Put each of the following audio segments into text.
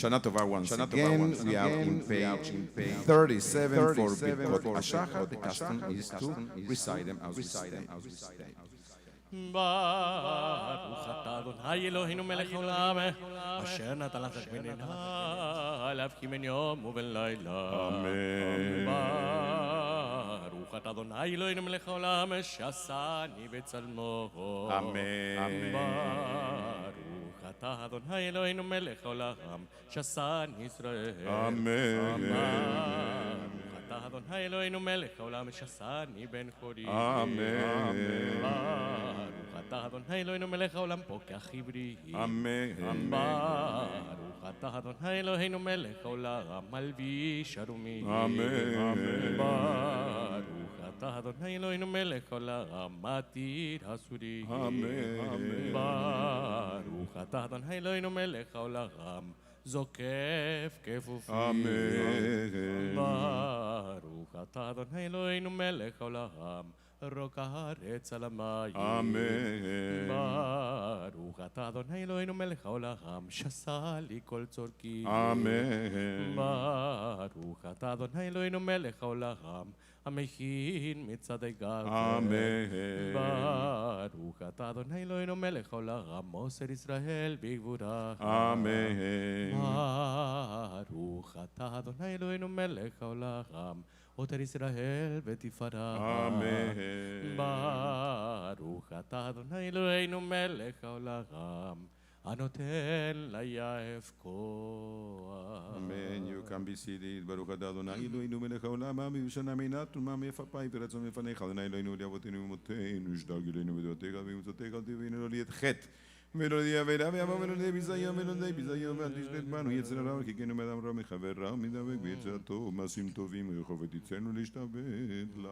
Shana Tova once again. We are in page 37 for Birkot Ashachar. The custom is to recite them as we state. ברוך אתה אדוני אלוהינו מלך העולם אשר נתן לך בננה להבחין בין יום ובין לילה. אמן. ברוך אתה אדוני אלוהינו מלך העולם שעשני בצלמו. אמן. ברוך אתה אדוני אלוהינו מלך העולם שעשני ישראל. אמן. אתה אדוני אלוהינו מלך העולם שעשני בן חורי. אמן. ברוך אתה אדוני אלוהינו מלך העולם פוקח עברי. אמן. ברוך אתה אדוני אלוהינו מלך העולם מלביש ערומי. אמן. ברוך אתה אדוני אלוהינו מלך העולם מתיר הסורי. אמן. ברוך אתה אדוני אלוהינו מלך העולם זוקף כפופים. אמן. ברוך אתה אדוני אלוהינו מלך העולם רוק הארץ על המים. אמן. ברוך אתה אדוני אלוהינו מלך העולם שסה לי כל צורכי. אמן. ברוך אתה אדוני אלוהינו מלך העולם המכין מצדי גב. אמן. ברוך אתה אדוני אלוהינו מלך העולם מוסר ישראל בגבורה. אמן. ברוך אתה אדוני אלוהינו מלך העולם עוטר ישראל בתפארה. אמן. ברוך אתה אדוני אלוהינו מלך העולם הנותן ליעף כוח. Amen. You can be seated. Baruch atah Adonai Eloheinu melech haolam ha'amim v'shana meinat u'ma me'efapai v'ratzon me'fanecha Adonai Eloheinu li'avoteinu u'moteinu v'shdag Eloheinu v'dvatecha v'imutzotecha v'tivinu lo li'et chet ולא לידי עבירה ועבר ולא לידי ביזיון ולא לידי ביזיון ואל תשלט בנו יצר הרע וכיכנו מאדם רע מחבר רע ומדבק ויצר הטוב מעשים טובים רחוב ותצאנו להשתבט לך.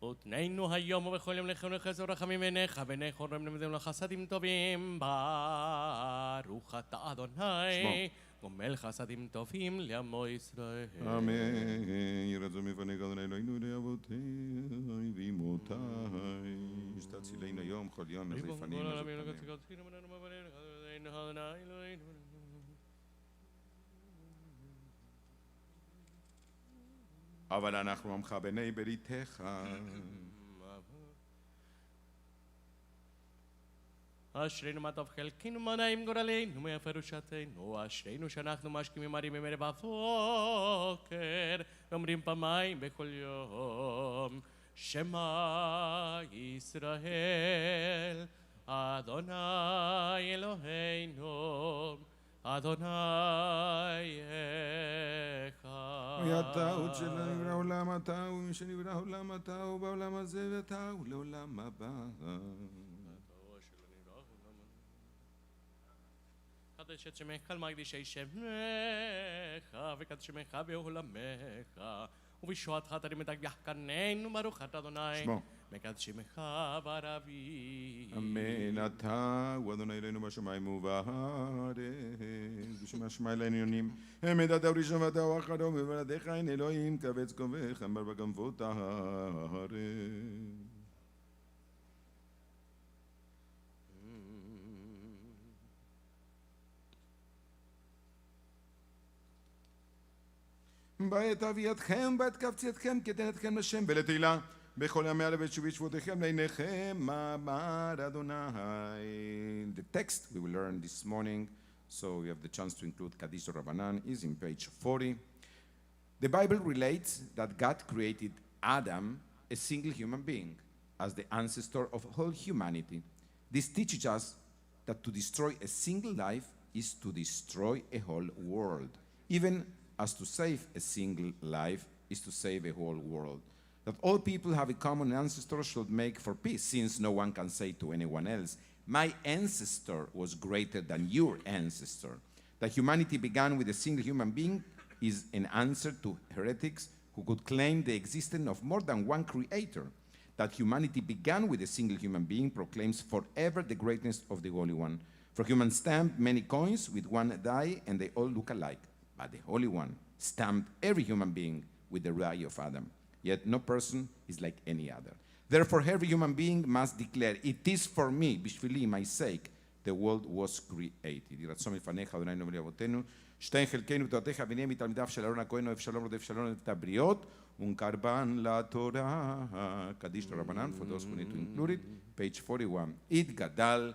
ותננו היום ובכל יום לכם לחסד ורחמים עיניך ועיני חורם למדם לחסדים טובים. ברוך אתה אדוני גומל חסדים טובים לעמו ישראל. אמן. יהי רצון מפניך אדוני אלוהינו לאבותיי ואמותיי שתצילנו היום כל יום מזייפנים אבל אנחנו עמך בני בריתך. אשרינו מה טוב חלקנו מה נעים גורלנו מהפרושתנו. אשרינו שאנחנו משכימים ערים ממערב הבוקר ואומרים פעמיים בכל יום שמע ישראל אדוני אלוהינו אדוני אחד. אתה הוא שנברא עולם אתה הוא מי שנברא עולם אתה הוא בעולם הזה ואתה הוא לעולם הבא. קדש את שמך על מקדישי שמך וקדש שמך בעולמך ובשועתך תרים את יחקננו ברוך אתה אדוני מקדש שמך ברבים. אמן. אתה הוא אדוני אלוהינו בשמיים ובארץ בשם השמיים העליונים אמת אתה וראשון ואתה הוא אחרון ובלעדיך אין אלוהים קבץ קובך אמר בגנבות הארץ. בעת אביתכם ובעת קבצייתכם כתנתכם לשם ולתהילה בכל ימי הלב שובי שבותיכם לעיניכם אמר אדוני. The text we will learn this morning, so we have the chance to include Kaddish Rabbanan, is in page 40. The Bible relates that God created Adam, a single human being, as the ancestor of all humanity. This teaches us that to destroy a single life is to destroy a whole world, even as to save a single life is to save the whole world. That all people have a common ancestor should make for peace, since no one can say to anyone else, my ancestor was greater than your ancestor. That humanity began with a single human being is an answer to heretics who could claim the existence of more than one creator. That humanity began with a single human being proclaims forever the greatness of the Holy One. For humans stamped many coins with one die, and they all look alike. But the Holy One stamped every human being with the die of Adam. Yet no person is like any other. Therefore, every human being must declare, it is for me, בשבילי, my sake, the world was created. יהי רצון מלפניך, אדוני אלוהינו לאבותינו, שתן חלקנו ותורתך ונהיה מתלמידיו של אהרון הכהן, אוהב שלום רודף שלום את הבריות, ונקרבן לתורה. קדיש לרבנן, for those who need to include it, page 41. יתגדל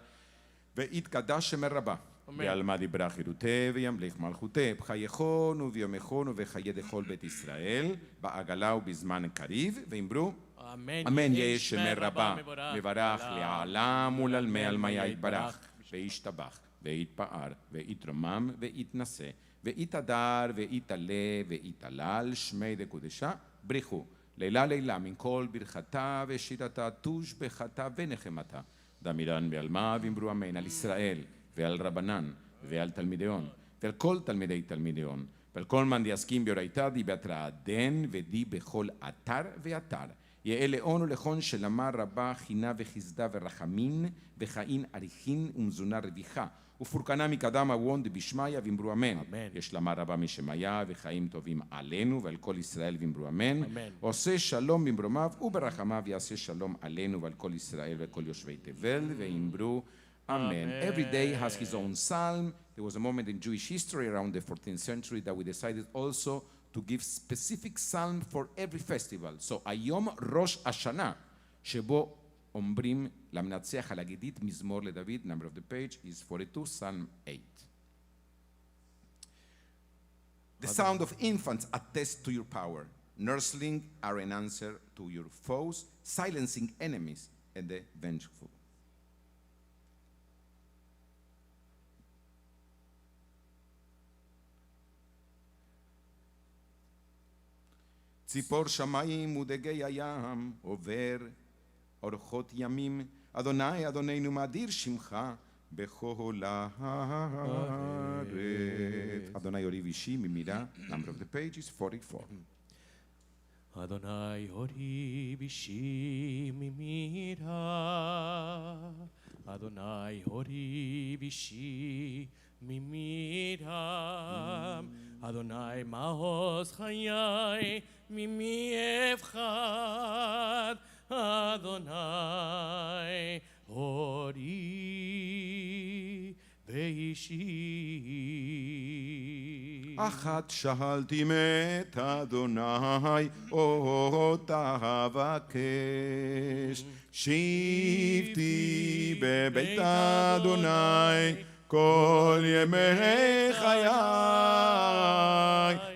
ויתקדש שם רבה. בעלמא דיברה חירותה וימליך מלכותה, בחייכון וביומכון ובחיי דכל בית ישראל, בעגלה ובזמן קריב, ואמרו, אמן יהי שמר רבה, מברך לעולם ולעלמי עלמיה יתברך, וישתבח, ויתפאר, ויתרומם, ויתנשא, ויתהדר, ויתעלה, ויתהלל, שמי דקודשה, בריחו, לילה לילה, מן כל ברכתה ושירתה, תושבחתה ונחמתה, דמירן בעלמא ואמרו אמן, על ישראל ועל רבנן ועל תלמידיון, ועל כל תלמידי תלמידיון, ועל כל מן דיעסקים באורייתא די בהתראה דן ודי בכל אתר ואתר. יאה לאון ולכון שלמה רבה חינה וחסדה ורחמין וחיים אריכין ומזונה רוויחה ופורקנה מקדם אבון דבשמיא ואמרו אמן. יש למה רבה משמיה וחיים טובים עלינו ועל כל ישראל ואמרו אמן. עושה שלום במרומיו וברחמיו יעשה שלום עלינו ועל כל ישראל ועל כל יושבי תבל ואמרו Amen. Every day has his own psalm. There was a moment in Jewish history around the 14th century that we decided also to give specific psalm for every festival. So היום ראש השנה, שבו אומרים למנצח על הגידית מזמור לדוד, number of the page is 42, Psalm 8. The sound of infants attests to your power. Nurslings are an answer to your foes, silencing enemies and the vengeful. ציפור שמיים ודגי הים עובר אורחות ימים אדוני אדוננו מאדיר שמך בכל הארץ אדוני יוריב אישי ממירה number of the page is 44 אדוני הוריב אישי ממירה אדוני הוריב אישי ממירם אדוני מעוז חיי ממי אבחר אדוני הורי ואישי אחת שאלתי מת אדוני אותה אבקש שבתי בבית אדוני כל ימי חיי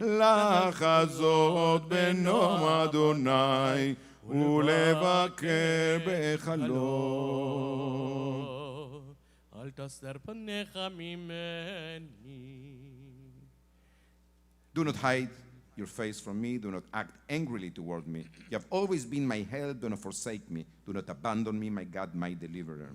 לחזות בנום אדוני ולבקר בחלום אל תסתר פניך ממני Do not hide your face from me, do not act angrily toward me. You have always been my help, do not forsake me. Do not abandon me, my God, my deliverer.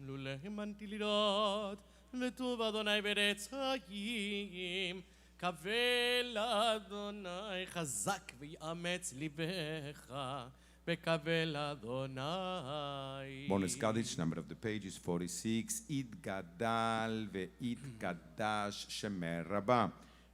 לולא האמנתי לראות וטוב אדוני בארץ חיים קבל אדוני חזק ויאמץ ליבך וקבל אדוני Bonus Kaddish, number of the page is 46. יתגדל ויתקדש שמר רבה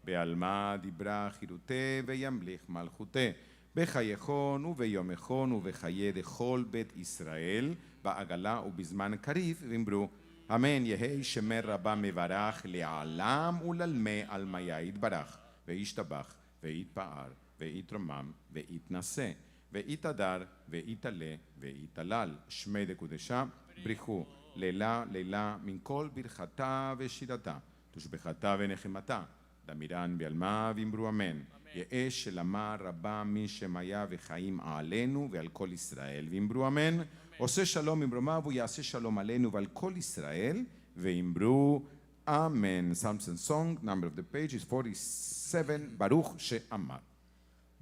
בעלמא דיברה חירותה וימליך מלכותה בחייכון וביומכון ובחיי דכל בית ישראל בעגלה ובזמן קריב ואמרו אמן יהי שמר רבה מברך לעולם ולעלמי עלמיה יתברך וישתבח ויתפאר ויתרומם ויתנשא ויתהדר ויתעלה ויתהלל שמי דקודשה בריחו לילה לילה מן כל ברכתה ושירתה תושבחתה ונחמתה דמירן בעלמא ואמרו אמן יהא שלמה רבה משמיה וחיים עלינו ועל כל ישראל ואמרו אמן עושה שלום ממרומיו הוא יעשה שלום עלינו ועל כל ישראל ואמרו אמן. Psalms and Song, number of the page is 47, ברוך שאמר.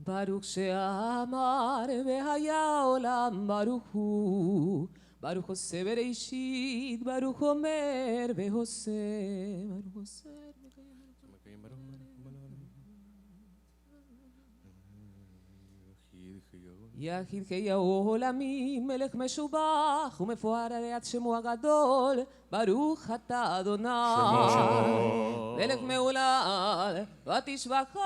ברוך שאמר והיה עולם ברוך הוא, ברוך עושה בראשית, ברוך אומר ועושה, ברוך עושה יחיד חייהו עולמים, מלך משובח ומפואר עליית שמו הגדול, ברוך אתה אדוני, מלך מהולל ותשבחו.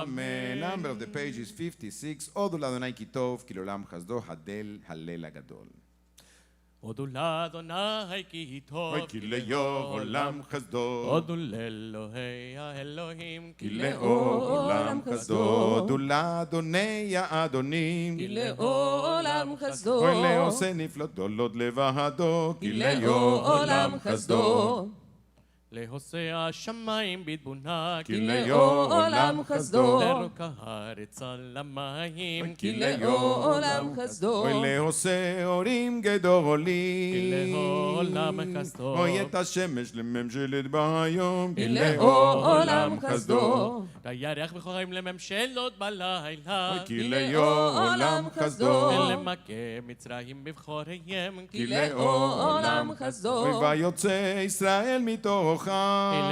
Amen. Number of the page is 56. הודו לאדוני כי טוב, כי לעולם חסדו, הדל הלל הגדול. הודו לאדוני כי טוב, כי לעולם חסדו. הודו לאלוהי האלוהים, כי לעולם חסדו. הודו לאדוני האדונים. כי לעולם חסדו. אוי לעושה נפלאות גדולות לבדו. כי לעולם חסדו. להושע השמיים בתבונה, כי לעולם חסדו. לרוק הארץ על המים, כי לעולם חסדו. אוי לעושה אורים גדולים. כי לעולם חסדו. אוי את השמש לממשלת ביום. כי לעולם חסדו. לירח וחוריים לממשלות בלילה, כי לעולם חסדו. ולמכה מצרים בבחוריהם, כי לעולם חסדו. ויוצא ישראל מתוכה. כי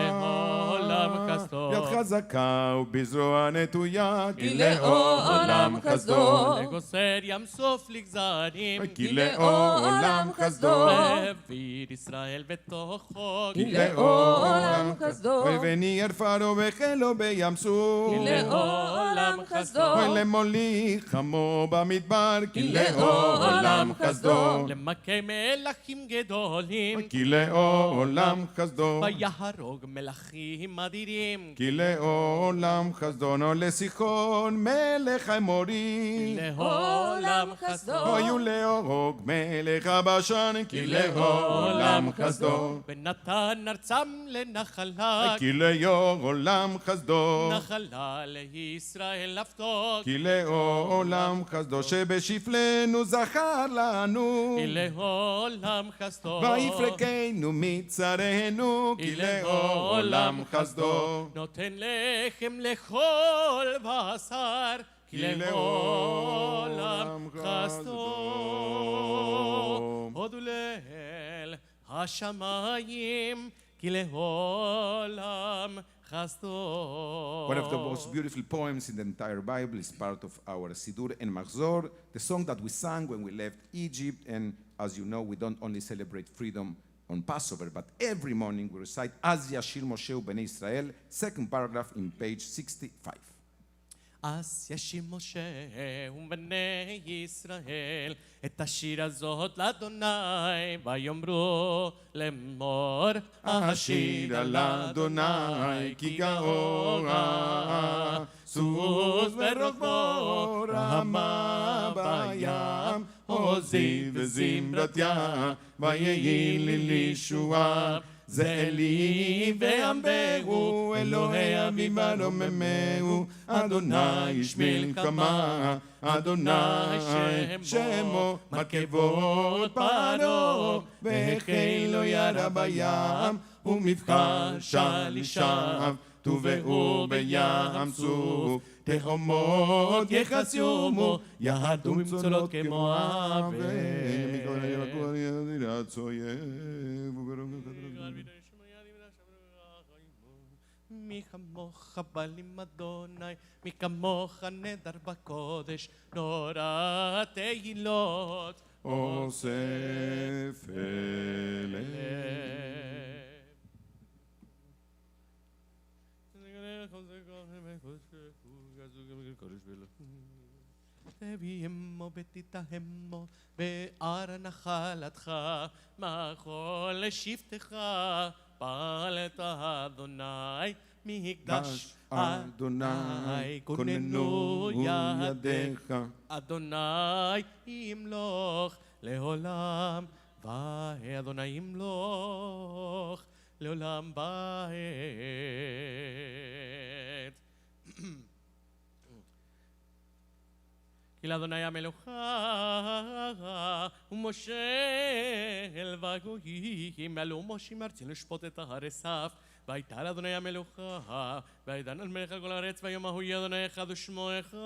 לעולם חסדו. יד חזקה ובזרוע נטויה. כי לעולם חסדו. לגוסר ים סוף לגזרים, כי לעולם חסדו. והעביר ישראל בתוכו, כי לעולם חסדו. וניר פרעה וחילו בים סוף. כי לעולם חסדו. ולמוליך עמו במדבר. כי לעולם חסדו. למכה מלכים גדולים, כי לעולם חסדו. ויהרוג מלכים אדירים, כי לעולם חסדו. לסיחון מלך האמורי. לעולם חסדו. היו להרוג מלך הבשן. כי לעולם חסדו. ונתן ארצם לנחלה, כי לעולם חסדו. נחלה לישראל לפתות, כי לעולם חסדו. שבשפלנו זכר לנו. כי לעולם חסדו. ויפרקנו מצרינו. כי לעולם חסדו. נותן לחם לכל בשר, כי לעולם חסדו. הודו לאל השמיים, כי לעולם חסדו. One of the most beautiful poems in the entire Bible is part of our Sidur and Machzor, the song that we sang when we left Egypt. And as you know, we don't only celebrate freedom on Passover, but every morning we recite Az Yashir Moshe Bnei Israel, second paragraph in page 65. אז ישיר משה ובני ישראל את השיר הזאת לאדוני, ויאמרו לאמור השיר על אדוני כי גאורה, סוס ורוכבו רמה בים, עוזי וזמרתיה, ויהי לי לישועה. זה אלי ועמהו, אלוהי אביו ורוממהו, אדוני איש מלחמה, אדוני שמו מרכבות פרעה, והחל לו ירה בים, ומבחר שלישיו, טובעו בים סוף, תהומות יחסיומו, ירדו מצולות כמו עבד. מי כמוך בלים אדוני, מי כמוך נדר בקודש, נורא תהילות אוסף אליהם. תביאמו ותתאמו באר נחלתך, מחול שבטך, פעלת אדוני, מקדש אדוני, כוננו ידיך, אדוני ימלוך לעולם ואדוני ימלוך לעולם ועד. כי לאדוני המלוכה ומושל והגויים, עלו מושים ארצי לשפוט את ההר סף, והייתה לאדוני המלוכה, וידן על מלך על כל הארץ, ויום ההוא יהיה אדוני אחד ושמו אחד.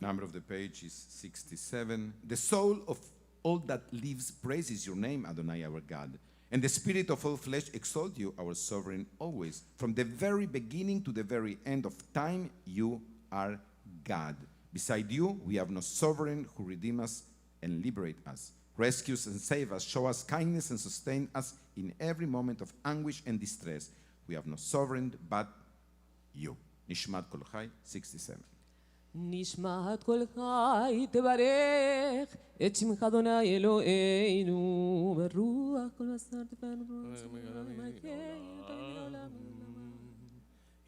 Number of the page is 67. The soul of all that lives praises your name, Adonai our God. And the spirit of all flesh exalt you, our sovereign, always. From the very beginning to the very end of time, you are God. Beside you, we have no sovereign who redeem us and liberate us, rescue us and save us, show us kindness and sustain us in every moment of anguish and distress. We have no sovereign but you. Nishmat Kol Chai, 67. נשמעת כל חי תברך את שמך אדוני אלוהינו ברוח כל בשר תפארנו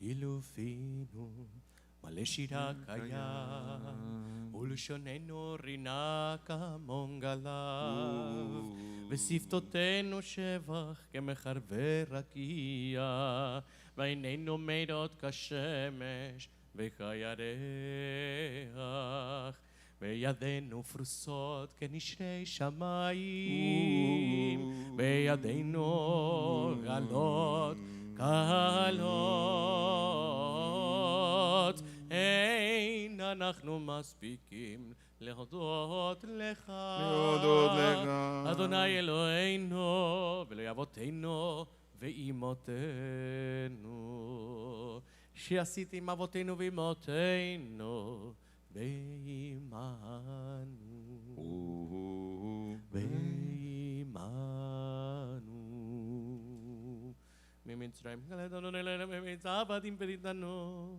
אילופינו מלא שירה קיים ולשוננו רינה כמונגלה ושפתותינו שבח כמחרבי רקיע ועינינו מאירות כשמש וכירח וידינו פרוסות כנשרי שמיים וידינו גלות קלות אין אנחנו מספיקים להודות לך אדוני אלוהינו ולאבותינו ואימותינו שעשית עם אבותינו ואימותינו ועמנו ממצרים גלתנו אלינו ממצא עבדים פרידנו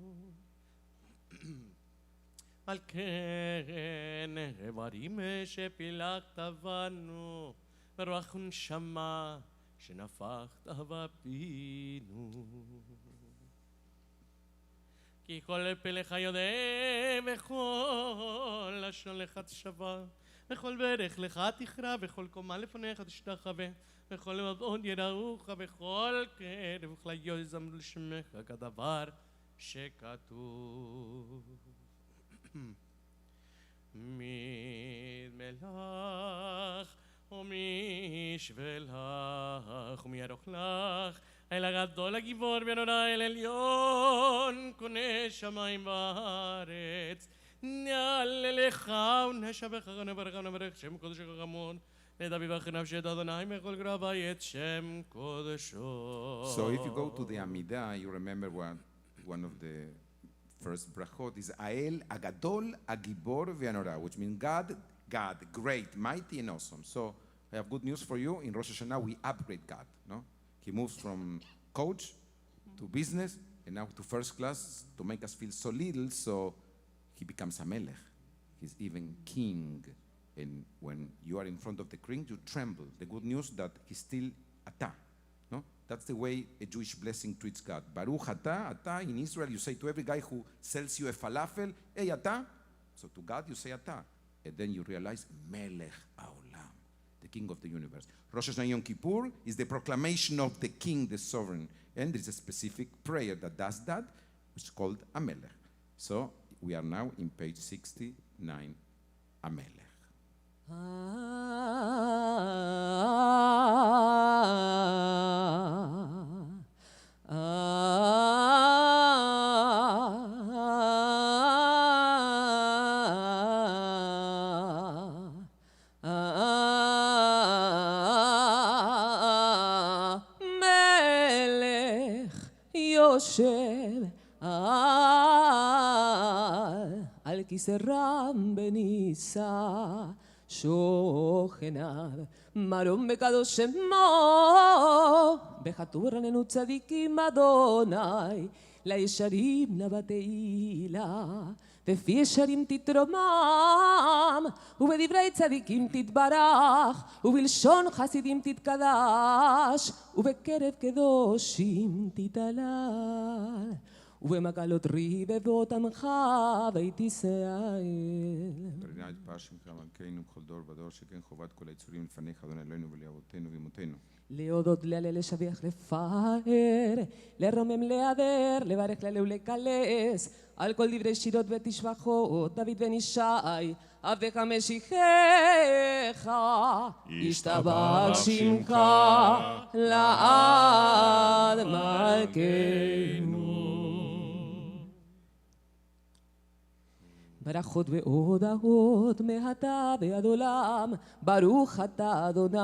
על כן איברים שפילגת בנו ורוח ונשמה שנפחת בפינו כי כל פלך יודע וכל לשון לך תשבע וכל ברך לך תכרע וכל קומה לפניך תשתחווה וכל עוד יראוך וכל קרב וכליות יזמרו לשמך כדבר שכתוב מתמלך ומשבלך ומירוך לך אל הגדול הגיבור והנורא אל עליון קונה שמיים וארץ נעלה לך ונשבח ונברך ונברך שם קודשך חמוד נדביבך נפשי את אדוני מכל גרבי את שם קודשו. So if you go to the Amidah, you remember one of the first brachot is Ael Agadol Agibor Ve'anora, which means God, great, mighty and awesome. So I have good news for you. In Rosh Hashana we upgrade God. No, He moves from coach to business and now to first class to make us feel so little. So He becomes a melech. He's even king. And when you are in front of the king, you tremble. The good news that He's still Ata. No? That's the way a Jewish blessing treats God. Baruch Ata, Ata. In Israel, you say to every guy who sells you a falafel, hey, Ata. So to God, you say Ata. And then you realize, Melech Haolam, the King of the universe. Rosh Hashana Yom Kippur is the proclamation of the King, the sovereign. And there is a specific prayer that does that, which is called Amelech. So we are now in page 69, Amelech. מלך יושב על כיסא רם בנישא שוכניו מרום בקדוש שמו בכתוב רננו צדיקים אדוני לישרים לבתהילה בפי ישרים תתרומם ובדברי צדיקים תתברך ובלשון חסידים תתקדש ובקרב קדושים תתהלל ובמקלות ריבבות עמך בית ישראל. תרינה את פר שמך מלכנו בכל דור ודור שכן חובת כל היצורים לפניך אדוני אלוהינו ולאבותינו ואמותינו. להודות, להלל, לשבח, לפאר, לרומם, להדר, לברך, להלל ולקלס, על כל דברי שירות ותשבחות, דוד בן ישי, עבדך משיחך, ישתבח שמך לעד מלכנו. ברכות והודאות מעתה ועד עולם, ברוך אתה אדוני,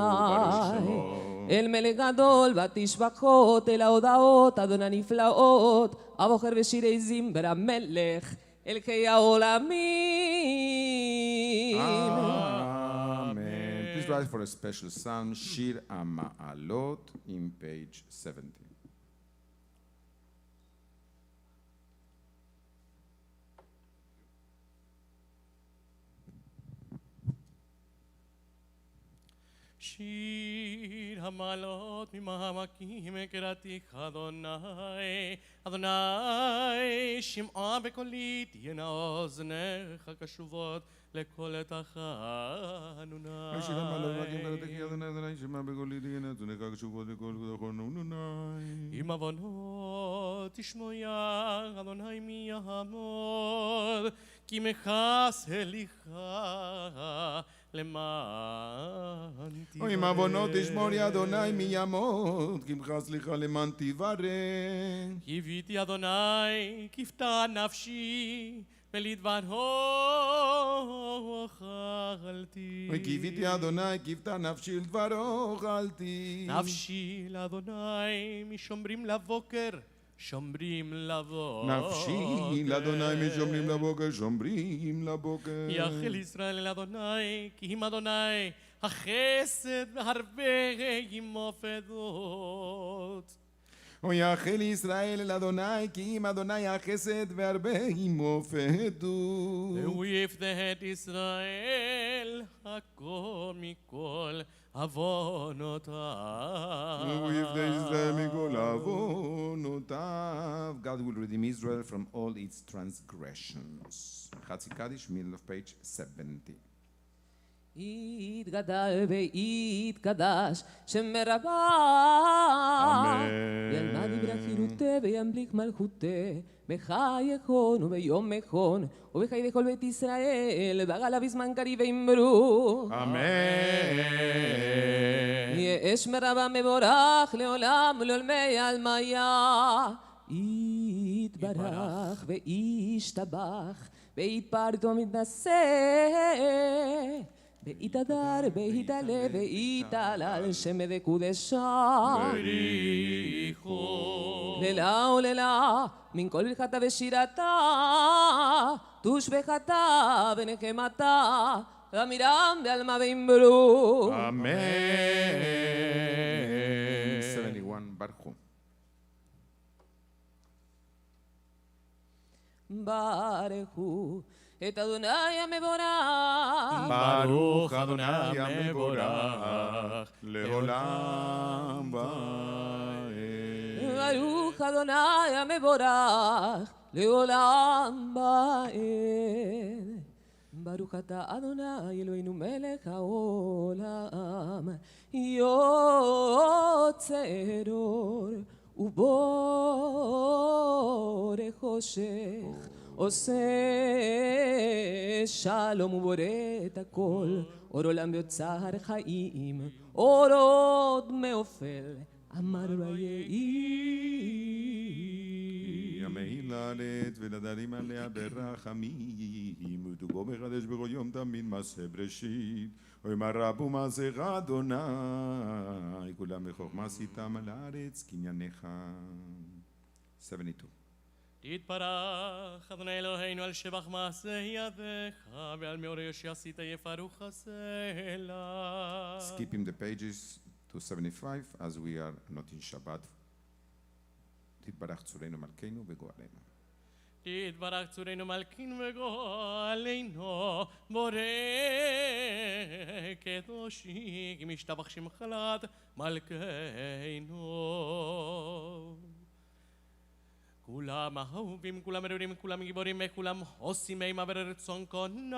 אל מלך גדול ותשבחות, אל ההודאות אדוני נפלאות, הבוחר ושירי זמר המלך, אל חיי העולמים. Amen. Please write for a special psalm, Shir HaMa'alot, in page 70. שיר המעלות ממעמקים קראתיך אדוני, אדוני שמעה בקולי תהיינה אוזניך קשובות לכל תחנוני. שיר המעלות ממעמקים קראתיך אדוני, שמעה בקולי תהיינה אוזניך קשובות לכל תחנוני. עם עוונות תשמוע אדוני מי יעמוד, כי מכס הליכה למען תיברך. עם עוונות תשמור אדוני מי יעמוד, כי ממך סליחה למען תיברך. קיוויתי אדוני כפתה נפשי ולדברו אכלתי. קיוויתי אדוני כפתה נפשי לדברו אכלתי. נפשי לאדוני משומרים לבוקר שומרים לבוקר. נפשי לאדוני משומרים לבוקר, שומרים לבוקר. יחל ישראל אל אדוני, כי אם אדוני החסד והרבה עמו פדות. ויחל ישראל אל אדוני, כי אם אדוני החסד והרבה עמו פדות. והוא יפדה את ישראל הכל מכל עוונותיו. והוא יפדה ישראל מכל עוונותיו. God will redeem Israel from all its transgressions. חצי קדיש, middle of page 70. יתגדל ויתקדש שם רבה. אמן. ילמד דברי חירותה וימליך מלכותה, בחייכון וביום מכון, ובחיי כל בית ישראל, בגלה בזמן קריב ואמרו. אמן. יהיה אש מרבה מבורך לעולם ולעולמי עלמיה. יתברך וישתבח ויתפאר ומתנשא, ויתהדר ויתעלה ויתהלל שם וקודשה. לילה ולילה מן כל ברכתה ושירתה, תושבחתה ונחמתה, ואמירם בעלמא ואמרו. אמן. 71, ברכו. ברכו את אדוני המבורך. ברוך אדוני המבורך לעולם ועד. ברוך אדוני המבורך לעולם ועד. ברוך אתה אדוני אלוהינו מלך העולם, יוצר אור ובורא חושך, עושה שלום ובורא את הכל, אור עולם ויוצר חיים, אור עוד מאופל, אמר ויהי. ימי לארץ ונדרים עליה ברחמים, ותוגו מחדש בכל יום תמיד מעשה בראשית, ויאמר רב ומעשיך אדוני, כולם בחוכמה עשיתם על הארץ קנייניך. 72. תתברך אדוני אלוהינו על שבח מעשה ידיך, ועל מאור יושי עשית יפרוך הסלע. Skipping the pages to 75 as we are not in Shabbat. תתברך צורנו מלכנו וגואלנו. תתברך צורנו מלכנו וגואלנו, בורא קדושי, כי משתבח שמך לעד מלכנו. כולם וכולם אהובים, כולם מרורים, כולם גיבורים, וכולם עושים אימה ורצון קונם,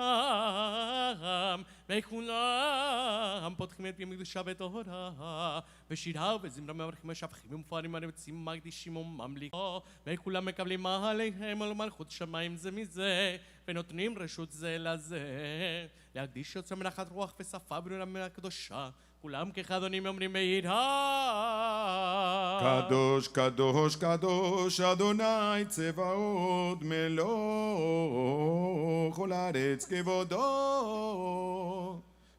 וכולם פותחים את פיהם בקדושה בתורה, בשירה ובזמרה מברכים משבחים ומפארים הרבצים מקדישים וממליכו, וכולם מקבלים עליהם על מלכות שמיים זה מזה, ונותנים רשות זה לזה, להקדיש יוצא מנחת רוח ושפה ברורה מן הקדושה, כולם כחדונים אומרים בהירה. קדוש, קדוש, קדוש, אדוני צבאות מלוא כל הארץ כבודו.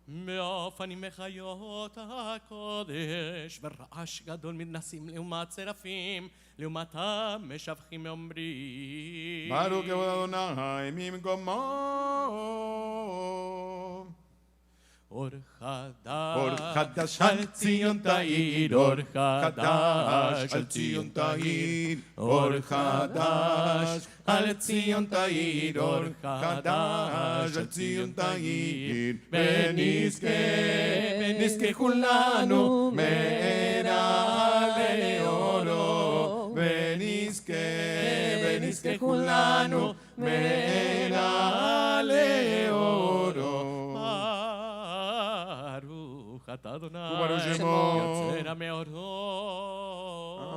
מאופנים מחיות הקודש, ורעש גדול מתנסים לעומת צרפים, לעומתם משבחים אומרים. ברוך כבוד אדוני ממקומו. אור אור חדש חדש על ציון תאיר, אור חדש על ציון תאיר, אור חדש על ציון תאיר, אור חדש על ציון תאיר, ונזכה, ונזכה כולנו מערה לאורו, ונזכה, ונזכה כולנו מערה לאורו. אתה אדוני, וברוך שמו. יוצר המאורות.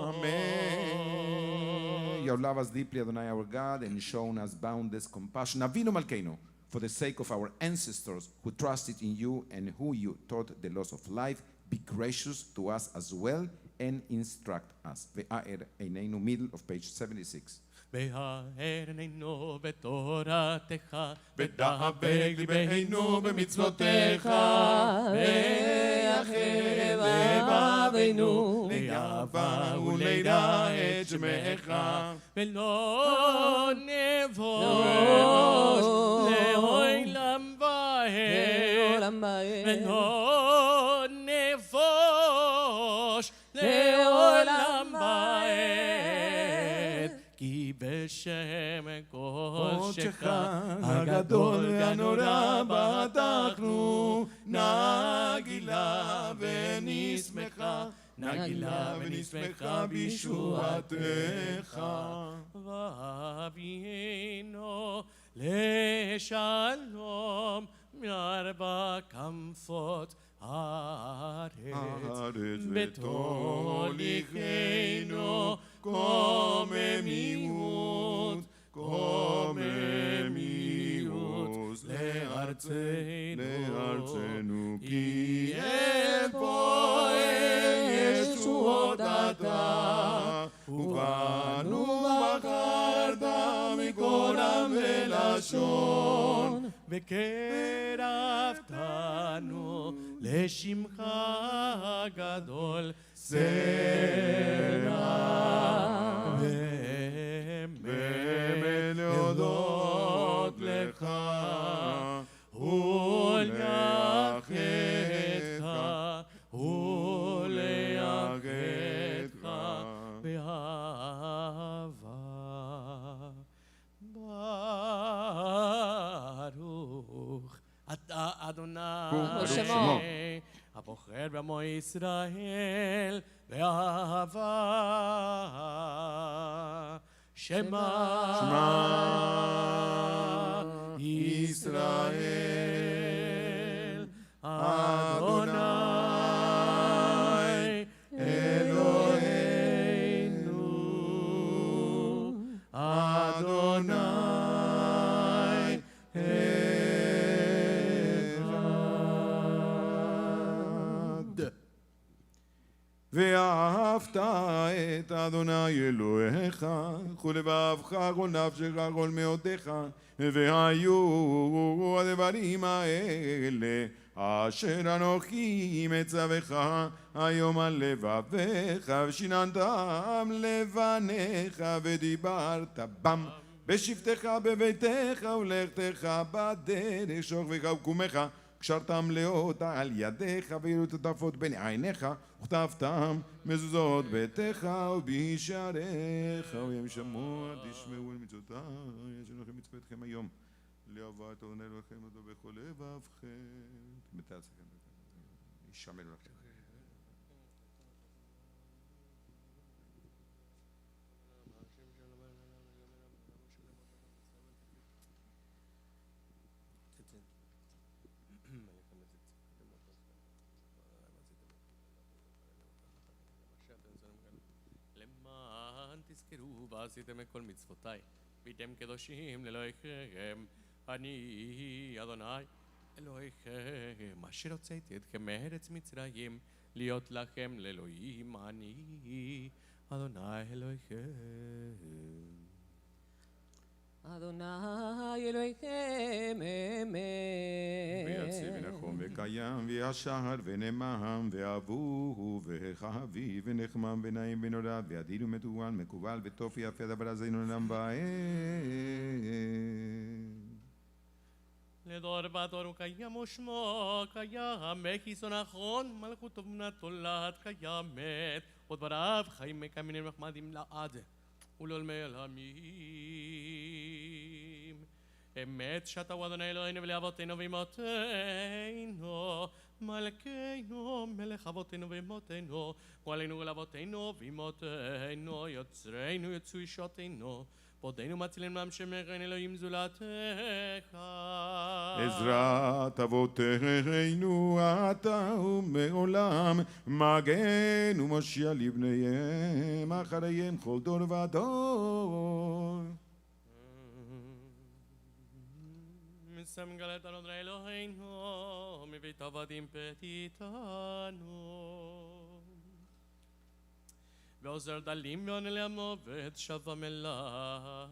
Amen. You have loved us deeply, Adonai our God, and shown us boundless compassion. Avinu Malkeinu, for the sake of our ancestors who trusted in you and who you taught the laws of life, be gracious to us as well and instruct us. Ve'aer Eineinu, middle of page 76. והאר עינינו בתורתך, ודבק ליבנו במצוותיך, ויחל לבבינו לאהבה וליראה את שמך. ולא נבוש לעולם ועד, לעולם ועד. ולא נבוש לעולם ועד, כי בשם קודשך הגדול והנורא בטחנו, נגילה ונשמחה, נגילה ונשמחה בישועתך. ואבינו לשלום מארבע כנפות הארץ, בתוליכנו קוממיות, קוממיות לארצנו, כי אל פועל ישועות אתה, ובנו בחרת מכל עם ולשון, וקרבתנו לשמך הגדול סלע, ולהודות לך ולייחדך ולייחדך באהבה. ברוך אתה אדוני שמו. הבוחר בעמו ישראל באהבה. שמע ישראל אדוני אלוהינו, אדוני ואהבת את אדוני אלוהיך, כל לבבך, כל נפשך, כל מאודך, והיו הדברים האלה אשר אנוכי מצווך היום על לבביך, ושיננתם לבניך, ודיברת בם בשבתך בביתך ולכתך בדרך, שוכבך וקומך, קשרתם לאות על ידיך, ויראו תטפות בין עיניך, וכתבתם מזוזות ביתך ובשעריך, וים שמוע תשמעו אל מצוותיי אשר לכם מצוותכם היום, לאהבה את אדוני אלוהיכם אותו בכל לבבכם. יישמר לכם. תזכרו ועשיתם את כל מצוותיי, והייתם קדושים לאלוהיכם, אני אדוני אלוהיכם, אשר הוצאתי אתכם מארץ מצרים, להיות לכם לאלוהים, אני אדוני אלוהיכם. אדוני אלוהיכם אמת. ויציב ונחום וקיים וישר ונאמן ואהבוהו וחביב ונחמם ונעים ונורא ועדין ומתואן מקובל וטוב ויפה דבר הזה לעולם ועד. לדור ודור הוא קיים ושמו קיים, בכיסו נכון מלכותו בנת תולד קיימת, ודבריו חיים מקיימים נחמדים לעד ולעולמי עולמים. אמת שאתה הוא אדוני אלוהינו ולאבותינו ואמותינו, מלכנו מלך אבותינו ואמותינו, גואלנו ולאבותינו ואמותינו, יוצרנו יצאו ישועתנו, פודינו מצילנו מעם שמך אין אלוהים זולתך. עזרת אבותינו אתה ומעולם, מגן ומושיע לבניהם אחריהם כל דור ודור. מסמגל את אדוני אלוהינו מבית עבדים פתיתנו, ועוזר דלים ועונה לעמובד שווה מלאך.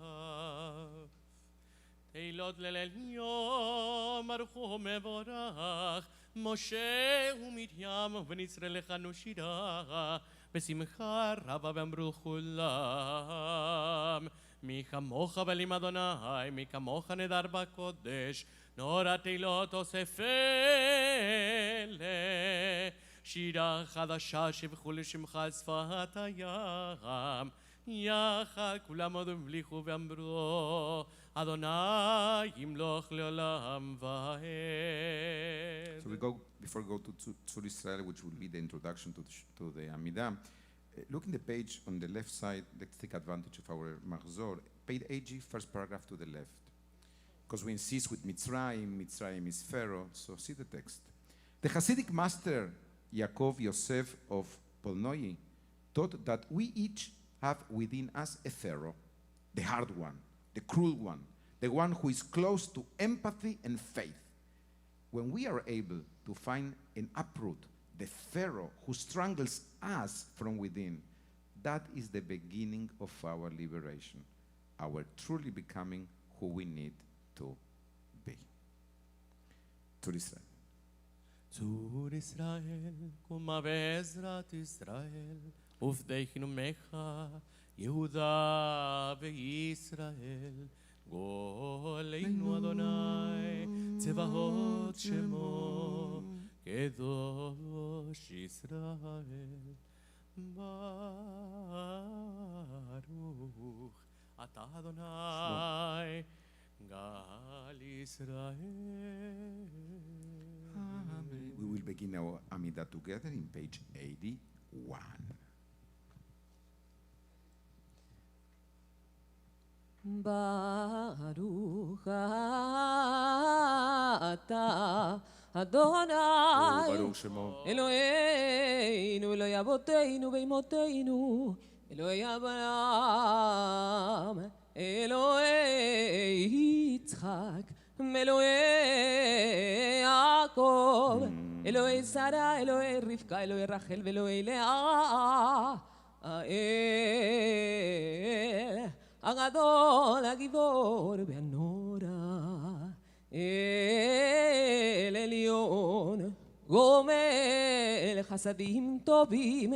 תהילות ליל יום ברוך הוא מבורך, משה ומרים ונצרה לכנו שירה, בשמחה רבה ואמרו כולם, מי כמוך בלים אדוני, מי כמוך נדר בקודש, נורא תהילות אוסף אלה. שירה חדשה שבחו לשמך על שפת הים, יחד כולם עוד המליכו ואמרו, אדוני ימלוך לעולם ועד. So before we go to Tzur Israel, which will be the introduction to the Amidah, look in the page on the left side. Let's take advantage of our Mahzor. Page AG, first paragraph to the left. Because we insist with Mitzrayim, Mitzrayim is Pharaoh, so see the text. The Hasidic master Yaakov Yosef of Polnoi taught that we each have within us a Pharaoh, the hard one, the cruel one, the one who is close to empathy and faith. When we are able to find and uproot the Pharaoh who strangles us from within, that is the beginning of our liberation, our truly becoming who we need to be. Tzur Israel. צור ישראל, קומה בעזרת ישראל, עובדי חינומך, יהודה וישראל, גואלנו אדוני, צבאות שמו, קדוש ישראל. ברוך אתה אדוני, גל ישראל. We will begin our Amidah together in page 81. ברוך אתה אדוני ברוך שמו. אלוהינו אלוהי אבותינו ואמותינו אלוהי אברהם אלוהי יצחק אלוהי יעקב אלוהי שרה אלוהי רבקה אלוהי רחל ואלוהי לאה האל הגדול הגיבור והנורא אל עליון גומל חסדים טובים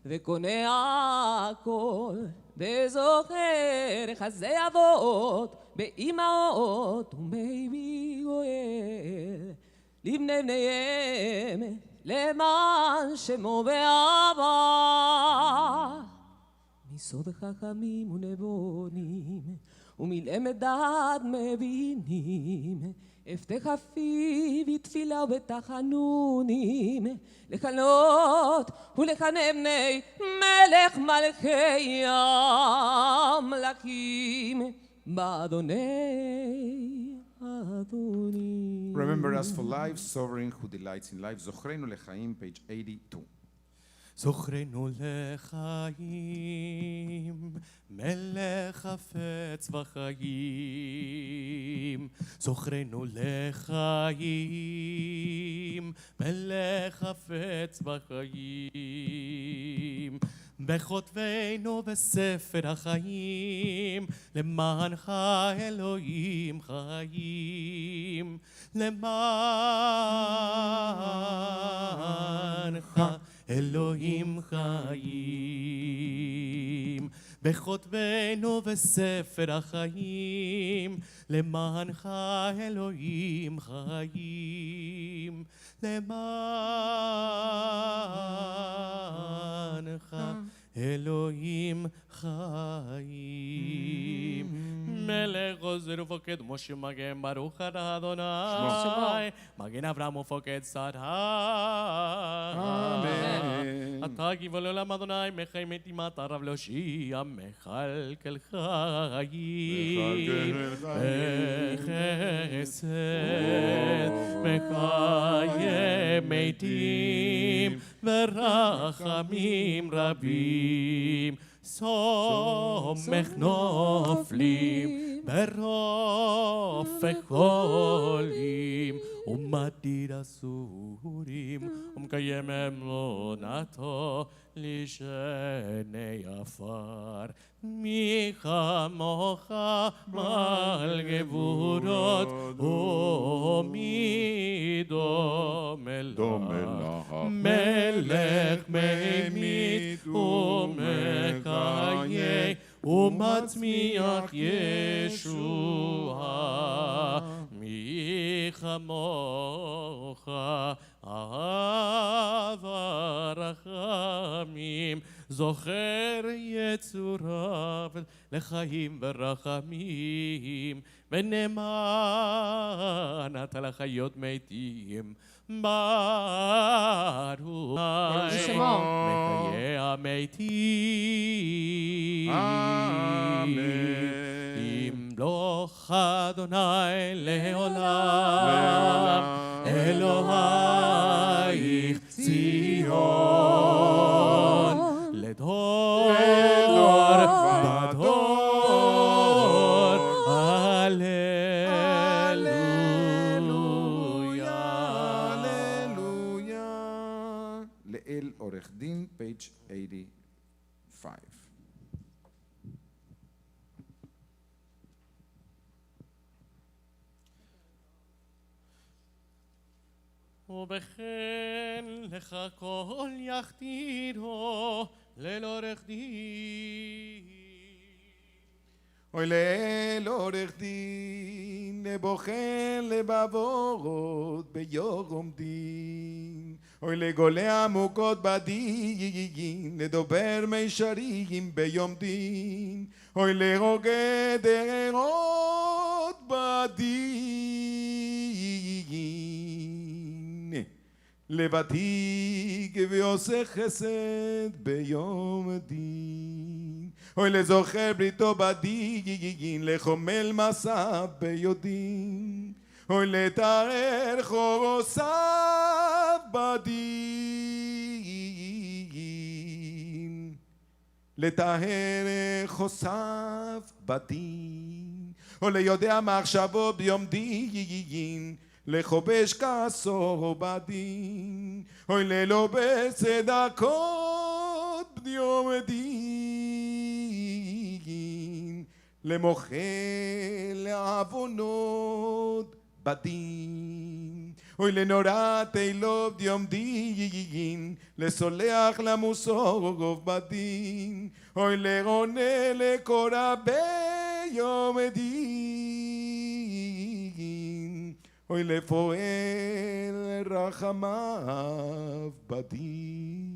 וקונה הכל וזוכר חסדי אבות באימהות ומי גואל לבני בניהם למען שמו באהבה מסוד חכמים ונבונים ומלמד דעת מבינים הבטח אפיו בתפילה ובתחנונים לקנות ולקנא בני מלך מלכי המלכים באדוני Remember us for life, sovereign who delights in life. זוכרנו לחיים, page 82. זוכרנו לחיים, מלך חפץ בחיים. זוכרנו לחיים, מלך חפץ בחיים. בכותבנו בספר החיים, למענך אלוהים חיים. למענך אלוהים חיים. בכותבנו בספר החיים, למענך אלוהים חיים. למענך אלוהים חיים. מלך עוזר ופוקד משה מגן ברוך אתה אדוני. מגן אברהם ופוקד שרה. אמן. אתה גיבור לעולם אדוני מחי מתימת הרב להושיע מכלכל חיים. בחסד מקיים מתים ורחמים רבים. סומך נופלים ברופא חולים ומתיר אסורים ומקיים אמונתו לשני עפר. מי כמוך מל גבורות ומי דומה לך. מלך ממית ומקיים ומצמיח ישועה. מי כמוך אהבה רחמים, זוכר יצוריו לחיים ורחמים, ונאמן אתה לחיות מתים. ברוך מחיי המתים. ימלוך אדוני לעולם, אלוהיך ציון, לדור ודור. הללויה. הללויה. לאל עורך דין, page 85. ובכן לך כל יכתירו ליל עורך דין. אוי לאל עורך דין, לבוחן לבבות ביום דין. אוי לגולי עמוקות בדין, לדובר מישרים ביום דין. אוי לרוגד דעות בדין, לבתיק ועושה חסד ביום דין. אוי לזוכר בריתו בדין, לחומל מסע ביודין. אוי לתאר חורסיו בדין, לטהר חוסיו בדין. או ליודע מחשבו ביום דין, לחובש כעסו בדין. אוי ללובש צדקות ביום דין, למוחל עוונות בדין. אוי לנורא תהילות ביום דין, לסולח למוסור בדין. אוי לרונה לקורא ביום דין. אוי לפועל רחמיו בדין.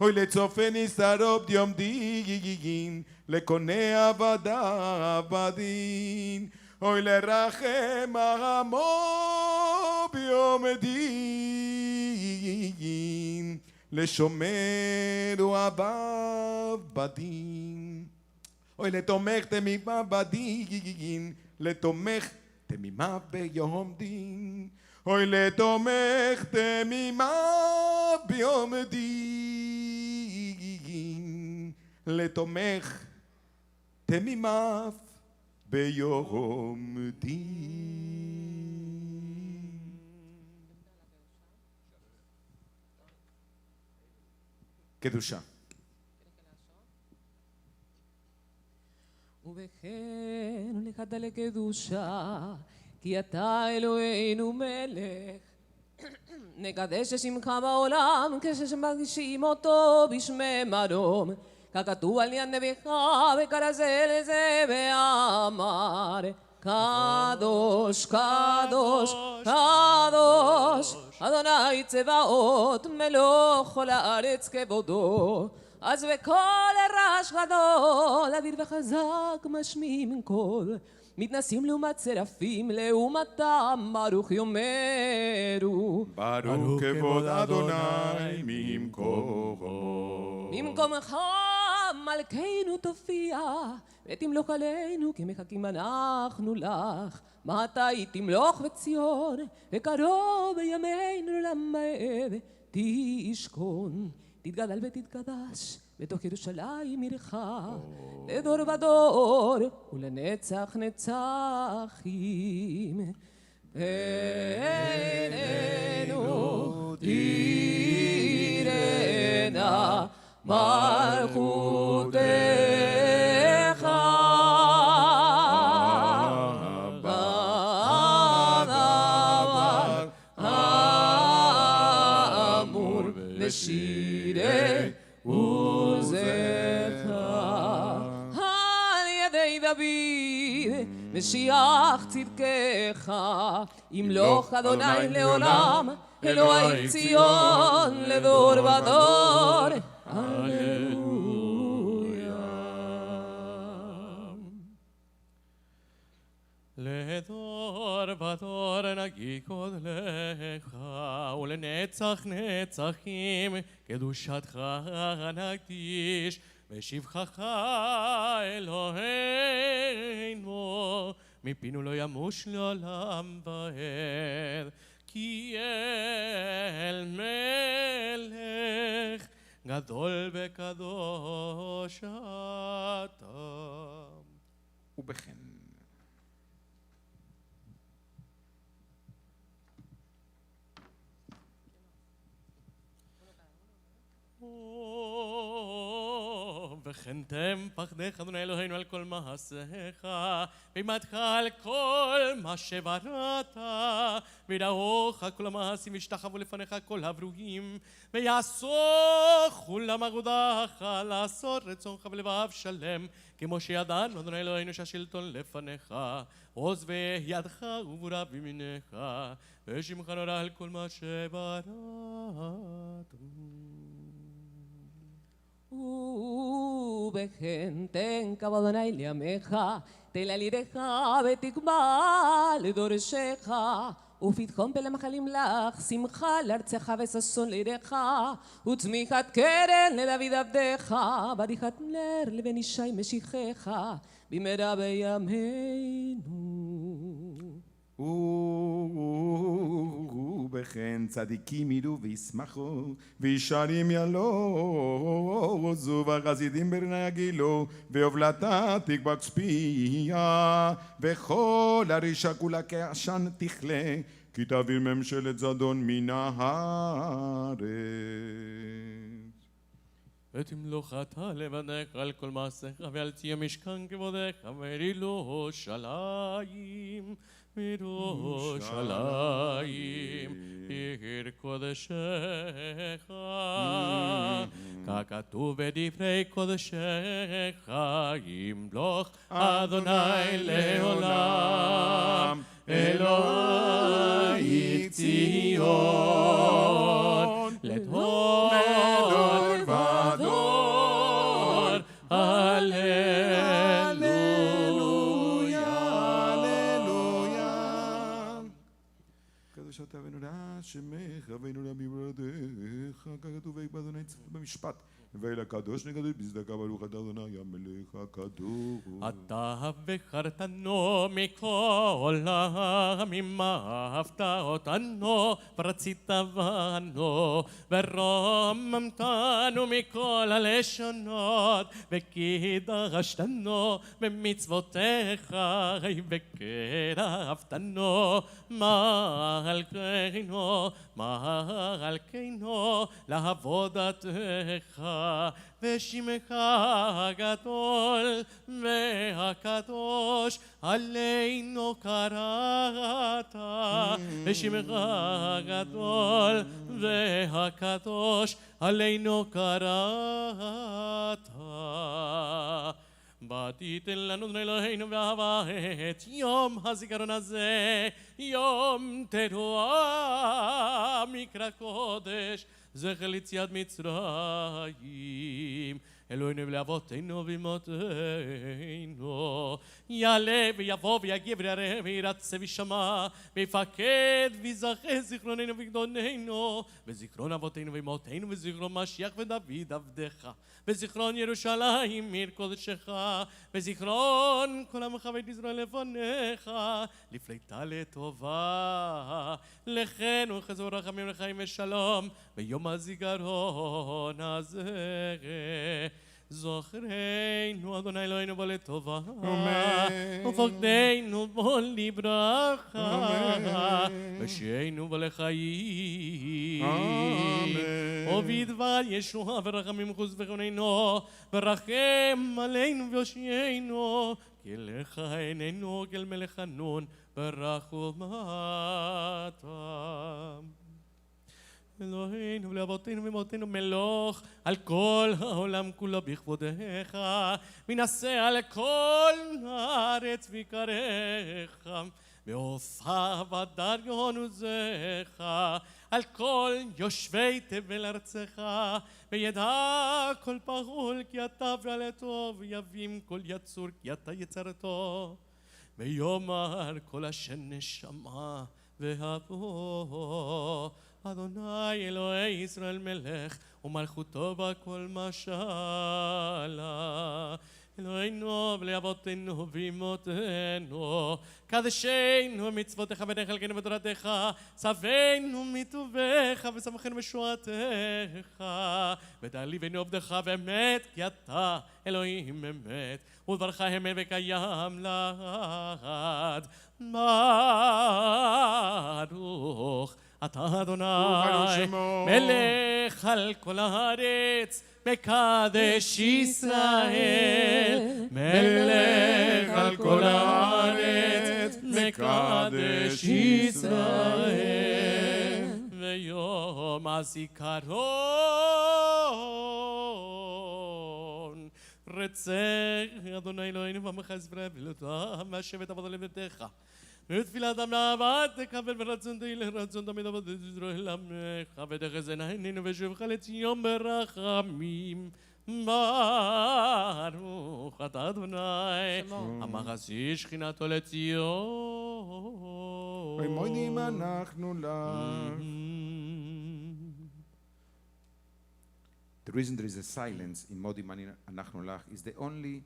אוי לצופה נסתרו ביום דין, לקונה עבדיו בדין. אוי לרחם עמו ביום דין, לשומר אוהביו בדין. אוי לתומך תמימה בדין, לתומך תמימה ביום דין. אוי לתומך תמימה ביום דין, אוי לתומך תמימה ביום דין. לתומך תמימיו ביום דין. קדושה. ובכן הולכת לקדושה, כי אתה אלוהינו מלך. נקדש את שמך בעולם, כשמקדישים אותו בשמי מרום. ככתוב על יד נביך וכרזה לזה ואמר, קדוש, קדוש, קדוש, אדוני צבאות, מלוך כל הארץ כבודו. אז בקול רעש גדול, אדיר וחזק משמיעים קול. מתנסים לעומת צרפים, לעומתם ברוך יאמרו. ברוך כבוד אדוני ממקומו. ממקומך מלכנו תופיע, ותמלוך עלינו כי מחכים אנחנו לך. מתי תמלוך בציון, וקרוב בימינו לעמד תשכון. תתגדל ותתקדש בתוך ירושלים עירך, לדור ודור ולנצח נצחים. עינינו תראנה מלכותך, בדבר האמור בשירי עוזך. על ידי דוד משיח צדקך, ימלוך אדוני לעולם, אלוהי ציון לדור ודור. לדור ודור נגיד לך, ולנצח נצחים קדושתך נקדיש, ושבחך אלוהינו מפינו לא ימוש לעולם ועד. כי אל מלך גדול וקדוש אתה. ובכן וכן תן פחדך אדוני אלוהינו על כל מעשיך, ואימתך על כל מה שבראת, ויראוך כל המעשים וישתחוו לפניך כל הברואים, ויעשו כולם עבודך לעשות רצונך בלבב שלם, כמו שידענו אדוני אלוהינו שהשלטון לפניך, עוז וידך ובורה בימינך, ושמך נורא על כל מה שבראת. ובכן תן כבוד אדוני לימיך, תן לעליך ותקבע לדורשך, ופתחון פה למחלים לך, שמחה לארצך וששון לידך, וצמיחת קרן לדוד עבדך, בריחת נר לבן ישי משיחך, במהרה בימינו. ובכן צדיקים יראו וישמחו, וישרים ילוזו, והחסידים ברנה יגילו, והובלתה תקבע צפייה, וכל הרשעה כולה כעשן תכלה, כי תעביר ממשלת זדון מן הארץ. ותמלוך אתה לבדך על כל מעשיך, ואל תהיה משכן כבודך, וירושלים, וירושלים, עיר קודשך, ככתוב בדברי קודשך, ימלוך אדוני לעולם, אלוהי ציון, לדור ודור, הללויה, הללויה. קדוש אתה ונורא שמך, ונורא מברדך, ככתוב באדוני צדק במשפט, ואל הקדוש נקדש בצדקה ברוך אתה אדוני המלך הקדוש. אתה בחרתנו מכל העמים, אהבת אותנו ורצית בנו, ורוממתנו מכל הלשונות, וקידשתנו במצוותיך, וקרבתנו מלכנו, מלכנו לעבודתך. ושמך הגדול והקדוש עלינו קראת, ושמך הגדול והקדוש עלינו קראת. ותיתן לנו אדוני אלוהינו באהבה את יום הזיכרון הזה, יום תרועה מקרא קודש, זכר ליציאת מצרים. אלוהינו ולאבותינו ואמותינו, יעלה ויבוא ויגיע ויראה וירצה וישמע, ויפקד ויזכה זיכרוננו וגדוננו, וזיכרון אבותינו ואמותינו, וזיכרון משיח ודוד עבדך, וזיכרון ירושלים עיר קודשך, וזיכרון כל עמך בית ישראל לפניך, לפליטה לטובה, לכן ולחזור רחמים לחיים ושלום ביום הזיכרון הזה. זוכרנו אדוני אלוהינו בו לטובה, ופוקדנו בו לברכה, ושיינו בו לחיים, ובדבר ישועה ורחמים חוס וחוננו, ורחם עלינו ויושיינו, כי לך עינינו כאל מלך חנון ברחומתם. אלוהינו ולאבותינו ואמותינו מלוך על כל העולם כולו בכבודך, ונשא על כל הארץ ויקרך, ועושה ודריון עוזך על כל יושבי תבל ארצך, וידע כל פחול כי אתה ועלה טוב, ויבין כל יצור כי אתה יצרתו, ויאמר כל אשר נשמה ואהבו, אדוני אלוהי ישראל מלך, ומלכותו בכל משלה. אלוהינו ולאבותינו ואמותינו, קדשנו מצוותיך ונחלקנו בתורתך, צווינו מטובך ושמחנו בשועתך, ותעליבנו עבדך באמת, כי אתה אלוהים אמת, ודברך אמת וקיים לעד. ברוך אתה אדוני מלך על כל הארץ, מקדש ישראל, מלך על כל הארץ, מקדש ישראל. ויום הזיכרון רצה אדוני אלוהינו ועמך ישראל ולאותם מהשבת עבודה לביתך, ותפילתם לעבד תקבל ברצון תהילה רצון תמיד עבודת ישראל עמך, ותחזינה עינינו ושובך לציון ברחמים. ברוך אתה אדוני המחזי שכינתו לציון. ומודים אנחנו לך. The reason there is a silence in Modim Anachnu Lach is the only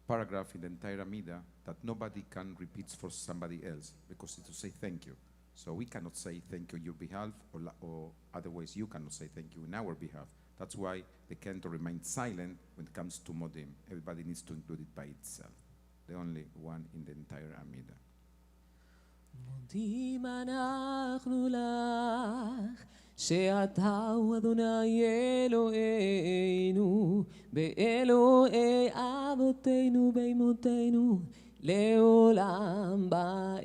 paragraph in the entire Amida that nobody can repeat for somebody else, because it's to say thank you. So we cannot say thank you on your behalf, or otherwise you cannot say thank you on our behalf. That's why the cantor remains silent when it comes to Modim. Everybody needs to include it by itself. The only one in the entire Amida. מודים אנחנו לך שאתה הוא אדוני אלוהינו באלוהי אבותינו באמותינו לעולם ועד.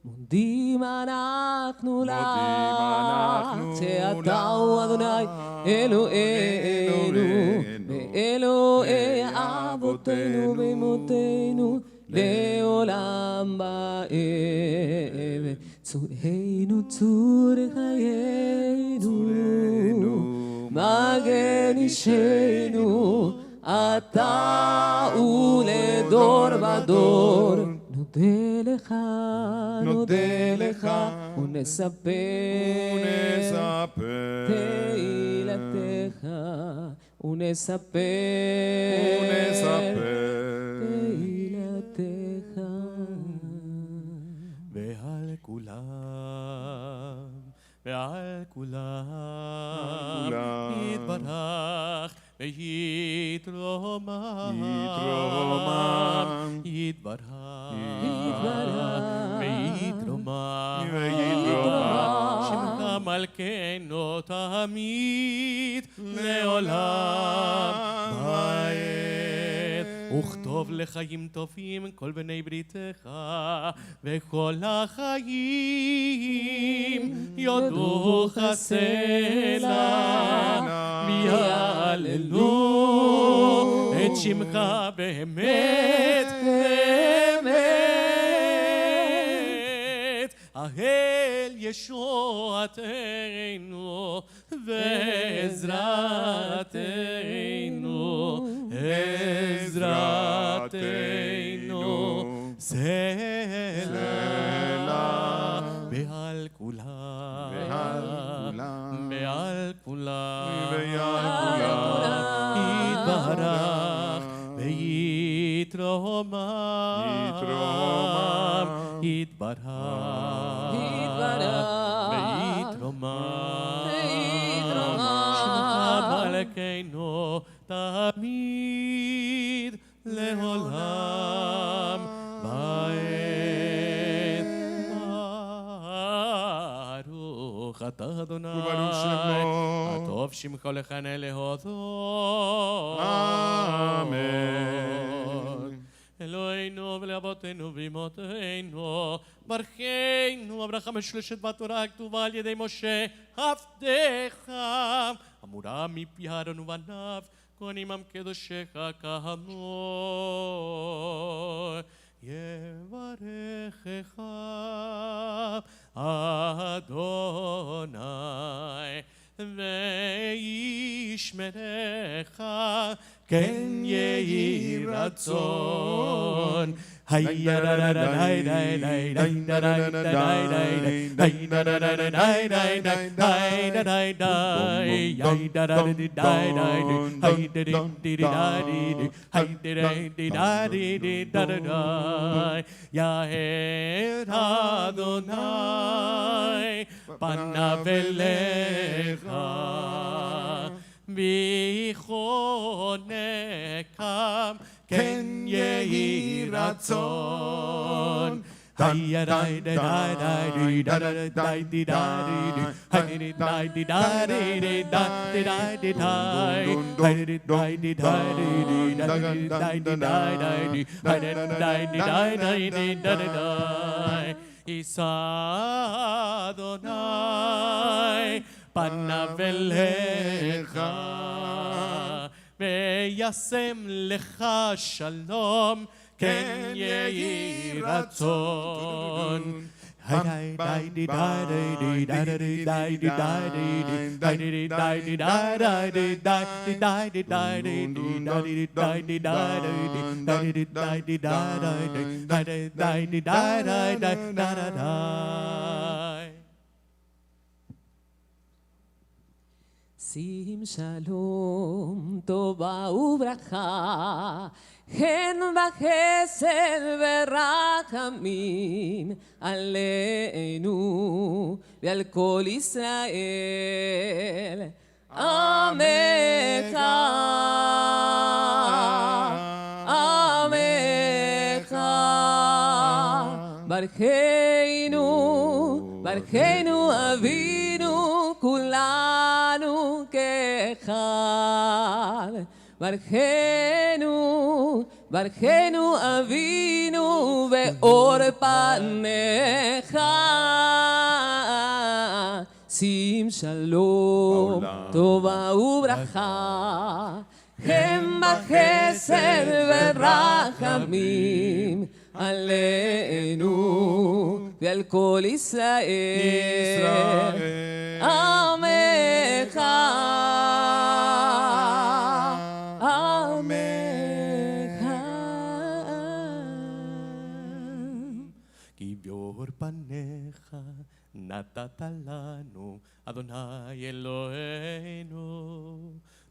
מודים אנחנו לך שאתה הוא אדוני אלוהינו באלוהי אבותינו באמותינו לעולם ועד. צורנו צור חיינו מגן אישנו אתה ולדור ודור נודה לך, נודה לך, ונספר תהילתך, ונספר תהילתך. ועל כולם, ועל כולם, יתברך ויתרומם, יתברך ויתרומם, שמך מלכנו תמיד לעולם ועד. וכתוב לחיים טובים כל בני בריתך, וכל החיים יודוך סלע, ויהללו את שמך באמת באמת, האל ישועתנו ועזרתנו, עזרתנו סלע. ועל כולם, ועל כולם, יתברך ויתרומם, יתברך ויתרומם, שמך מלכנו תמיד לעולם ועד. ברוך אתה אדוני, וברוך שמו, הטוב שמך לכנה להודות. אמן. אלוהינו ולאבותינו ואמותינו, ברכנו הברכה משלשת בתורה הכתובה על ידי משה עבדך, אמורה מפי אהרון ובניו, כהנים עם קדושך כהנו. יברכך אדוני וישמרך, כן יהי רצון. יאר אדוני פניו אליך ויחונקם, כן יהי רצון. יישא אדוני פניו אליך וישם לך שלום, כן יהי רצון. שים שלום, טובה וברכה, חן וחסד ורחמים עלינו ועל כל ישראל. עמך, עמך, ברכנו, ברכנו אבינו כולנו כאחד. ברכנו, ברכנו אבינו באור פניך. שים שלום, טובה וברכה, הם בחסד ורחמים עלינו ועל כל ישראל. עמך, עמך. כי באור פניך נתת לנו, אדוני אלוהינו,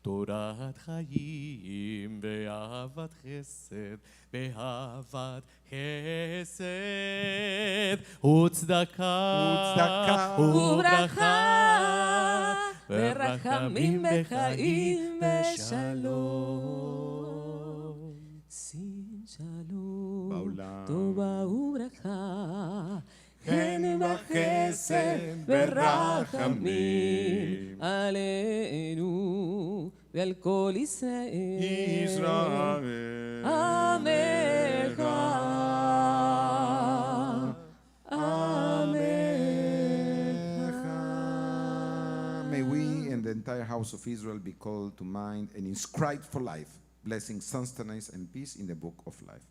תורת חיים באהבת חסד, באהבת חסד וצדקה וברכה ורחמים וחיים ושלום. שים שלום, בעולם. טובה וברכה, חן וחסד ורחמים עלינו ועל כל ישראל. ישראל. עמך. May we and the entire house of Israel be called to mind and inscribed for life, blessing, sustenance, and peace in the book of life.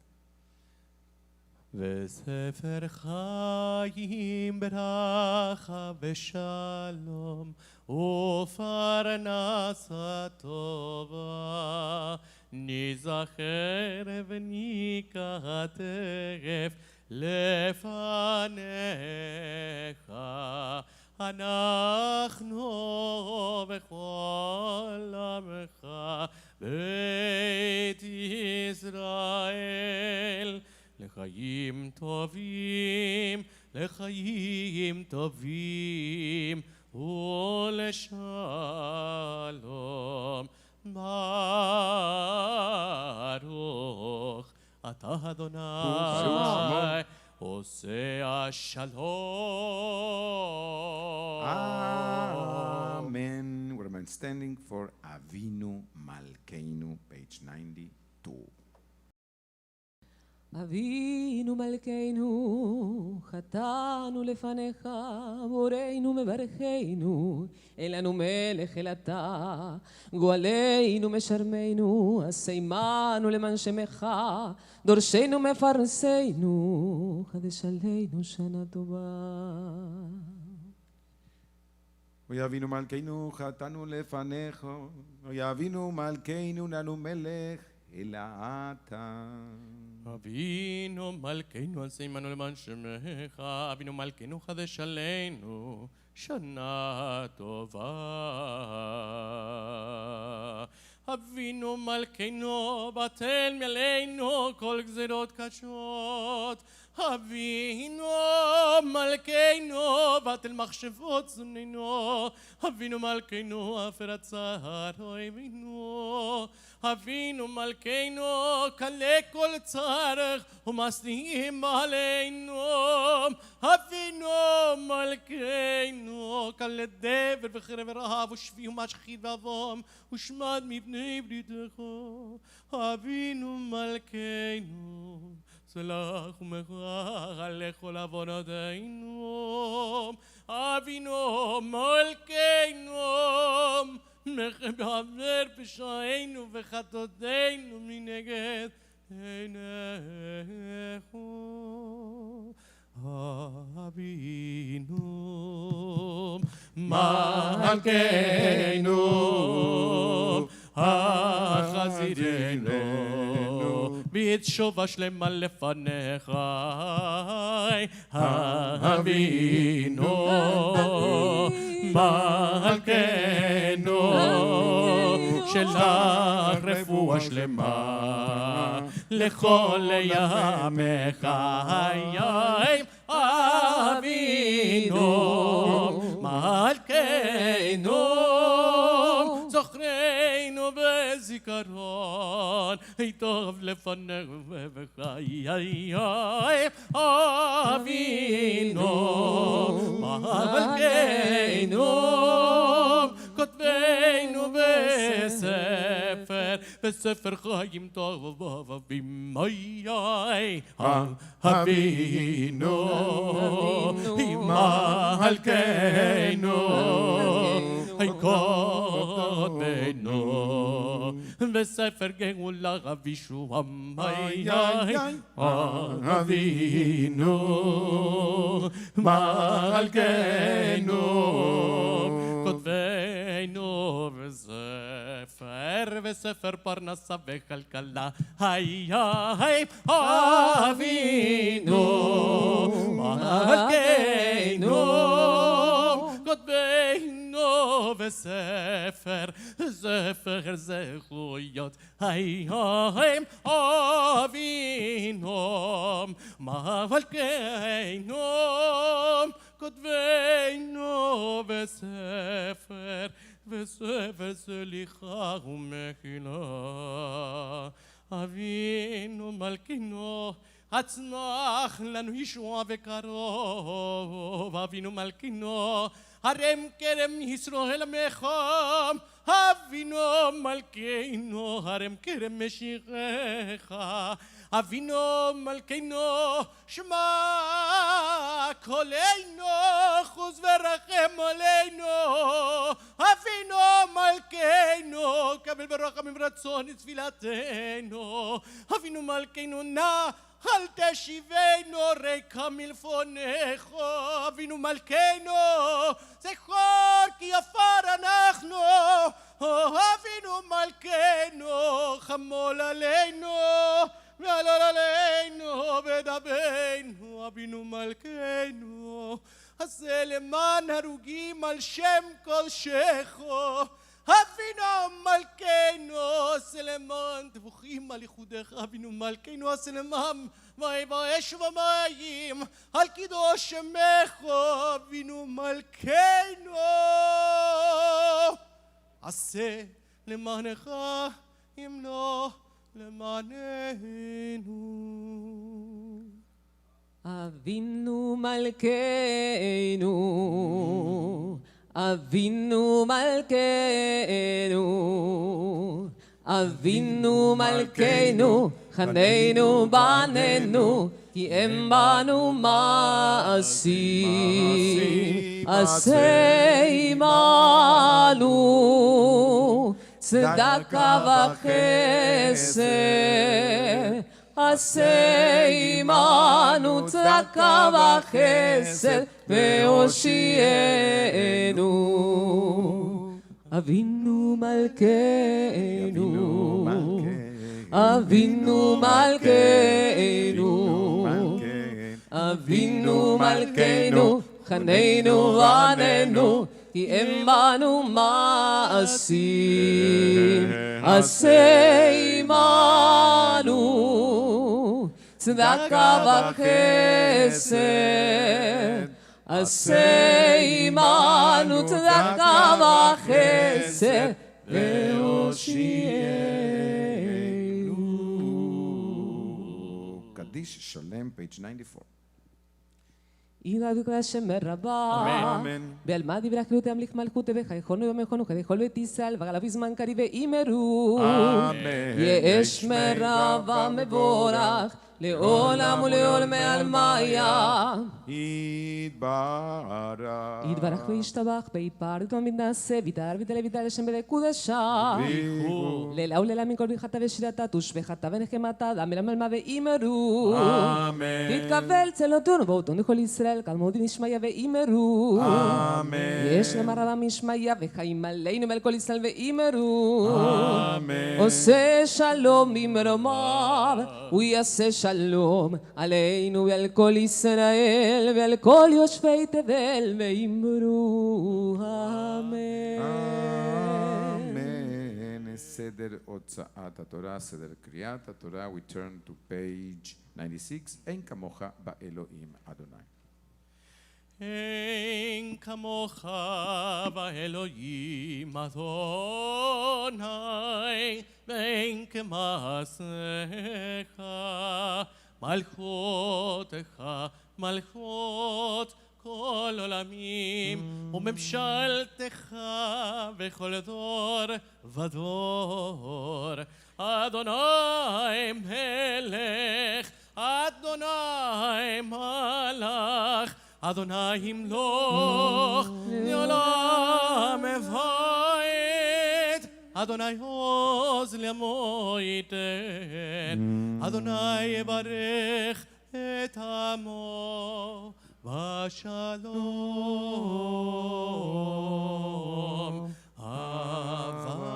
וספר חיים ברכה ושלום ופרנסה טובה, ניזכר וניקטף לפניך, אנחנו בכל עמך בית ישראל, לחיים טובים, לחיים טובים ולשלום. ברוך אתה אדוני עושה השלום. Amen. We're standing for Avinu Malkeinu, page 92. אבינו מלכנו, חטאנו לפניך, בוראנו מברכנו, אין לנו מלך אלא אתה, גואלנו משרמנו, עשיימנו למען שמך, דורשנו מפרנסנו, חדש עלינו שנה טובה. אוי אבינו מלכנו, חטאנו לפניך, אוי אבינו מלכנו, לנו מלך אלא אתה. אבינו מלכנו עשיימנו למען שמך, אבינו מלכנו חדש עלינו שנה טובה. אבינו מלכנו בטל מעלינו כל גזירות קשות, אבינו מלכנו בטל מחשבות זוננו, אבינו מלכנו הפרת צער אויבינו, אבינו מלכנו קלה כל צערך ומסניעים עלינו, אבינו מלכנו קלה דבר וחרב ורעב ושבי ומשחית ועוון ושמד מבני בריתך, אבינו מלכנו סלח ומכוח על כל עוונותינו, אבינו מלכנו מכפר פשעינו וחטאותינו מנגד עיניך. אבינו מלכנו החזירנו בתשובה שלמה לפניך, אבינו מלכנו שלך רפואה שלמה לכל ימיך, אבינו מלכנו זוכרנו בזיכרון טוב לפניך ובחיי, אבינו מלכנו כותבנו בספר חיים טובים, אבינו מלכנו כותבנו בספר גאולה וישועה, אבינו מלכנו כותבנו בספר פרנסה וכלכלה, אבינו וספר, ספר זכויות, היום אבינו, מלכנו, כותבנו בספר, וספר סליחה ומחילה. אבינו מלכנו, הצנח לנו ישועה וקרוב. אבינו מלכנו, הרם כרם ישראל עמך. אבינו מלכנו, הרם כרם משיחך. אבינו מלכנו, שמע קולנו, חוס ורחם עלינו. אבינו מלכנו, קבל ברחמים ורצון את תפילתנו. אבינו מלכנו, נא אל תשיבנו ריקה מלפונך. אבינו מלכנו, זכור כי עפר אנחנו. אבינו מלכנו, חמול עלינו ועלול עלינו ודבנו. אבינו מלכנו, עשה למען הרוגים על שם קודשך. אבינו מלכנו, עשה למען טבוחים על ייחודך. אבינו מלכנו, עשה למען באש ובמים על קידוש שמך. אבינו מלכנו, עשה למענך אם לא למעננו. אבינו מלכנו, אבינו מלכנו, אבינו מלכנו, חננו בנינו, כי הם בנו מעשים. עשה עמנו צדקה וחסד. עשה עמנו צדקה וחסד והושיענו. אבינו מלכנו, אבינו מלכנו, אבינו מלכנו, חננו בנינו, כי הם בנו מעשים. עשה עמנו צדקה וחסד. עשה עמנו צדקה וחסד והושיענו. קדיש שלם, page 94. ידע דקלה שמר רבה, בעלמא דברי חיות ימליך מלכות וחייכונו יומכונו כדי כל בית ישראל וגלה בזמן קריב ואימרו. יש מרבה מבורך לעולם ולעולמי עלמיה. יתברך וישתבח ויפאר ומתנשא ויתאר ויתעלה ויתעלה לשם בקודשה. לילה ולילה מכל ברכתה ושירתה תושבחתה ונחמתה דמי למלמה ואימרו. תתקבל צלותנו ואותנו כל ישראל כלמודי נשמיה ואימרו. יש למר רבה משמיה וחיים עלינו ועל כל ישראל ואימרו. עושה שלום ממרומיו הוא יעשה שלום עלינו ועל כל ישראל ועל כל יושבי תבל ואמרו אמן. אמן. סדר הוצאת התורה, סדר קריאת התורה. We turn to page 96. אין כמוך באלוהים אדוני. אין כמוך באלוהים אדוני, ואין כמעשיך. מלכותך מלכות כל עולמים, וממשלתך בכל דור ודור. אדוני מלך, אדוני מלך, אדוני ימלוך לעולם ועד. אדוני עוז לעמו ייתן, אדוני יברך את עמו בשלום. אהבה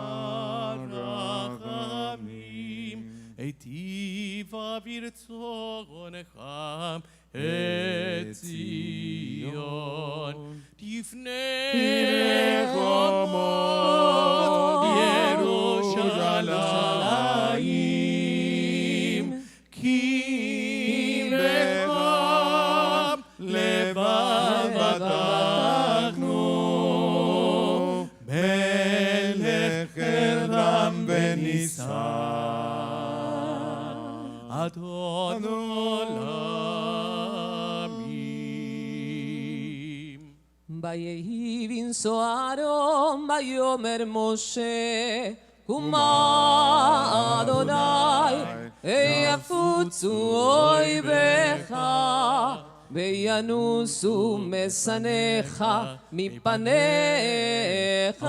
רחמים היטיב וברצונך את ציון תפנה חומות ירושלים כי בך לבב בטחנו מלך רם ונישא אדון עולמים. ויהי בנשוא אהרון ויאמר משה קומה אדוני יפוצו אויביך וינוסו משנאיך מפניך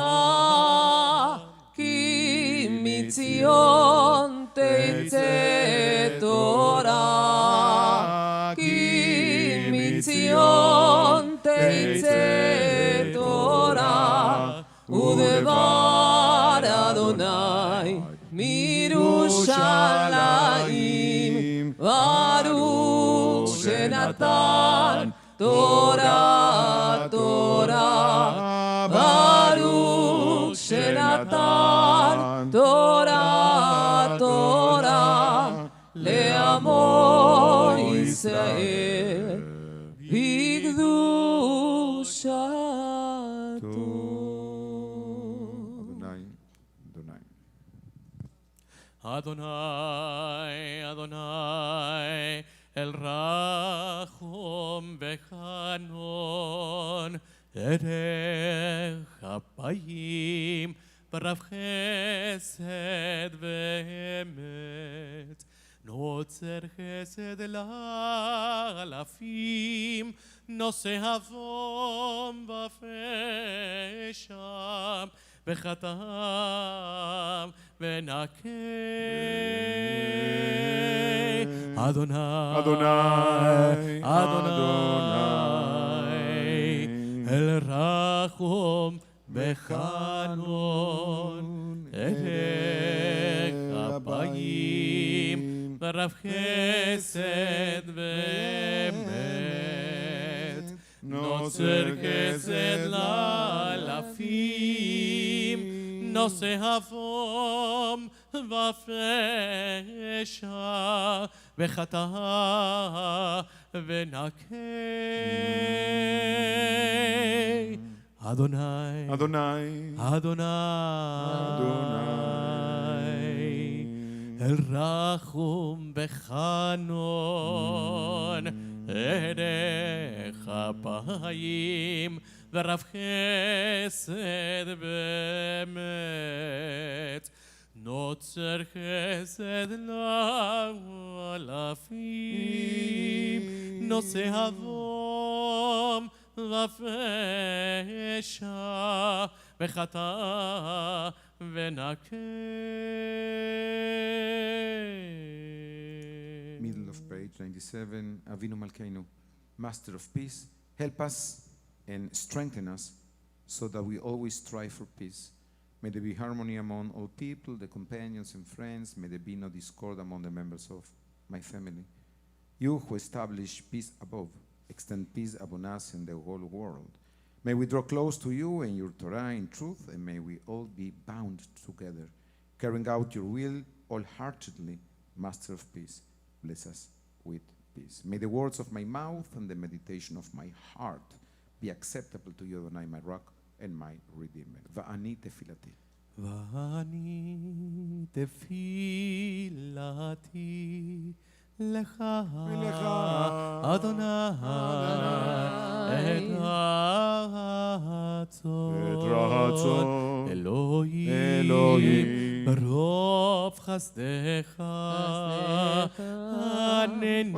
כי מציון תצא תורה כי מציון תצא תורה ודבר אדוני מירושלים ברוך שנתן תורה תורה ברוך שנתן תורה תורה לעמו ישראל בקדושתו. אדוני, אדוני, אל רחום וחנון, ערך אפיים, ברב חסד ואמת, נוצר חסד לאלפים, נושא אבום ופשע, וחתם ונקה. אדוני, אדוני, אדוני, אל רחום בחנון, ערך אפיים, ברב חסד ואמת, נוצר חסד לאלפים, נושא אבום ופשע, וחטא ונקה. אדוני, אדוני, אדוני, אל רחום בחנון, ערך אפיים, ורב חסד באמת, נוצר חסד לאלפים, נושא אבום ופשע, וחטא ונקה. middle of page 97, Avinu Malkeinu, Master of Peace, help us and strengthen us so that we always strive for peace. May there be harmony among all people, the companions and friends. May there be no discord among the members of my family. You who establish peace above, extend peace upon us and the whole world. May we draw close to you and your Torah in truth, and may we all be bound together, carrying out your will wholeheartedly, Master of Peace. Bless us with peace. May the words of my mouth and the meditation of my heart be acceptable to you, Adonai, my rock and my redeemer. Va'ani tefilati. ואני תפילתי לך, אדוני, את רצון אלוהים ברוב חסדך, ענני,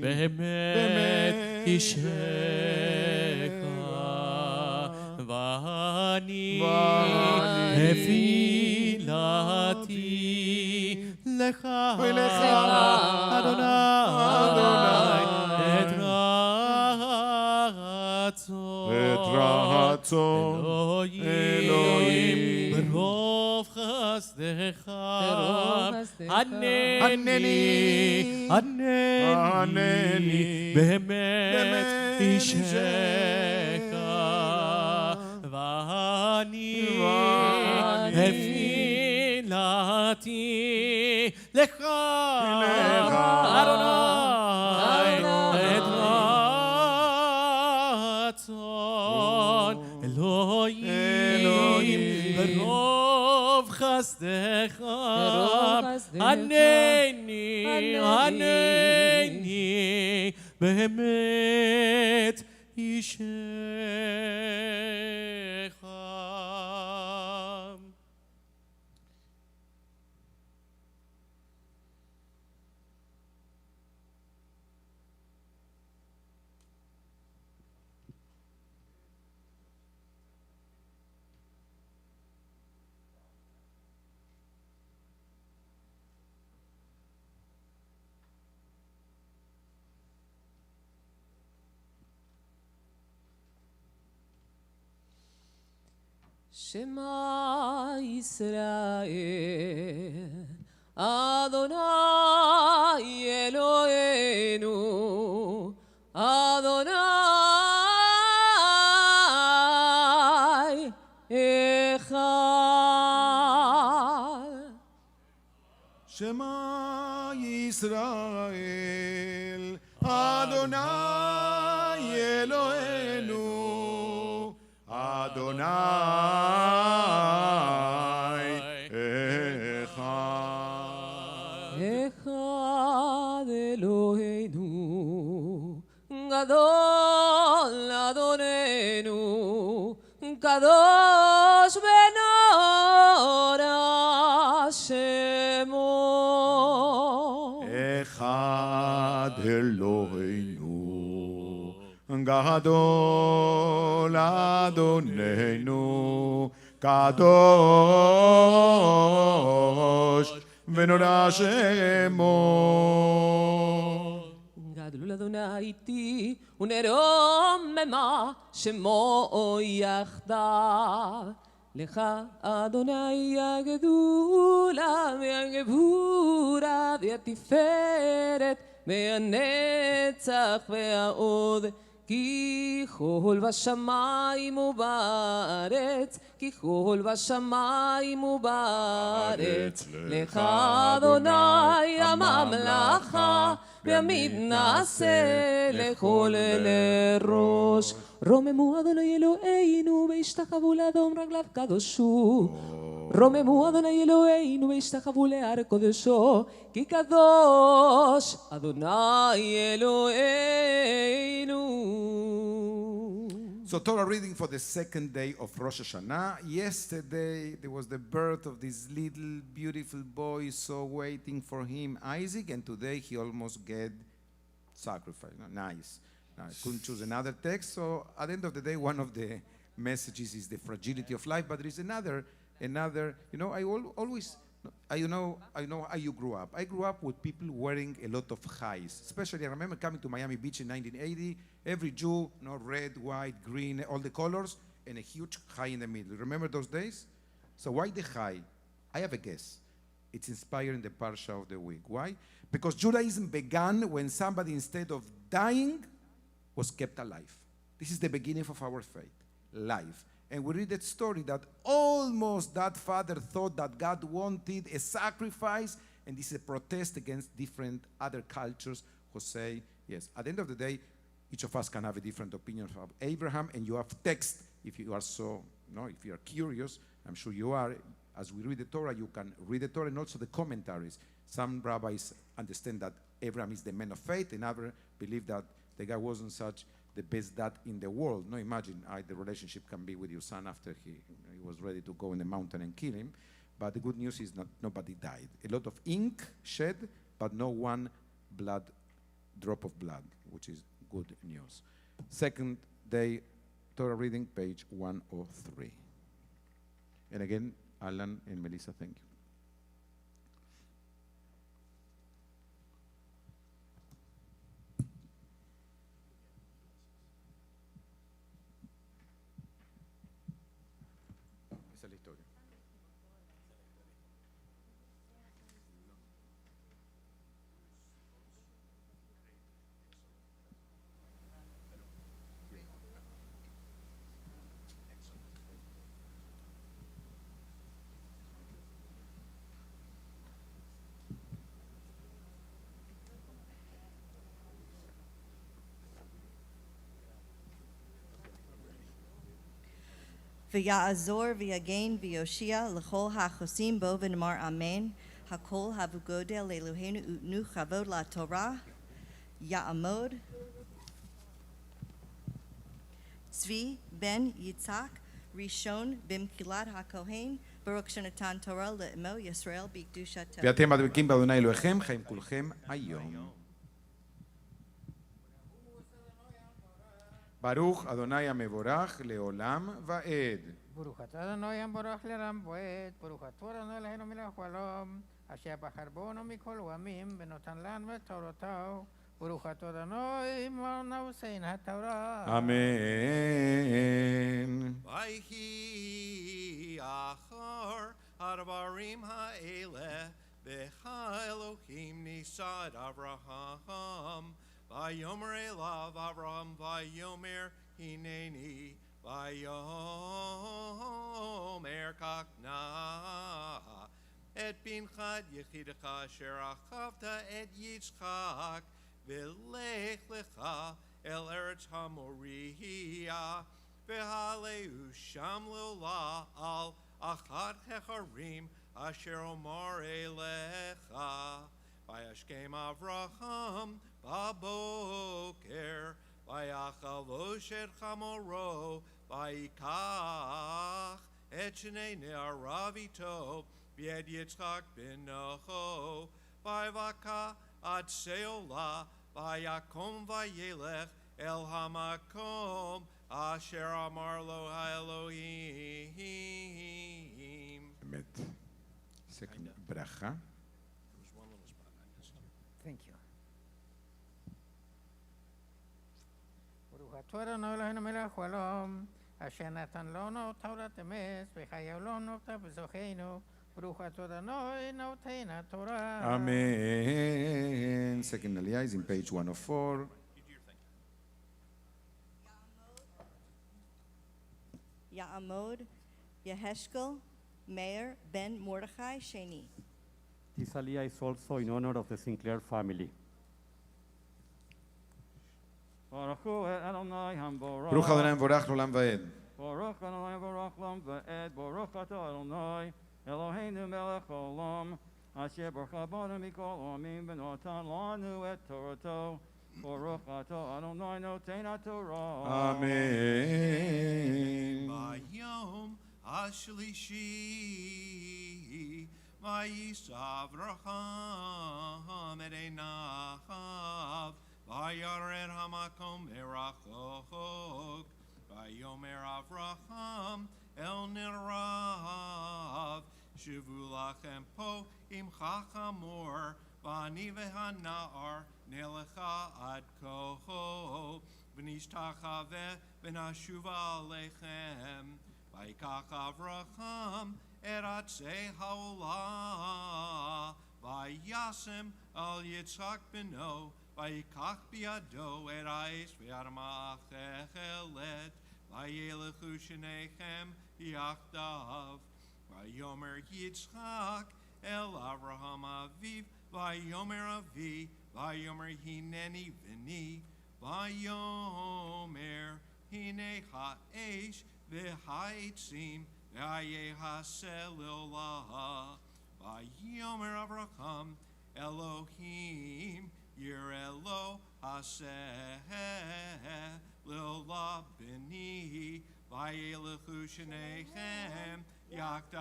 באמת אישך, ואני תפילתי לך, אדוני, את רצון אלוהים ברוב חסדך, חסדך, ברוב חסדך. הנני, הנני, באמת אישך, ואני תפילתי לך, אדוני, את רצון אלוהים ברוב חסדך, הנני, הנני, באמת אישך. שמע ישראל, אדוני אלוהינו, אדוני אחד. שמע ישראל, אדוני אלוהינו, אדוני אחד. אחד אלוהינו, גדול אדוננו, קדוש ונורא שמו. אחד אלוהינו, גדול אדוננו, קדוש ונורא שמו. גדול אדוני איתי ונרוממה שמו יחדיו. לך אדוני הגדולה והגבורה והתפארת והנצח והעוד, כי כל בשמיים ובארץ, כי כל בשמיים ובארץ. לך אדוני הממלכה והמתנשא לכל לראש. רוממו אדוני אלוהינו והשתחוו לאדום רגליו קדושו. רוממו אדוני אלוהינו והשתחוו להר קודשו, כי קדוש אדוני אלוהינו. So Torah reading for the second day of Rosh Hashana. Yesterday there was the birth of this little beautiful boy, so waiting for him, Isaac, and today he almost get sacrificed. Nice. I couldn't choose another text, so at the end of the day, one of the messages is the fragility of life, but there is another, you know, I know how you grew up. I grew up with people wearing a lot of highs. Especially, I remember coming to Miami Beach in 1980. Every Jew, you know, red, white, green, all the colors, and a huge high in the middle. Remember those days? So why the high? I have a guess. It's inspired in the Parsha of the week. Why? Because Judaism began when somebody, instead of dying, was kept alive. This is the beginning of our faith, life. And we read that story that almost that father thought that God wanted a sacrifice, and this is a protest against different other cultures who say, yes, at the end of the day, each of us can have a different opinion of Abraham, and you have text, if you are so, if you are curious, I'm sure you are. As we read the Torah, you can read the Torah and also the commentaries. Some rabbis understand that Abraham is the man of faith, and others believe that the guy wasn't such the best dad in the world. No, imagine the relationship can be with your son after he was ready to go in the mountain and kill him. But the good news is nobody died. A lot of ink shed, but no one drop of blood, which is good news. Second day, Torah reading, page 103. And again, Alan and Melissa, thank you. Esa es la historia. V'ya'azor v'yagain v'yoshia l'chol ha'chosim bo v'namar amen. Hakol havugodel le'eloheinu utnu chavod la Torah. Ya'amod. Tzvi ben Yitzhak Rishon b'mkilat haKohen. Baruch shenatan Torah le'emo Yisrael b'kedushato. ואתם הדבקים באדוני אלוהיכם, חיים כולכם היום. ברוך אדוני המבורך לעולם ועד. ברוך אתה אדוני המבורך לרם ועד, ברוך אתה אדוני אלוהינו מלך העולם, אשר בחר בנו מכל העמים ונותן לנו את תורתו, ברוך אתה אדוני נושאין התורה. אמן. ויהי אחר הדברים האלה, והאלוהים נישא את אברהם, ויאמר אליו אברהם, ויאמר הנני, ויאמר כך נא את בנך יחידך אשר אהבת את יצחק, ולך לך אל ארץ המוריה, והעלהו שם לעולה על אחת ההרים אשר אומר אליך. וישכם אברהם בבוקר, ויחלוש את חמורו, ויקח את שני נעריו איתו, ואת יצחק בנו, ויבקע עד שאולה, ויקום וילך אל המקום אשר אמר לו האלוהים. אמת. ברכה. Thank you. ברוך אתה אדוני אלוהינו מלך העולם, אשר נתן לנו תורת אמת, וחייב לנו אותה בזוכנו, ברוך אתה אדוני נותן התורה. Amen. Second Aliyah is in page 104. Ya'amod Yeheshkel Meir ben Mordechai Sheni. This aliyah is also in honor of the Sinclair family. ברוך אדוני המבורך לעולם ועד. ברוך אדוני מבורך לעולם ועד, ברוך אתה אדוני אלוהינו מלך העולם, אשר ברכה בנו מכל העמים ונתן לנו את תורתו. ברוך אתה אדוני נותן התורה. אמן. ביום השלישי ויישא אברהם את עיניו, וירד המקום מרחוק, ויאמר אברהם אל נעריו, שבו לכם פה עמך חמור, ואני והנער נלכה עד כה, ונשתחווה ונשובה עליכם. ויקח אברהם את עצי העולה, וישם על יצחק בנו, ויקח בידו את האש והאדמה האכלת, וילכו שניכם יחדיו. ויאמר יצחק אל אברהם אביו, ויאמר אבי, ויאמר הנני בני, ויאמר הנה האש והעצים, והיה הסלולה. ויאמר אברהם אלוהים יראה לו הסלולה בני, וילכו שניכם יחדיו.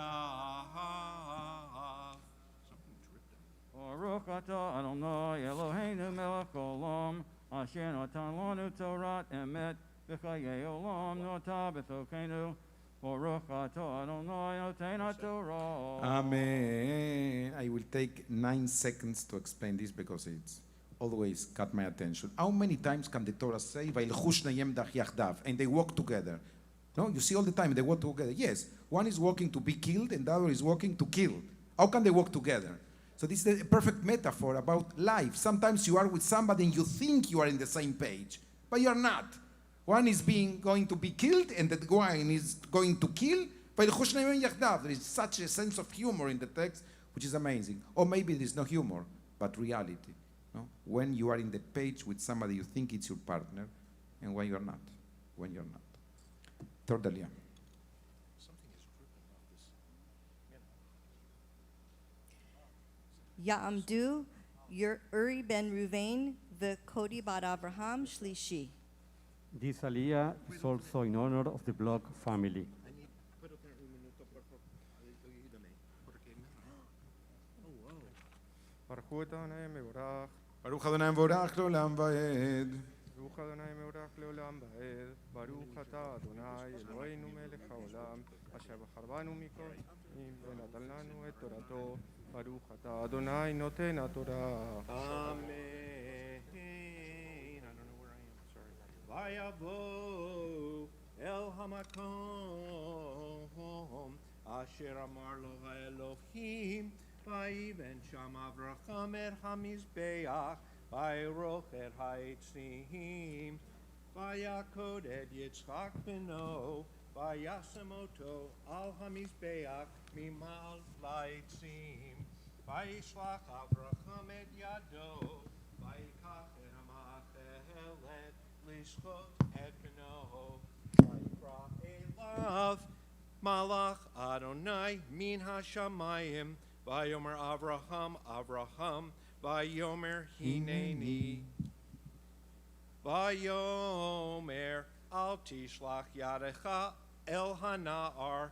ברוך אתה אדוני אלוהינו מלך העולם, אשר נתן לנו תורת אמת, וחיי עולם נוטה בתוכנו. ברוך אתה אדוני נותן התורה. Amen. I will take 9 seconds to explain this because it's always caught my attention. How many times can the Torah say, וילכו שניהם יחדיו, and they walk together? No, you see all the time they walk together. Yes, one is walking to be killed and the other is walking to kill. How can they walk together? So this is a perfect metaphor about life. Sometimes you are with somebody and you think you are in the same page, but you're not. One is going to be killed and the one is going to kill. There is such a sense of humor in the text, which is amazing. Or maybe there is no humor, but reality. No? When you are in the page with somebody you think it's your partner, and when you're not. When you're not. Third Aliyah. Ya'amdu Uri ben Ruvain v'Kodi bat Avraham Shlishi. This aliyah is also in honor of the Block family. ברכו את אדוני מבורך, ברוך אדוני מבורך לעולם ועד. ברוך אדוני מבורך לעולם ועד, ברוך אתה אדוני אלוהינו מלך העולם, אשר בחר בנו מכל עמים ונתן לנו את תורתו, ברוך אתה אדוני נותן התורה. Amen. I don't know where I am. Sorry. Vayavo el hamakom asher amar lo Elohim vayiven sham Avraham et hamizbeach vayroch et haitzim vayakod et Yitzchak beno vayasemoto al hamizbeach mimal laitzim vayishlach Avraham et yado vayikach et hamachelet lishchot et beno vayikra elav Malach Adonai min hashamayim vayomer Avraham vayomer hineni vayomer al tishlach yadecha el hanar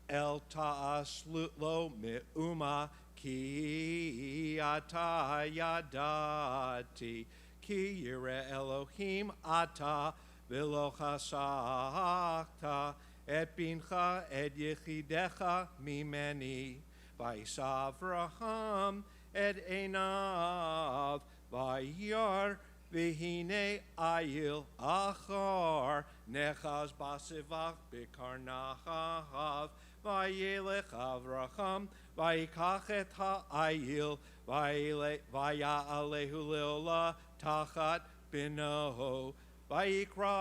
el ta'as lo me'uma ki ata yadati ki yireh Elohim ata v'lo chasachta et bincha et yechidecha mimeni vaysav Avraham et einav vayar v'hine ayil achar nechaz basivach b'karnahav vayelech Avraham vayikach et ha'ayil vaya'alehu leola tachat benoho vayikra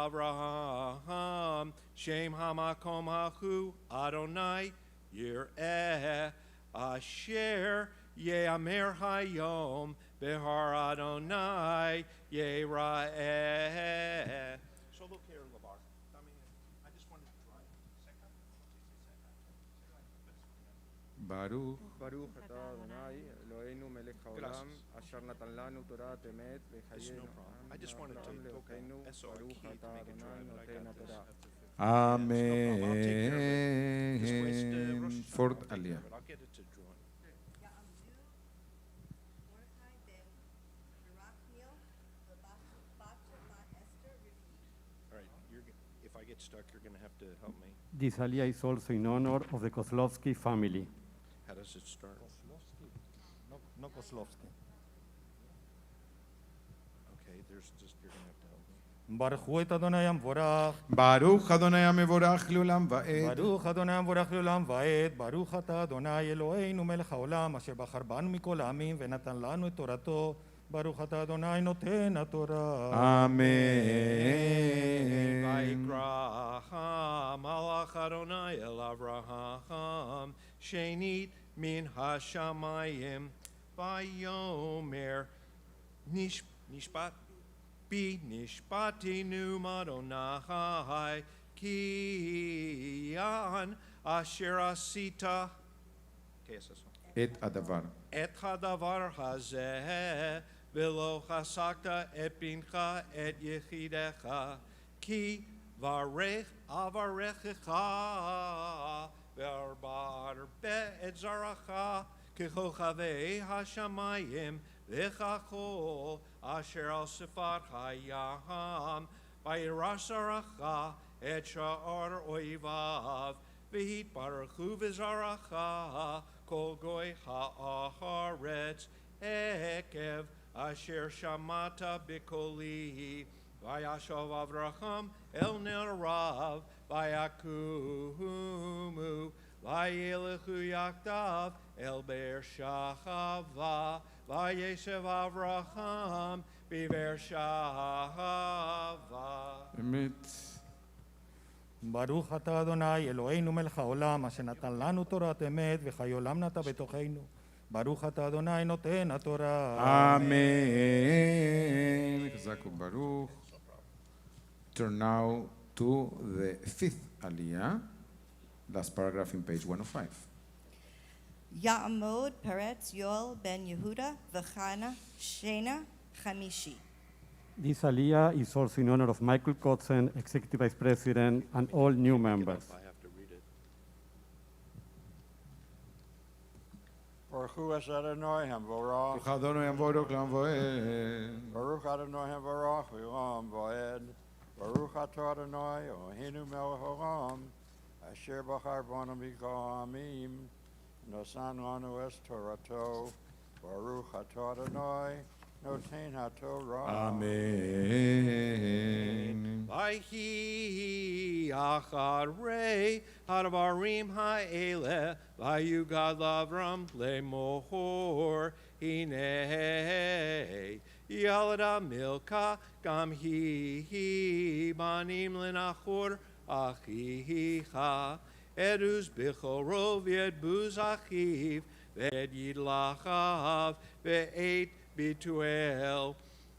Avraham Shem hamakom hachu Adonai Yireh Asher Ye'amer hayom Behar Adonai Yera'eh. So look here, Lavar. I just wanted to try. Baruch. ברוך אתה אדוני אלוהינו מלך העולם, אשר נתן לנו תורת אמת וחיינו I just wanted to לאלוהינו, ברוך אתה אדוני נותן התורה. Amen. Fourth aliyah. I'll get it to join. Ya'amdu Mordechai ben Yerachmiel v'bat Esther Rivki. All right, if I get stuck, you're going to have to help me. This aliyah is also in honor of the Kozlovsky family. How does it start? No Kozlovsky. Okay, there's just, you're going to have to help me. ברכו את אדוני המבורך, ברוך אדוני המבורך לעולם ועד. ברוך אדוני המבורך לעולם ועד, ברוך אתה אדוני אלוהינו מלך העולם, אשר בחר בנו מכל העמים ונתן לנו את תורתו, ברוך אתה אדוני נותן התורה. Amen. Vayikra Malach Adonai el Avraham Shenit min hashamayim Vayomer Nishpat Bi Nishpatinu Madonai Kiyan Asher Asita את הדבר. Et hadavar hazeh v'lo chasakta et bincha et yechidecha ki varech avarechecha v'arba arbe et zaracha kechochavei hashamayim v'chachol asher al sifat hayam v'yiras zaracha et sha'ar oivav v'hit baruchu v'zaracha Kol goy ha'aretz ekev asher shamata bikoli vayashov Avraham el nerav vayakumu vayelechu yaktav el ber shachava vayeshev Avraham biber shachava. אמת. ברוך אתה אדוני אלוהינו מלך העולם, אשר נתן לנו תורת אמת וחיי עולם נטע בתוכנו. ברוך אתה אדוני נותן התורה. Amen. חזק וברוך. Turn now to the fifth aliyah, last paragraph in page 105. Ya'amod Peretz Yoel ben Yehuda v'Chana Shena Chamishi. This aliyah is also in honor of Michael Kotzen, Executive Vice President, and all new members. I have to read it. Baruch Hu Asher Adonai Hamvorach. ברוך אדוני יבורך לעם ועד. Baruch Adonai Hamvorach Olam Va'ed. Baruch Atah Adonai Eloheinu Melech Olam. Asher Bachar Banu Mikol Amim. Nosan Lanu Es Torato. Baruch Atah Adonai Noten HaTorah. Amen. Vayhi acharei hadvarim ha'eleh vayugad lavram lemohor hinei yalada milka gam hi banim lenachor achicha edus bichoro v'ed buz achiv v'ed yidlachav v'et bituel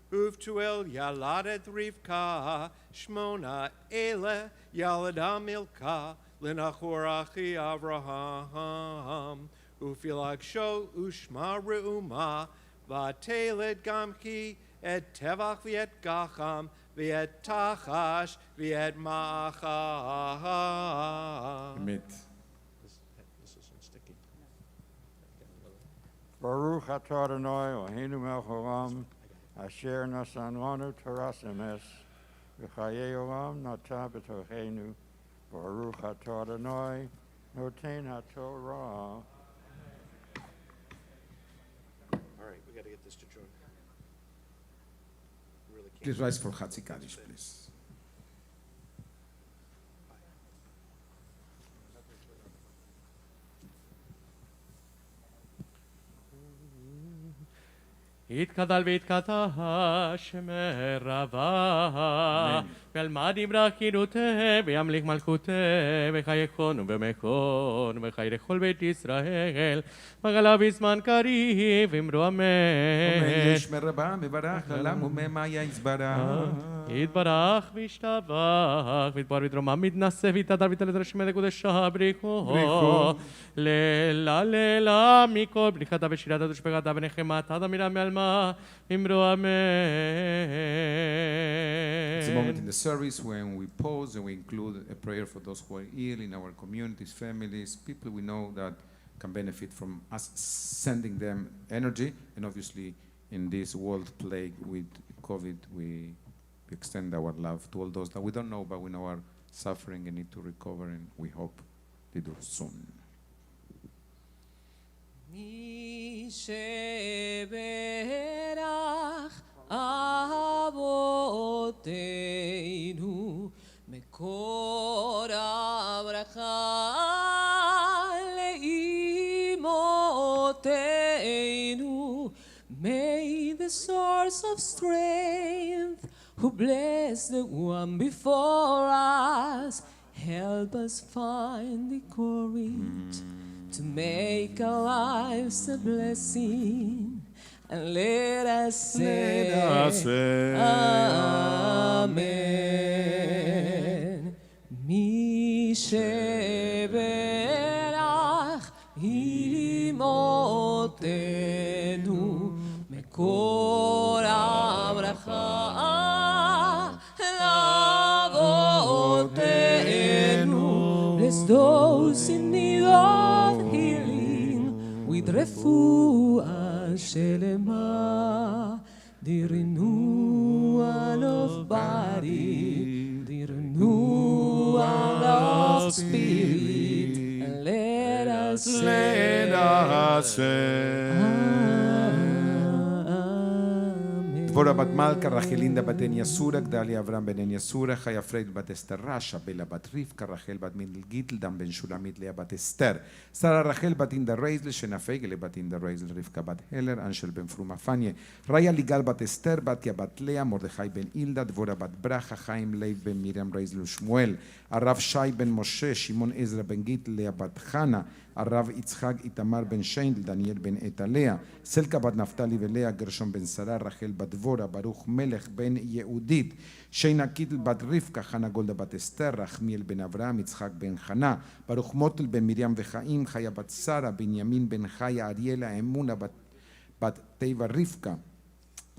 Uvtuel yaladet Rivka, Shmona ele yalada milka, Lenachor achi Avraham, Ufilag sho ushma reuma, Vatelet gamki, et tevach viet gacham, viet tachash, viet ma'acham. אמת. This isn't sticky. Baruch Atah Adonai Eloheinu Melech Olam. Asher Nasan Lanu Toras Emes. V'chayei Olam Nata B'tocheinu. Baruch Atah Adonai Noten HaTorah. All right, we got to get this to John. Really can't. Please rise for Chatzi Kaddish, please. יתקדל ויתקדש מרבה, וילמד ברכינותה, וימליך מלכותה, וחייכון ובמכון, וחי לכל בית ישראל, וגלה בזמן קריב, אמרו אמן. יש מרבה, מברך עליו וממיה יזברך. יתברך וישתבח, ויתברך ויתרומם, מתנשא ויתהדר ויתעלה לרשמי לקודשה בריחו. לילה לילה מכל בריחתה ושירתה ושפחתה ונחמתה דמירה מעלמה, אמרו אמן. It's a moment in the service when we pause and we include a prayer for those who are ill in our communities, families, people we know that can benefit from us sending them energy. And obviously, in this world plague with COVID, we extend our love to all those that we don't know, but we know are suffering and need to recover, and we hope they do soon. מי שברך אבותינו מקור הברכה לאמותינו. May the source of strength who blessed the one before us help us find the courage to make our lives a blessing, and let us say, Amen. Mi sheberach imotenu mekor abracha avotenu. Bless those in need of healing with refuah shelema, the renewal of body, the renewal of spirit, and let us say, דבורה בת מלכה, רחלינדה בת עין יסורה, גדליה אברהם בן עין יסורה, חיה פריד בת אסתר רשע, בלה בת רבקה, רחל בת מידל גיטל, דם בן שולמית, לאה בת אסתר, שרה רחל בת אינדה רייזל, שנה פייגלה בת אינדה רייזל, רבקה בת הלר, אנשל בן פרומה פניה, ריה ליגל בת אסתר, בתיה בת לאה, מרדכי בן אילדה, דבורה בת ברכה, חיים לייב בן מרים רייזל ושמואל, הרב שי בן משה, שמעון עזרא בן גיטל, לאה בת חנה, הרב יצחק איתמר בן שיינדל, דניאל בן עטליה, סלקה בת נפתלי ולאה, גרשון בן שרה, רחל בת דבורה, ברוך מלך בן יהודית, שינה קיטל בת רבקה, חנה גולדה בת אסתר, רחמיאל בן אברהם, יצחק בן חנה, ברוך מוטל בן מרים וחיים, חיה בת שרה, בנימין בן חיה, אריאלה אמונה בת טבע רבקה,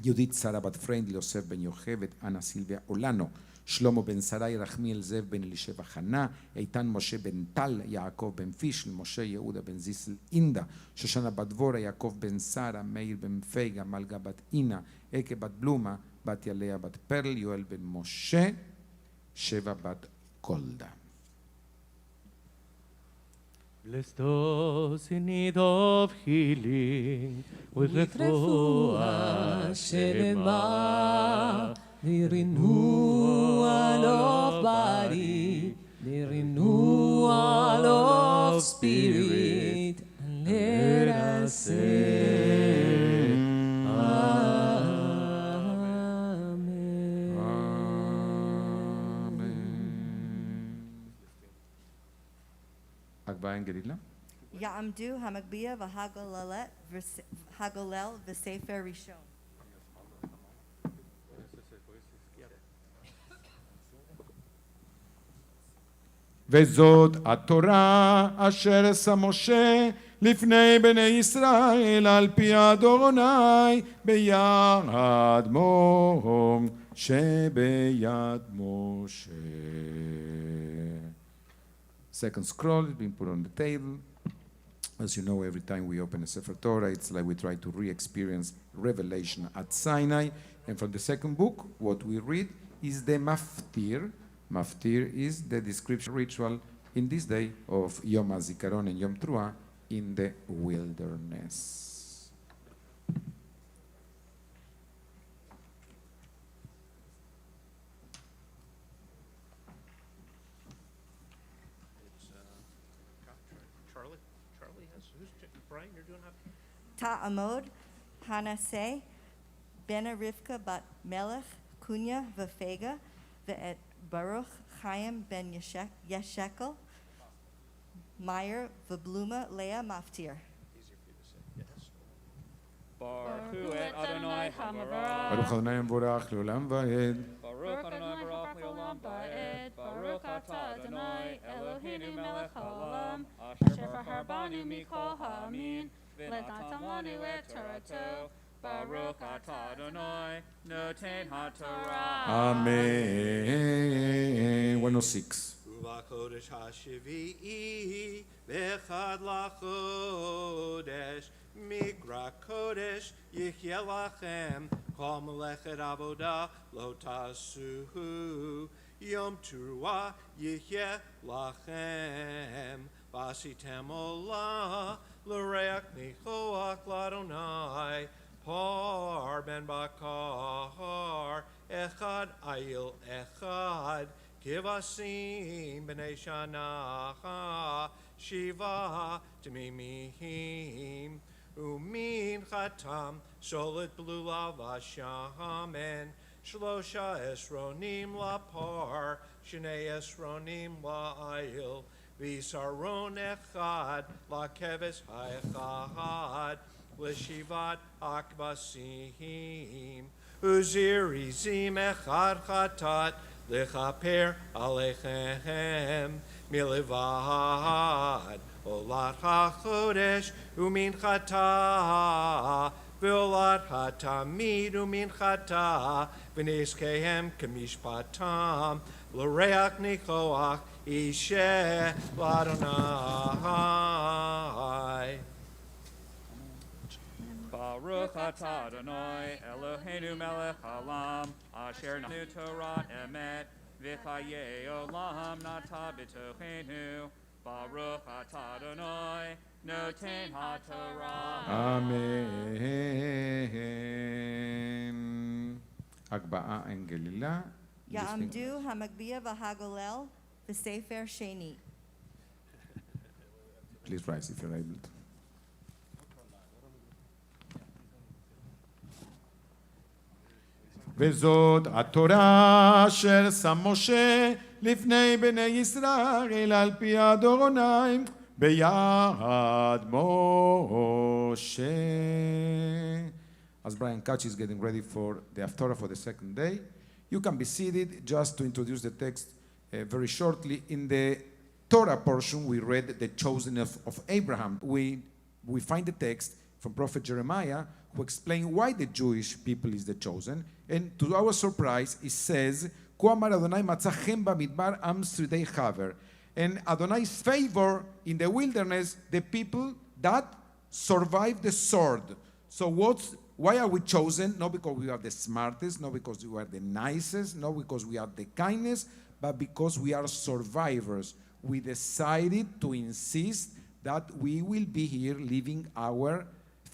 יהודית שרה בת פריינד, יוסף בן יוכבד, אנה סילביה אולנו, שלמה בן שרי, רחמיאל זאב בן אלישבע חנה, איתן משה בן טל, יעקב בן פישל, משה יהודה בן זיסל אינדה, שושנה בת דבורה, יעקב בן שרה, מאיר בן פייגה, מלגה בת אינה, אקה בת בלומה, בת יליה בת פרל, יואל בן משה, שבע בת גולדה. Bless those in need of healing with refuah shelema, the renewal of body, the renewal of spirit, and let us say Amen. הגבהה אין גלילה? יעמדו המגביה והגולל וספר ראשון. וזאת התורה אשר שם משה לפני בני ישראל על פי אדוני ביד מום שביד משה. Second scroll is being put on the table. As you know, every time we open a Sefer Torah, it's like we try to re-experience revelation at Sinai. And from the second book, what we read is the Maftir. Maftir is the description ritual in this day of Yom HaZikaron and Yom Teruah in the wilderness. Charlie has, who's, Brian, you're doing that? Ta'amod, Hanaseh, Bena Rivka bat Melech, Kunya v'Fega, ve'et Baruch Chaim ben Yeshekel, Meyer v'Bluma Leah Maftir. Easier for you to say, yes. Baruch hu et Adonai ברוך Hamavarach. אדוני המבורך לעולם ועד. Baruch Adonai Barach Leolam Ba'ed. Baruch Atah Adonai Eloheinu Melech Haolam. Asher Bacharbanu Mikol Ha'amin. V'natan lanu et Torato. Baruch Atah Adonai Noten HaTorah. Amen. 106. ובחודש השביעי, באחד לחודש, מקרא קודש יחיה לכם, כל מלאכת עבודה לא תעשו, יום תרועה יחיה לכם, ועשיתם עולה לריח ניחוח לאדוני, פר בן בקר, אחד איל אחד, כבשים בני שנה, שבעה תמימים, ומנחתם שולת בלולה ושמן, 3 עשרונים לפר, 2 עשרונים לאיל, ועשרון אחד לכבש האחד, לשבעת הכבשים, וזריזים אחד חטאת, לכפר עליכם מלבד עולת החודש ומנחתה ועולת התמיד ומנחתה ונזקיהם כמשפטם לריח ניחוח אישה לאדוני. Baruch Atah Adonai Eloheinu Melech Haolam Asher nanu Torah emet v'chayei olam nata b'tochenu Baruch Atah Adonai Noten HaTorah. Amen. הגבהה אין גלילה. יעמדו המגביה והגולל וספר שני. Please rise if you're able to. וזאת התורה אשר שם משה לפני בני ישראל על פי אדוני ביד משה. As Brian Koch is getting ready for the Haftorah for the second day, you can be seated. Just to introduce the text very shortly, in the Torah portion we read the chosen of Abraham. We find the text from Prophet Jeremiah who explains why the Jewish people is the chosen. And to our surprise, it says, "כה אמר אדוני מצא חן במדבר עם שרידי חבר." And Adonai's favor in the wilderness, the people that survive the sword. So why are we chosen? Not because we are the smartest, not because we are the nicest, not because we are the kindest, but because we are survivors. We decided to insist that we will be here leaving our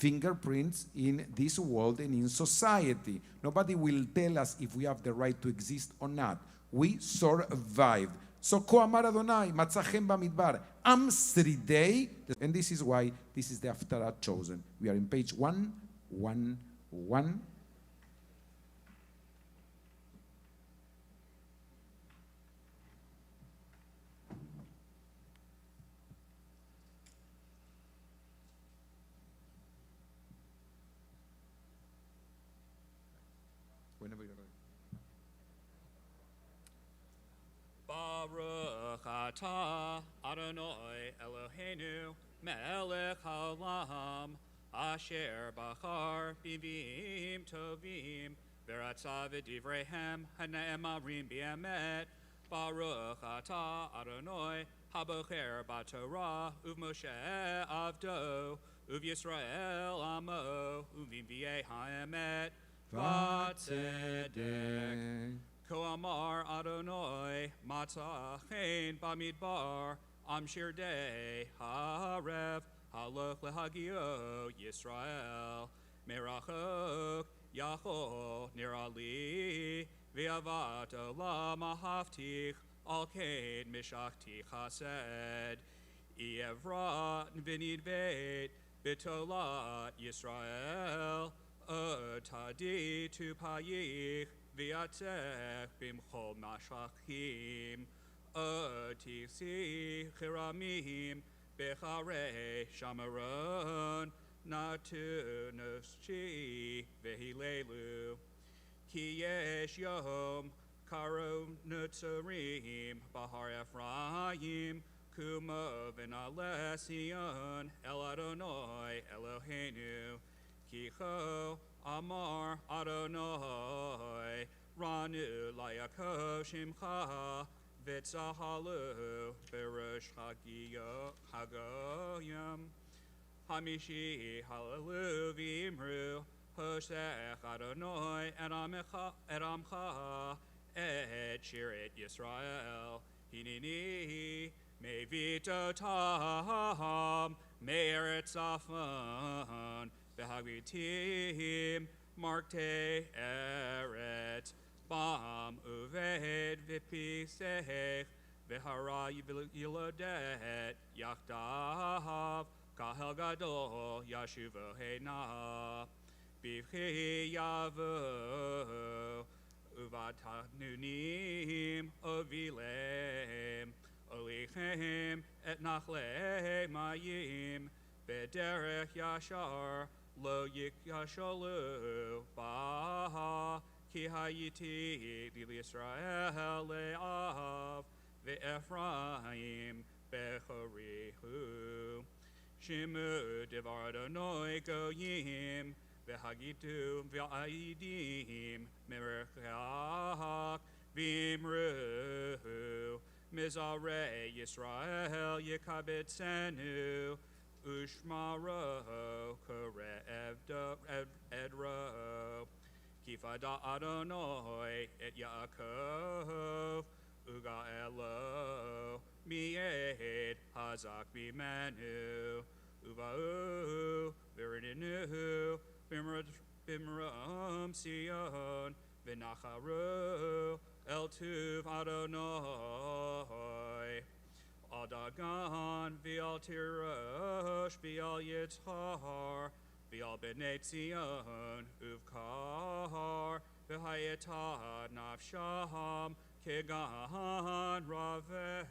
fingerprints in this world and in society. Nobody will tell us if we have the right to exist or not. We survived. So, כה אמר אדוני, מצא חן במדבר, עם שרידי, and this is why this is the Haftarah chosen. We are in page 111. Whenever you're ready. Baruch atah Adonai Eloheinu melech haolam asher bachar bivim tovim v'ratza v'divreihem hane'emarim b'emet. Baruch atah Adonai habocher b'Torah uv'Moshe avdo uv'Yisrael amo uv'Inviei ha'emet v'tzedek. כה אמר אדוני מצא חן במדבר עם שרידי הערב הלוך להגיעו ישראל מרחוק יכול נראה לי ואהבת עולם אהבתיך על כן משכתי חסד אעברה ונדבית בתולת ישראל אותדי תופייך ויצך במחול משכים, תכסי חרמים בחרי שמרון, נטו נפשי והיללו. כי יש יום קרו נצרים בהר אפרים, כמו ונעלה ציון אל אדוני אלוהינו, כי כה אמר אדוני, רנו ליעקב שמך, וצהלו בראש הגויים. חמישי הללו ואמרו, הושך אדוני את עמך, את שירת ישראל. הנני מביא אותם מארץ צפון, והגביתים מרקי ארץ, בם ובד ופיסך, והרה ילדת יחדיו, קהל גדול ישובו הנה, בבכי יבוא, ובתחנונים אובילם, הוליכם את נחלי מים, בדרך ישר לא יכשלו בה, כי הייתי לישראל לאב, ואפרים בחריהו. שמעו דבר אדוני גויים, והגידו ועדים מרחק, ואמרו, מזרעי ישראל יקבצנו, ושמרו קרב עדרו. כי פדה אדוני את יעקב, וגאלו מיד חזק ממנו, ובאו ורננו במרום ציון, ונחרו אל טוב אדוני. על דגן ועל תירוש ועל יצהר ועל בני ציון ובקר, והייתה נפשם כגן רבה.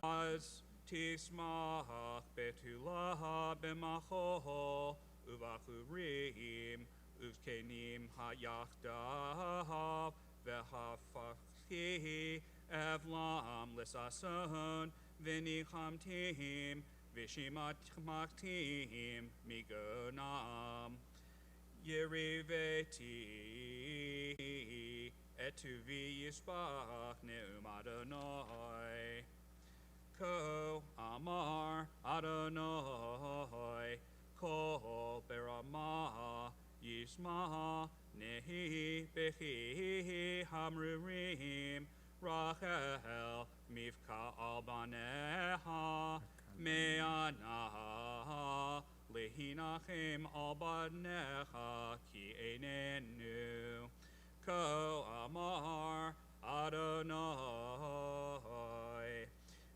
אז Tismach betulah b'macho uvachurim uvkenim hayachdav v'hafachi evlam l'sason v'nichamtim v'shimatchmaktim migonam yeriveti etuvi yisbach neum Adonai Ko Amar Adonai Kol Berama Yisma Nehi Bechi Hamrurim Rachel Mivka Albaneha Me'ana Lehinachim Albaneha Ki Einenu Ko Amar Adonai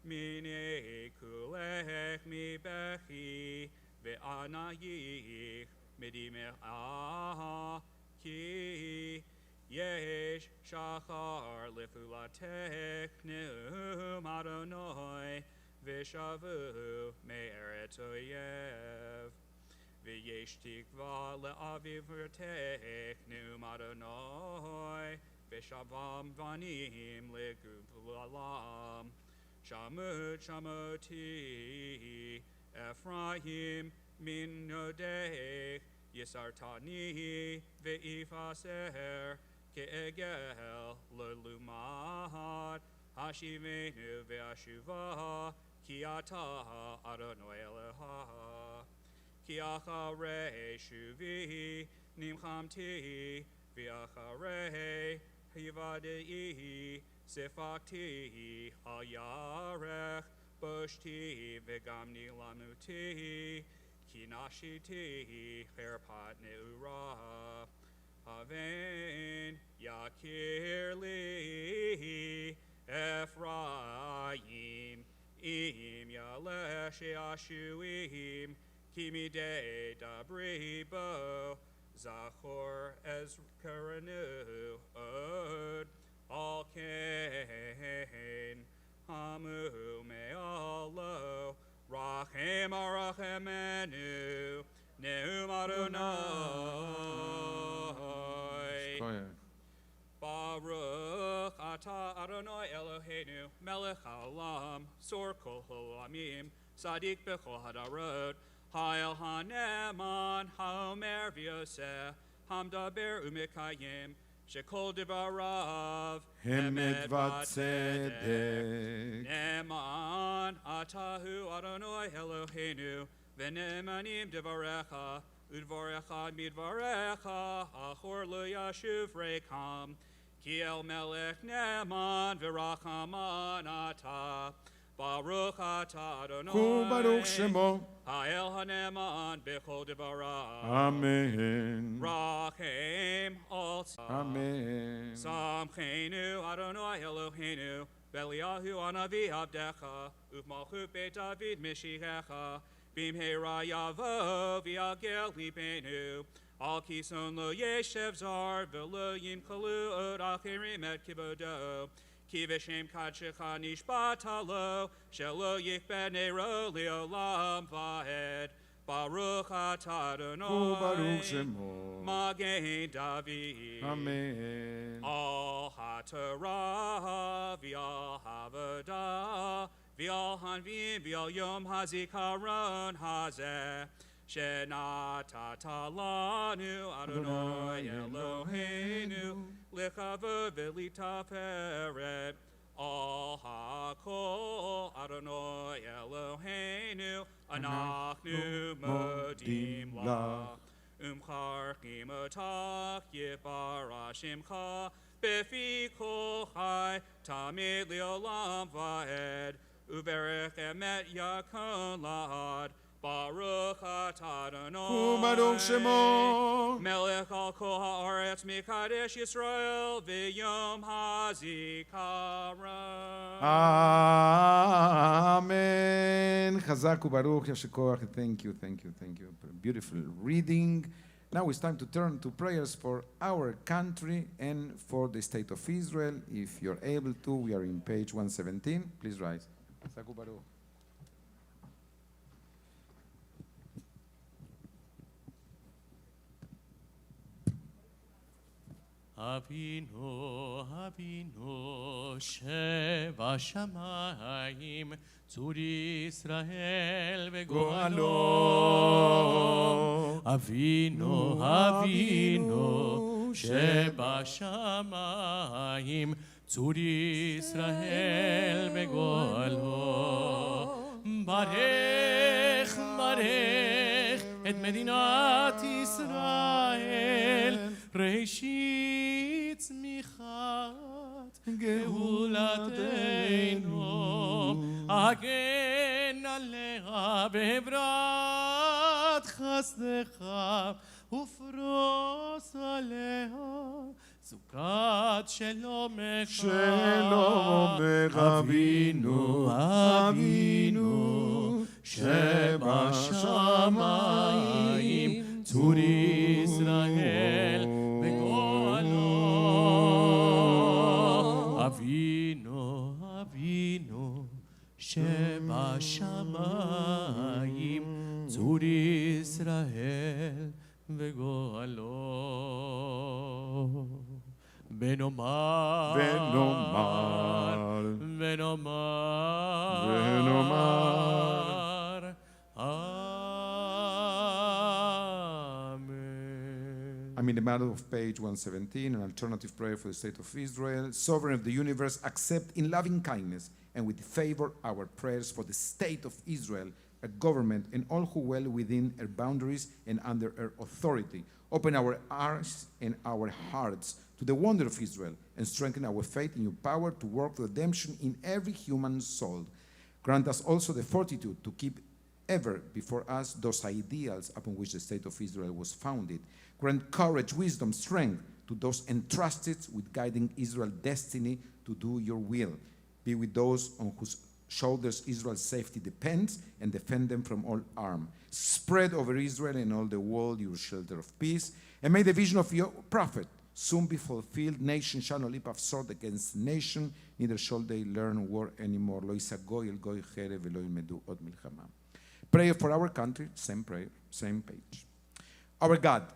Mine kulech mi bechi ve'anayich midimeh ki yesh shachar lefulatech neum Adonai v'shavu me'eretz oyev v'yesh tikva le'aviv neum Adonai v'shavam vanim leguvulalam Shamut Shamuti Ephraim min Nodech Yisartani Ve'ifaser Ke'egel Lelumad Hashivenu Ve'ashuva Kiata Adonai Eleha Kiacharei Shuvi Nimchamti Viacharei Hivadei Sifakti Hayarech Bushti Vegamni Lamuti Kinashiti Herpat Neura Haven Yakirli Ephraim Im Yalesh Yashuim Kimide Dabribo Zachor Ezkaranu Od All Cain, Hamu Me'alo, Rachem Arachemenu, Neum Adonai. Baruch Ata Adonai Eloheinu, Melech Haolam, Sor Kol Haolamim, Sadik Bechol Hadarot, Ha'el Haneman, Haomer V'yoseh, Hamdaber Umekayim, Shekol Devarav, Emet v'tzedek. Neman, Atahu Adonai Eloheinu, V'nemanim Devarecha, Udvarecha Midvarecha, Achor Lo Yashuv Rekam, Kiel Melech Neman, V'rachaman Ata, Baruch Ata Adonai, Hu Baruch Shemo. Ha'el Haneman Bechol Devarav, Amen. Rachem also. Amen. Samchenu Adonai Eloheinu, Beliahu Anavi Abdecha, Uvmalchut Beit David Mishichecha, Bimheira Yavo V'yagel Lipenu, Al Kison Lo Yeshev Zar, V'lo Yimkalu Od Achirim Et Kibodo, Ki V'shem Kadshecha Nishbatalo, Shelo Yikben Ero Leolam Vahed, Baruch Atah Adonai, Hu Baruch Shemo. Magen David. Amen. All HaTorah, V'al Havodah, V'al Hanvim, V'al Yom HaZikaron Hazeh, Shenatata lanu Adonai Eloheinu, L'chavod v'litaferet, All HaKol Adonai Eloheinu, Anachnu modim la. Umcharchim otach yipara shimcha, Befi kol chai, Tamid li'olam va'ed, Uberech emet yakon lahad, Baruch Atah Adonai, Hu Baruch Shemo. Melech al kol haaretz mikadesh Yisrael v'yom hazikaron. Amen. Chazak u'baruch Yashikoach. Thank you, thank you, thank you. Beautiful reading. Now it's time to turn to prayers for our country and for the state of Israel. If you're able to, we are in page 117. Please rise. Chazak u'baruch. אבינו, אבינו, שבשמיים, צור ישראל וגואלו. אבינו, אבינו, שבשמיים, צור ישראל וגואלו. ברך, ברך את מדינת ישראל, ראשית צמיחת גאולתנו, הגן עליה בעברת חסדך, ופרוס עליה סוכת שלומך. שלומך אבינו, אבינו, שבשמיים, צור ישראל וגואלו. אבינו, אבינו, שבשמיים, צור ישראל וגואלו. ונאמר, ונאמר, ונאמר, ונאמר. Amen. I'm in the matter of page 117, an alternative prayer for the state of Israel. Sovereign of the universe, accept in loving kindness and with favor our prayers for the state of Israel, her government, and all who dwell within her boundaries and under her authority. Open our eyes and our hearts to the wonder of Israel and strengthen our faith in your power to work redemption in every human soul. Grant us also the fortitude to keep ever before us those ideals upon which the state of Israel was founded. Grant courage, wisdom, strength to those entrusted with guiding Israel's destiny to do your will. Be with those on whose shoulders Israel's safety depends, and defend them from all harm. Spread over Israel and all the world your shelter of peace, and may the vision of your prophet soon be fulfilled. Nation shall not leap up sword against nation, neither shall they learn war anymore. Lo yisa goy el goy cherev velo yilmedu od milchama. Prayer for our country, same prayer, same page. Our God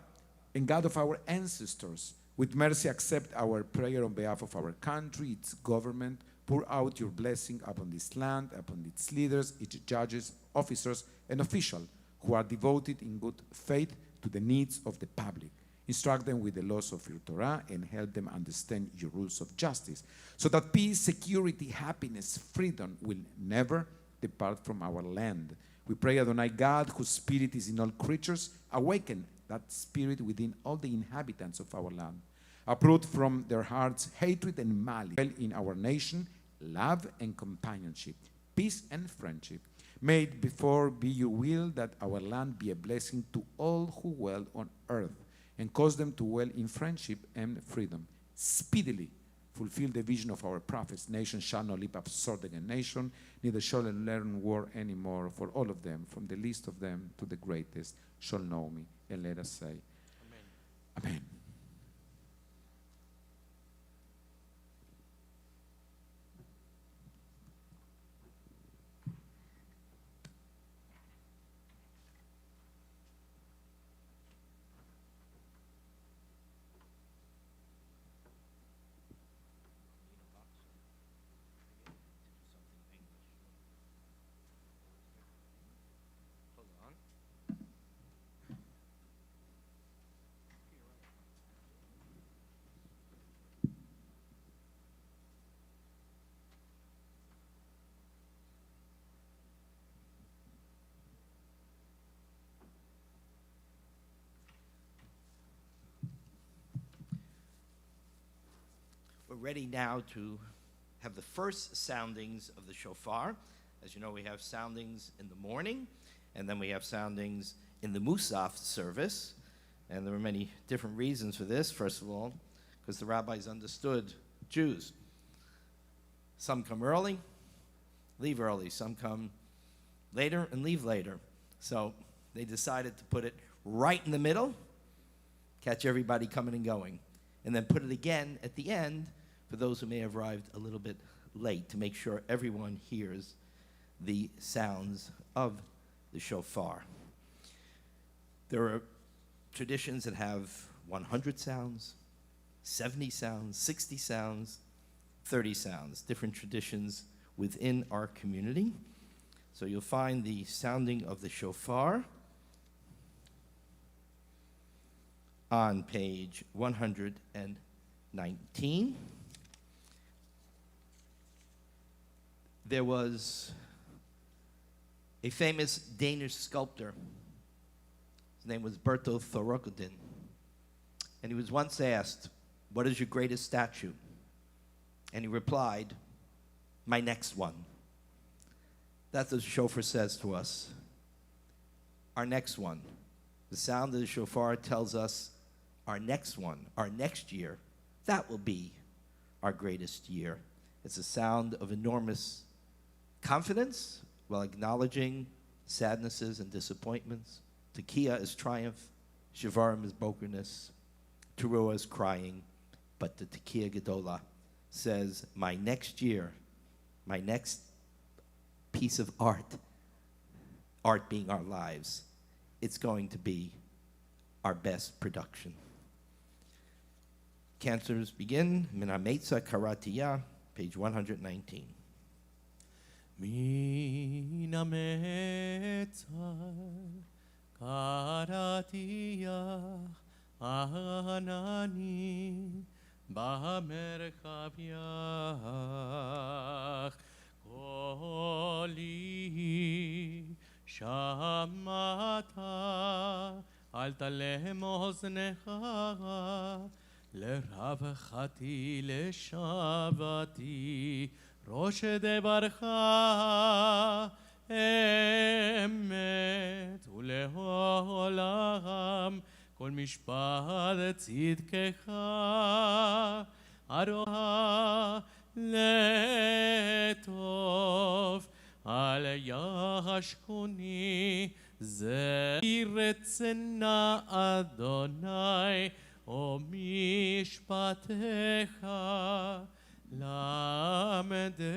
and God of our ancestors, with mercy accept our prayer on behalf of our country, its government. Pour out your blessing upon this land, upon its leaders, its judges, officers, and officials who are devoted in good faith to the needs of the public. Instruct them with the laws of your Torah and help them understand your rules of justice, so that peace, security, happiness, freedom will never depart from our land. We pray, Adonai God, whose spirit is in all creatures, awaken that spirit within all the inhabitants of our land. Uproot from their hearts hatred and malice. Dwell in our nation love and companionship, peace and friendship. May it before be your will that our land be a blessing to all who dwell on earth, and cause them to dwell in friendship and freedom. Speedily fulfill the vision of our prophets. Nation shall not leap up sword against nation, neither shall they learn war anymore. For all of them, from the least of them to the greatest, shall know me. And let us say, Amen. Amen. We're ready now to have the first soundings of the shofar. As you know, we have soundings in the morning, and then we have soundings in the Musaf service. And there were many different reasons for this. First of all, because the rabbis understood Jews. Some come early, leave early. Some come later and leave later. So they decided to put it right in the middle, catch everybody coming and going, and then put it again at the end for those who may have arrived a little bit late, to make sure everyone hears the sounds of the shofar. There are traditions that have 100 sounds, 70 sounds, 60 sounds, 30 sounds, different traditions within our community. So you'll find the sounding of the shofar on page 119. There was a famous Danish sculptor. His name was Bertel Thorokudin. And he was once asked, "What is your greatest statue?" And he replied, "My next one." That's what the shofar says to us. Our next one. The sound of the shofar tells us our next one, our next year, that will be our greatest year. It's a sound of enormous confidence while acknowledging sadnesses and disappointments. Tekiah is triumph, Shivarim is brokenness, Teruah is crying, but the Tekiah Gedolah says, my next year, my next piece of art being our lives, it's going to be our best production. Cancers begin, Min HaMeitzah Karatiyah, page 119. Min HaMeitzah Karatiyah Anani B'merchav Yach Koli Shamata Al talem oznecha לרווחתי לשבתי ראש דברך אמת ולעולם כל משפט צדקך ארוה לטוב על ישכוני זכי רצנה אדוני O mishpatecha lamedeni.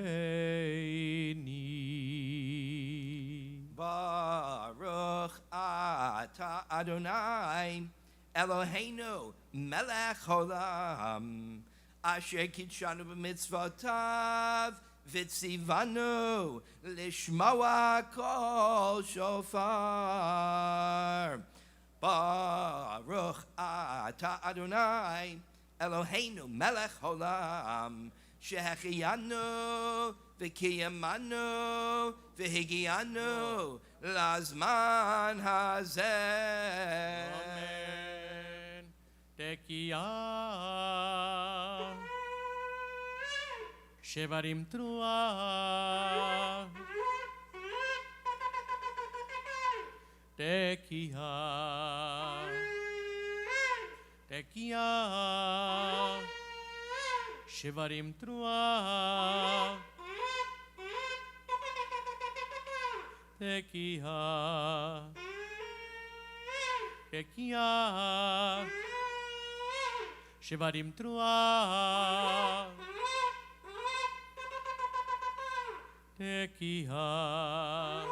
Baruch ata Adonai Eloheinu melech olam asher kitshanu b'mitzvotav v'tzivanu lishmoa kol shofar. Baruch ata Adonai Eloheinu melech olam shehechiyanu v'kiyamanu v'higiyanu lazman hazeh. Amen. Tekiah Shevarim truah Tekiah, Tekiah, Shivarim truah, Tekiah, Tekiah, Shivarim truah, Tekiah.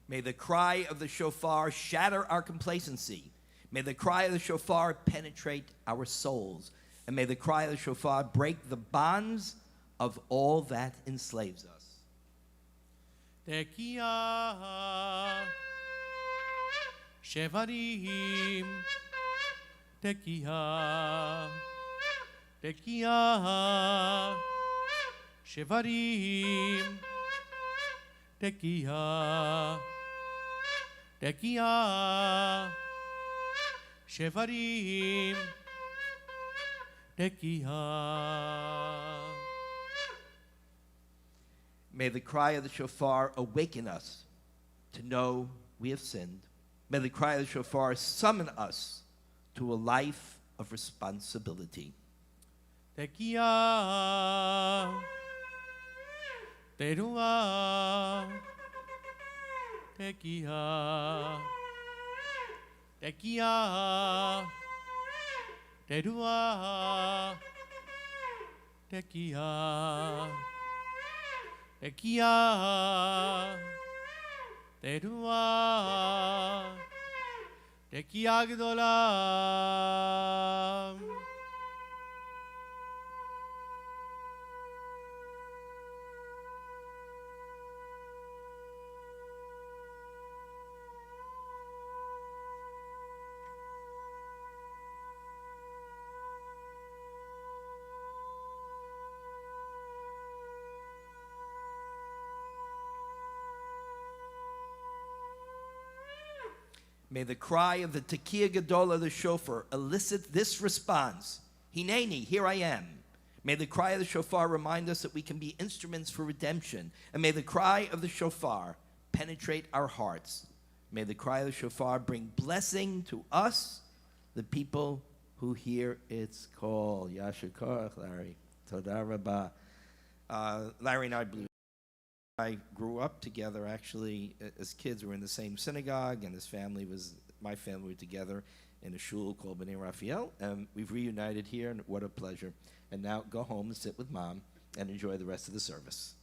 May the cry of the shofar shatter our complacency. May the cry of the shofar penetrate our souls. And may the cry of the shofar break the bonds of all that enslaves us. Tekiah, Shevarim, Tekiah, Tekiah, Shevarim, Tekiah, Tekiah, Shevarim, Tekiah. May the cry of the shofar awaken us to know we have sinned. May the cry of the shofar summon us to a life of responsibility. Tekiah, Teruah, Tekiah, Tekiah, Teruah, Tekiah, Tekiah, Teruah, תקיעה גדולה. May the cry of the Tekiah Gedolah, the shofar, elicit this response. Hineni, here I am. May the cry of the shofar remind us that we can be instruments for redemption. And may the cry of the shofar penetrate our hearts. May the cry of the shofar bring blessing to us, the people who hear its call. Yasher Korach, Larry. Toda Rabbah. Larry and I grew up together, actually, as kids. We were in the same synagogue, and my family were together in a shul called Bnei Raphael, and we've reunited here, and what a pleasure. And now go home and sit with Mom and enjoy the rest of the service.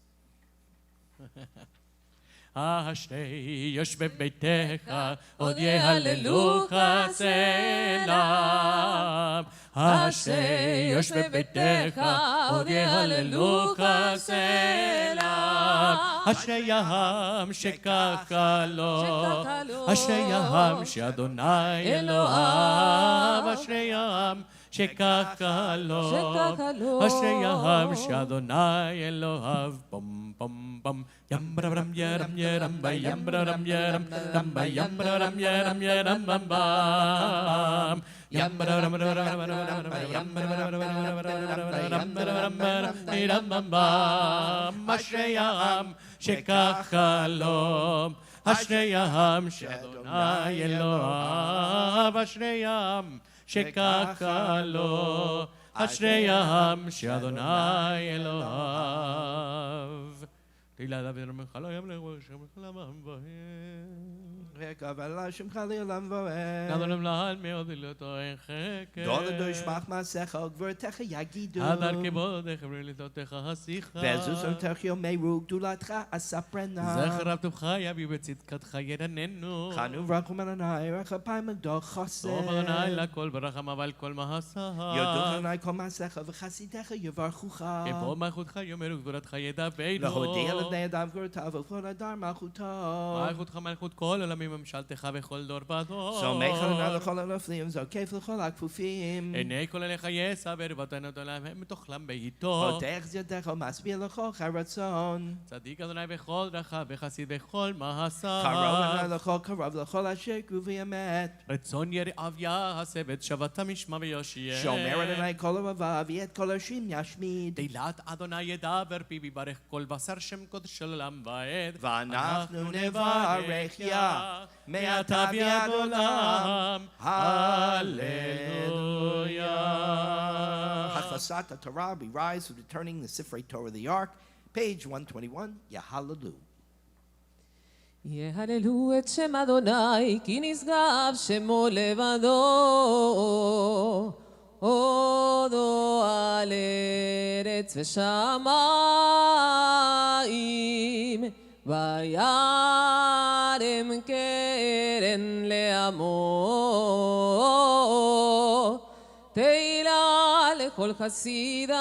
אשרי יושבי ביתך, עוד יהללוך סלם. אשרי יושבי ביתך, עוד יהללוך סלם. אשרי העם שככה לו, אשרי העם שאדוני אלוהיו, אשרי העם שככה לו, אשרי העם שאדוני אלוהיו. פום פום פום Yam bram yaram yaram by yam bram yaram ram by yam bram yaram yaram bam bam yam bram yaram bam bam Ashreyam shekach halom Ashreyam shadonai Elohav Ashreyam shekach halom Ashreyam shadonai Elohav תהילה דוד רמך לא ים לראש רמך למם בהם וקבל שמך לעולם ועד נדלם לעל מאוד לילותו חקר דוד ישמח מעשיך וגבורתך יגידו הדר כבודך ולילותיך השיחה ועזוזותיך יאמרו גדולתך אספרנה זכר רב טובך יביא בצדקתך ירננו חנו ברכו אדוני רח אפיים מדור חסד טוב אדוני לכל ברחמיו ועל כל מעשיו יודו אדוני כל מעשיך וחסידיך יברכוך כבוד מלכותך יאמרו גבורתך ידברו להודיע לבני אדם גבורתיו ולכל הדר מלכותו מלכותך מלכות כל עולמים ממשלתך בכל דור ודור סומך אדוני לכל הנופלים זוקף לכל הכפופים עיני כל אליך יסבר ותנות עליהם הם מתוכלם בעיתו פותח ידך ומשביע לכל רצון צדיק אדוני בכל דרכיו וחסיד בכל מעשיו קרוב לכל אשר קרובי אמת רצון יראיו יעשה ואת שבתם ישמע ויושיע שומר אדוני כל אוהביו ואת כל השירים ישמיד תהילת אדוני ידבר פיו יברך כל בשר שם קודש לעולם ועד ואנחנו נברך יה מעתה ועד עולם hallelujah Hafasat Torah, we rise with returning the Sifrei Torah of the Ark, page 121, Yahalalu. יהללו את שם אדוני כי נשגב שמו לבדו הודו על ארץ ושמיים וירם קרן לעמו תהילה לכל חסידיו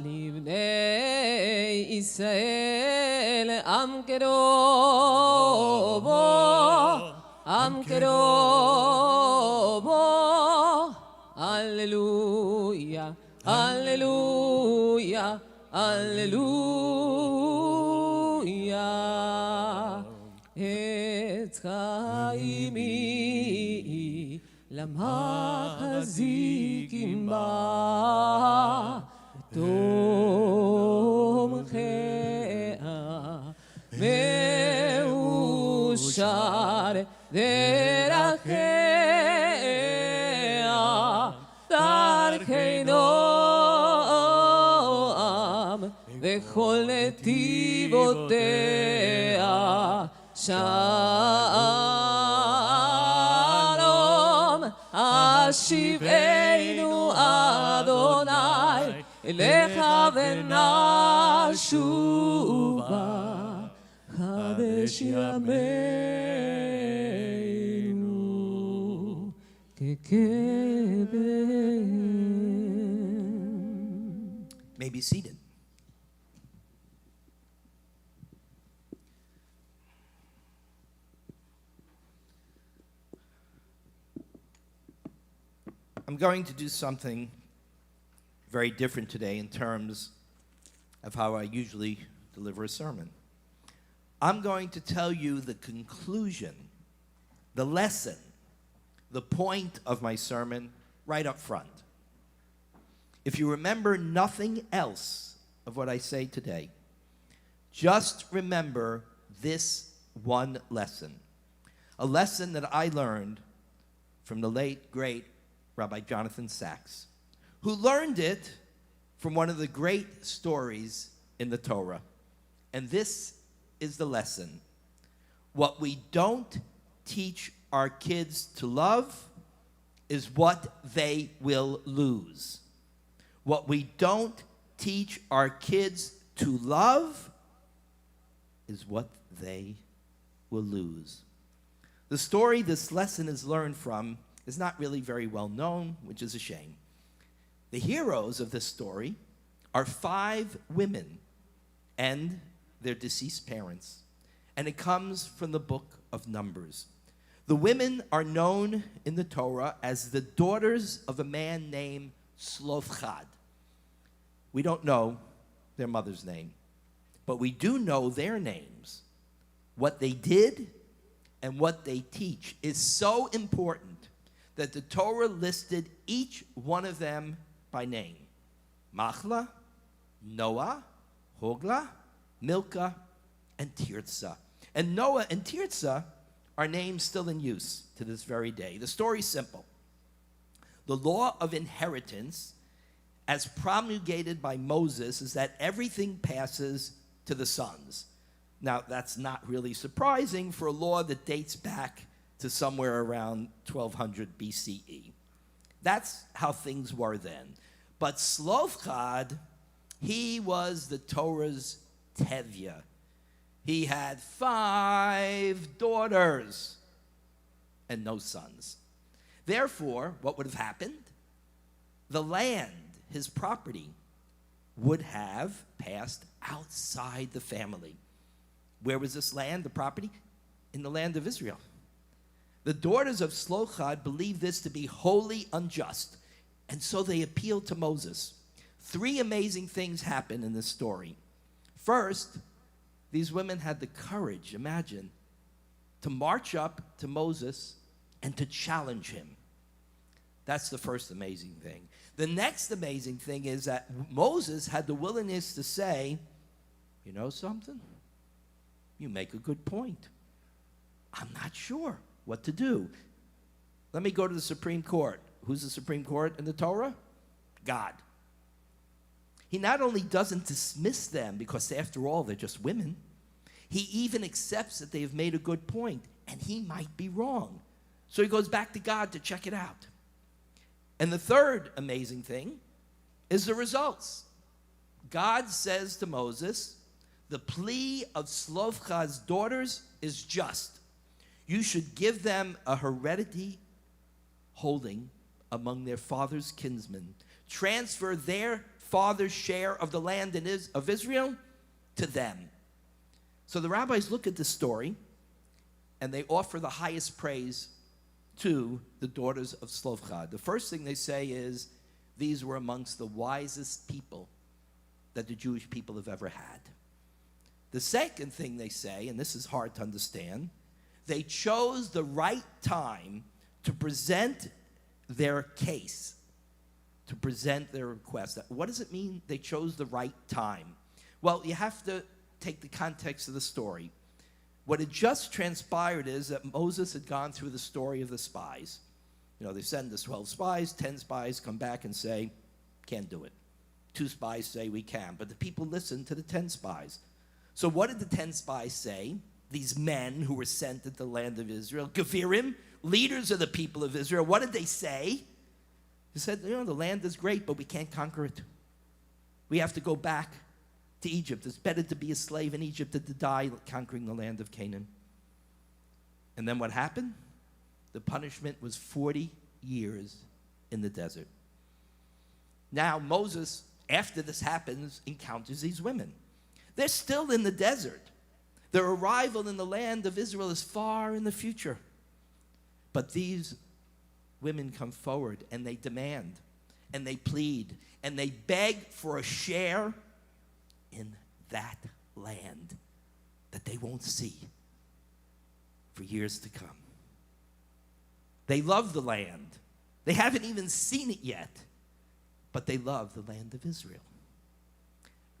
לבני ישראל עם קרובו הללויה הללויה הללויה עץ חיימי למחזיקים בה תומכיה מאושר דרכיה דרכי נועם וכל נתיבותיה שלום השיבנו אדוני אליך ונשובה חדש ימינו que queden. May be seated. I'm going to do something very different today in terms of how I usually deliver a sermon. I'm going to tell you the conclusion, the lesson, the point of my sermon right up front. If you remember nothing else of what I say today, just remember this one lesson, a lesson that I learned from the late, great Rabbi Jonathan Sachs, who learned it from one of the great stories in the Torah. And this is the lesson. What we don't teach our kids to love is what they will lose. What we don't teach our kids to love is what they will lose. The story this lesson is learned from is not really very well known, which is a shame. The heroes of this story are 5 women and their deceased parents, and it comes from the book of Numbers. The women are known in the Torah as the daughters of a man named Slofchad. We don't know their mother's name, but we do know their names. What they did and what they teach is so important that the Torah listed each one of them by name. Machla, Noah, Hogla, Milcah, and Tirzah. And Noah and Tirzah are names still in use to this very day. The story's simple. The law of inheritance, as promulgated by Moses, is that everything passes to the sons. Now, that's not really surprising for a law that dates back to somewhere around 1200 BCE. That's how things were then. But Slofchad, he was the Torah's Tevya. He had 5 daughters and no sons. Therefore, what would have happened? The land, his property, would have passed outside the family. Where was this land, the property? In the land of Israel. The daughters of Slofchad believed this to be wholly unjust, and so they appealed to Moses. 3 amazing things happen in this story. First, these women had the courage, imagine, to march up to Moses and to challenge him. That's the first amazing thing. The next amazing thing is that Moses had the willingness to say, you know something? You make a good point. I'm not sure what to do. Let me go to the Supreme Court. Who's the Supreme Court in the Torah? God. He not only doesn't dismiss them, because after all, they're just women, he even accepts that they have made a good point, and he might be wrong. So he goes back to God to check it out. And the third amazing thing is the results. God says to Moses, the plea of Slofchad's daughters is just. You should give them a heredity holding among their father's kinsmen. Transfer their father's share of the land of Israel to them. So the rabbis look at this story and they offer the highest praise to the daughters of Slofchad. The first thing they say is, these were amongst the wisest people that the Jewish people have ever had. The second thing they say, and this is hard to understand, they chose the right time to present their case, to present their request. What does it mean they chose the right time? Well, you have to take the context of the story. What had just transpired is that Moses had gone through the story of the spies. You know, they send the 12 spies, 10 spies come back and say, can't do it. 2 spies say we can, but the people listen to the 10 spies. So what did the 10 spies say? These men who were sent into the land of Israel, Gevirim, leaders of the people of Israel, what did they say? They said, you know, the land is great, but we can't conquer it. We have to go back to Egypt. It's better to be a slave in Egypt than to die conquering the land of Canaan. And then what happened? The punishment was 40 years in the desert. Now Moses, after this happens, encounters these women. They're still in the desert. Their arrival in the land of Israel is far in the future. But these women come forward and they demand and they plead and they beg for a share in that land that they won't see for years to come. They love the land. They haven't even seen it yet, but they love the land of Israel.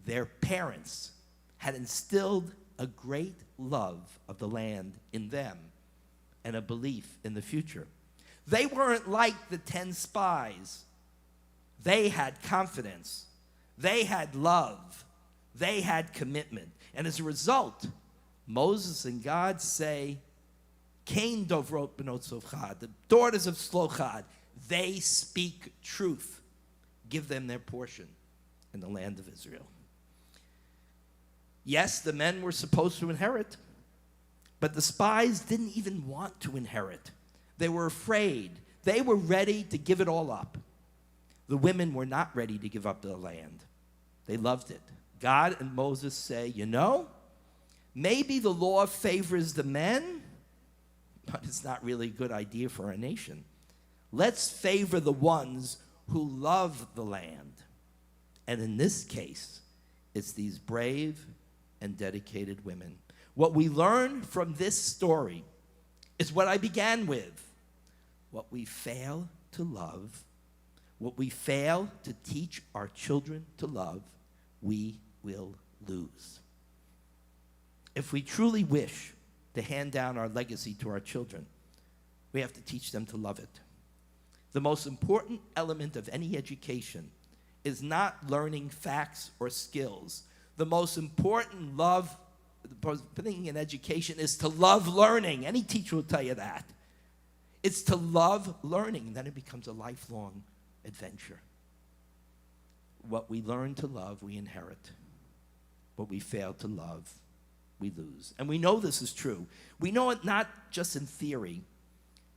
Their parents had instilled a great love of the land in them and a belief in the future. They weren't like the 10 spies. They had confidence. They had love. They had commitment. And as a result, Moses and God say, Kain dovrot benot Tzlochad, the daughters of Tzlochad, they speak truth. Give them their portion in the land of Israel. Yes, the men were supposed to inherit, but the spies didn't even want to inherit. They were afraid. They were ready to give it all up. The women were not ready to give up the land. They loved it. God and Moses say, you know, maybe the law favors the men, but it's not really a good idea for our nation. Let's favor the ones who love the land. And in this case, it's these brave and dedicated women. What we learn from this story is what I began with. What we fail to love, what we fail to teach our children to love, we will lose. If we truly wish to hand down our legacy to our children, we have to teach them to love it. The most important element of any education is not learning facts or skills. The most important thing in education is to love learning. Any teacher will tell you that. It's to love learning, and then it becomes a lifelong adventure. What we learn to love, we inherit. What we fail to love, we lose. And we know this is true. We know it not just in theory,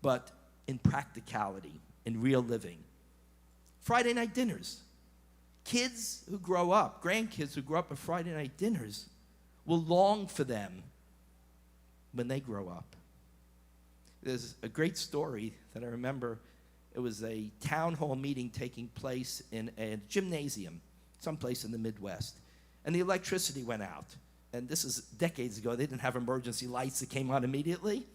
but in practicality, in real living. Friday night dinners. Kids who grow up, grandkids who grow up at Friday night dinners, will long for them when they grow up. There's a great story that I remember. It was a town hall meeting taking place in a gymnasium, someplace in the Midwest. And the electricity went out. And this is decades ago. They didn't have emergency lights that came on immediately.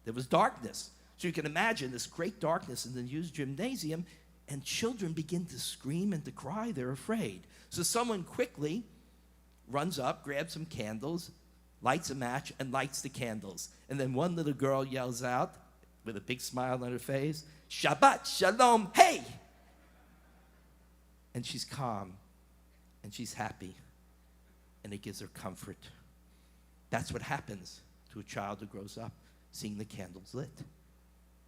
There was darkness. So you can imagine this great darkness in the used gymnasium, and children begin to scream and to cry. They're afraid. So someone quickly runs up, grabs some candles, lights a match, and lights the candles. And then one little girl yells out with a big smile on her face, Shabbat Shalom, hey! And she's calm, and she's happy, and it gives her comfort. That's what happens to a child who grows up, seeing the candles lit.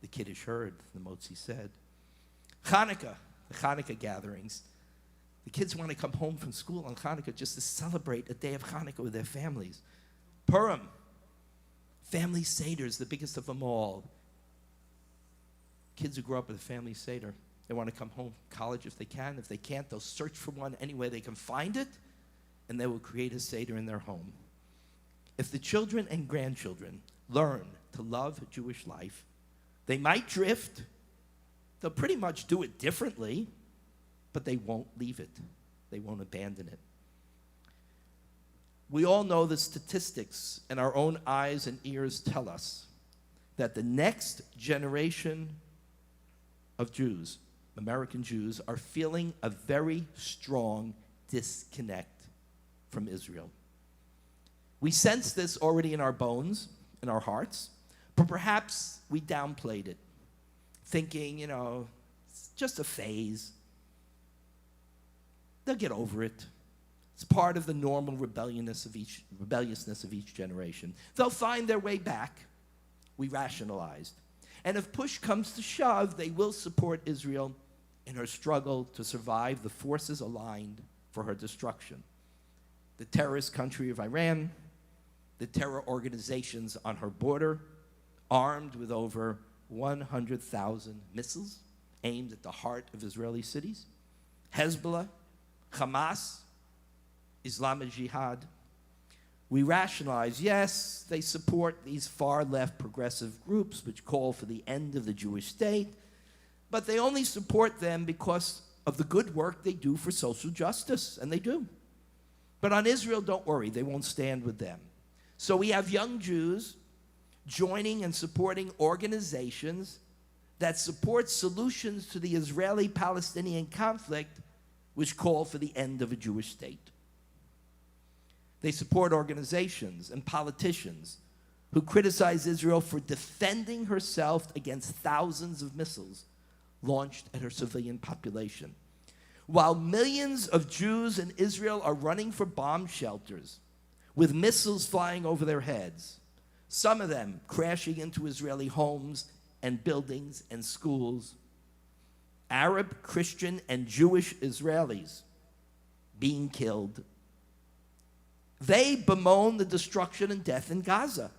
The Kiddush heard, the Motzi said. Hanukkah, the Hanukkah gatherings. The kids want to come home from school on Hanukkah just to celebrate a day of Hanukkah with their families. Purim, family seders, the biggest of them all. Kids who grow up with a family seder, they want to come home from college if they can. If they can't, they'll search for one any way they can find it, and they will create a seder in their home. If the children and grandchildren learn to love Jewish life, they might drift. They'll pretty much do it differently, but they won't leave it. They won't abandon it. We all know the statistics, and our own eyes and ears tell us that the next generation of Jews, American Jews, are feeling a very strong disconnect from Israel. We sense this already in our bones, in our hearts, but perhaps we downplayed it, thinking, it's just a phase. They'll get over it. It's part of the normal rebelliousness of each generation. They'll find their way back. We rationalized. And if push comes to shove, they will support Israel in her struggle to survive the forces aligned for her destruction. The terrorist country of Iran, the terror organizations on her border, armed with over 100,000 missiles aimed at the heart of Israeli cities. Hezbollah, Hamas, Islamic Jihad. We rationalize, yes, they support these far-left progressive groups which call for the end of the Jewish state, but they only support them because of the good work they do for social justice, and they do. But on Israel, don't worry, they won't stand with them. So we have young Jews joining and supporting organizations that support solutions to the Israeli-Palestinian conflict which call for the end of a Jewish state. They support organizations and politicians who criticize Israel for defending herself against thousands of missiles launched at her civilian population. While millions of Jews in Israel are running for bomb shelters with missiles flying over their heads, some of them crashing into Israeli homes and buildings and schools, Arab, Christian, and Jewish Israelis being killed, they bemoan the destruction and death in Gaza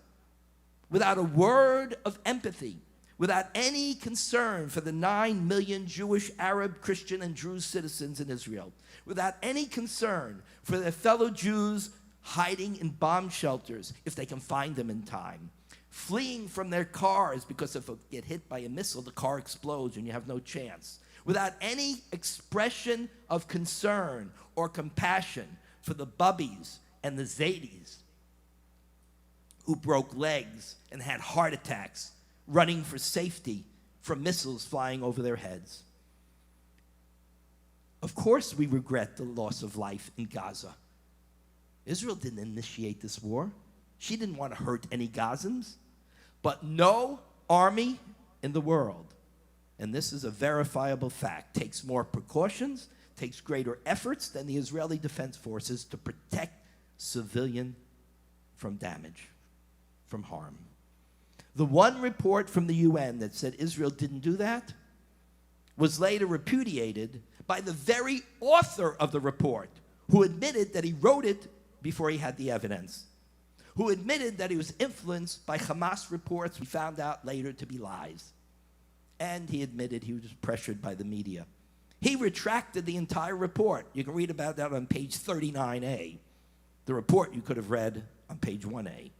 without a word of empathy, without any concern for the 9 million Jewish, Arab, Christian, and Druze citizens in Israel, without any concern for their fellow Jews hiding in bomb shelters if they can find them in time, fleeing from their cars because if they get hit by a missile, the car explodes and you have no chance, without any expression of concern or compassion for the bubbies and the Zaydis who broke legs and had heart attacks running for safety from missiles flying over their heads. Of course we regret the loss of life in Gaza. Israel didn't initiate this war. She didn't want to hurt any Gazans. But no army in the world, and this is a verifiable fact, takes more precautions, takes greater efforts than the Israeli Defense Forces to protect civilian from damage, from harm. The one report from the UN that said Israel didn't do that was later repudiated by the very author of the report, who admitted that he wrote it before he had the evidence, who admitted that he was influenced by Hamas reports we found out later to be lies. And he admitted he was pressured by the media. He retracted the entire report. You can read about that on page 39A. The report you could have read on page 1A.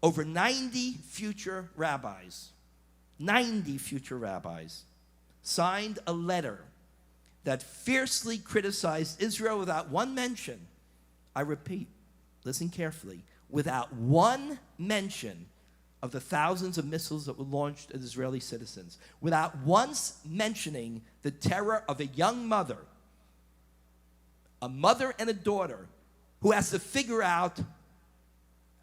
Over 90 future rabbis signed a letter that fiercely criticized Israel without one mention. I repeat, listen carefully, without one mention of the thousands of missiles that were launched at Israeli citizens, without once mentioning the terror of a young mother, a mother and a daughter, who has to figure out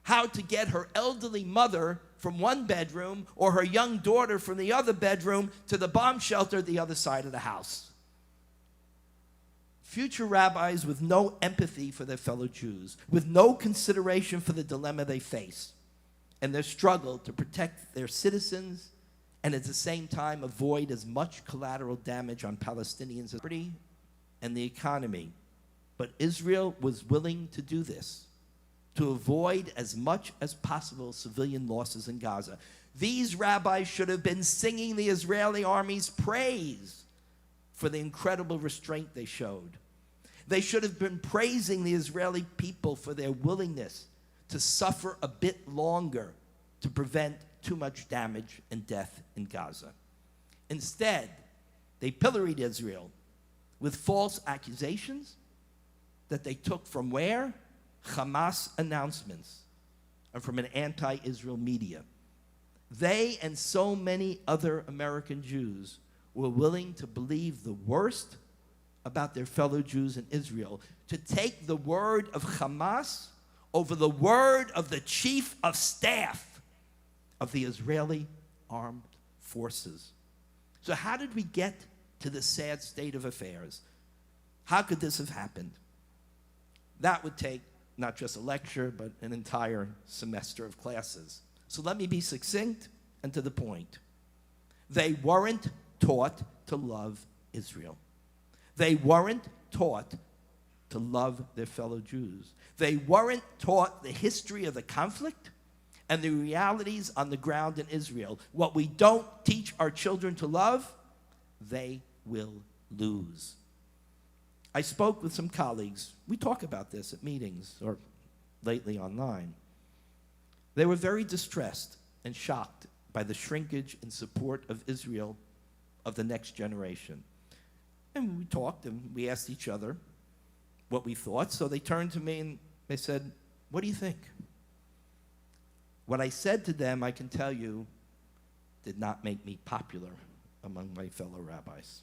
how to get her elderly mother from one bedroom or her young daughter from the other bedroom to the bomb shelter at the other side of the house. Future rabbis with no empathy for their fellow Jews, with no consideration for the dilemma they face and their struggle to protect their citizens and at the same time avoid as much collateral damage on Palestinians and the economy. But Israel was willing to do this, to avoid as much as possible civilian losses in Gaza. These rabbis should have been singing the Israeli army's praise for the incredible restraint they showed. They should have been praising the Israeli people for their willingness to suffer a bit longer to prevent too much damage and death in Gaza. Instead, they pilloried Israel with false accusations that they took from where? Hamas announcements and from an anti-Israel media. They and so many other American Jews were willing to believe the worst about their fellow Jews in Israel, to take the word of Hamas over the word of the chief of staff of the Israeli armed forces. So how did we get to this sad state of affairs? How could this have happened? That would take not just a lecture, but an entire semester of classes. So let me be succinct and to the point. They weren't taught to love Israel. They weren't taught to love their fellow Jews. They weren't taught the history of the conflict and the realities on the ground in Israel. What we don't teach our children to love, they will lose. I spoke with some colleagues. We talk about this at meetings or lately online. They were very distressed and shocked by the shrinkage in support of Israel of the next generation. And we talked and we asked each other what we thought. So they turned to me and they said, "What do you think?" What I said to them, I can tell you, did not make me popular among my fellow rabbis.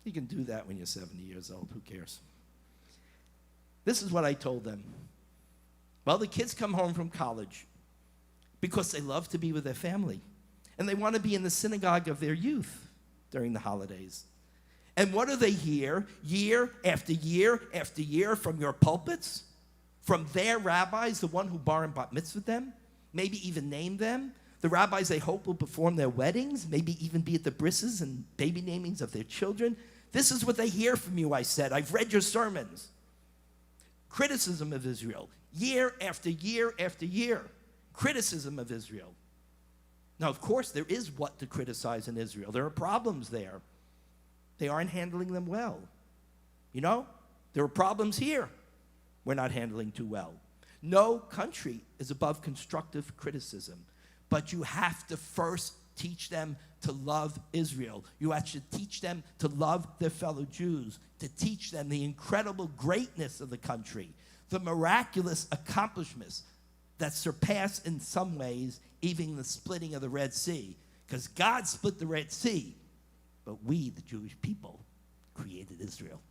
You can do that when you're 70 years old. Who cares? This is what I told them. Well, the kids come home from college because they love to be with their family, and they want to be in the synagogue of their youth during the holidays. And what do they hear year after year after year from your pulpits? From their rabbis, the one who bar and bat mitzvah them, maybe even name them, the rabbis they hope will perform their weddings, maybe even be at the brisses and baby namings of their children. This is what they hear from you, I said. I've read your sermons. Criticism of Israel, year after year after year. Criticism of Israel. Now, of course, there is what to criticize in Israel. There are problems there. They aren't handling them well. You know, there are problems here we're not handling too well. No country is above constructive criticism, but you have to first teach them to love Israel. You have to teach them to love their fellow Jews, to teach them the incredible greatness of the country, the miraculous accomplishments that surpass in some ways even the splitting of the Red Sea. Because God split the Red Sea, but we, the Jewish people, created Israel.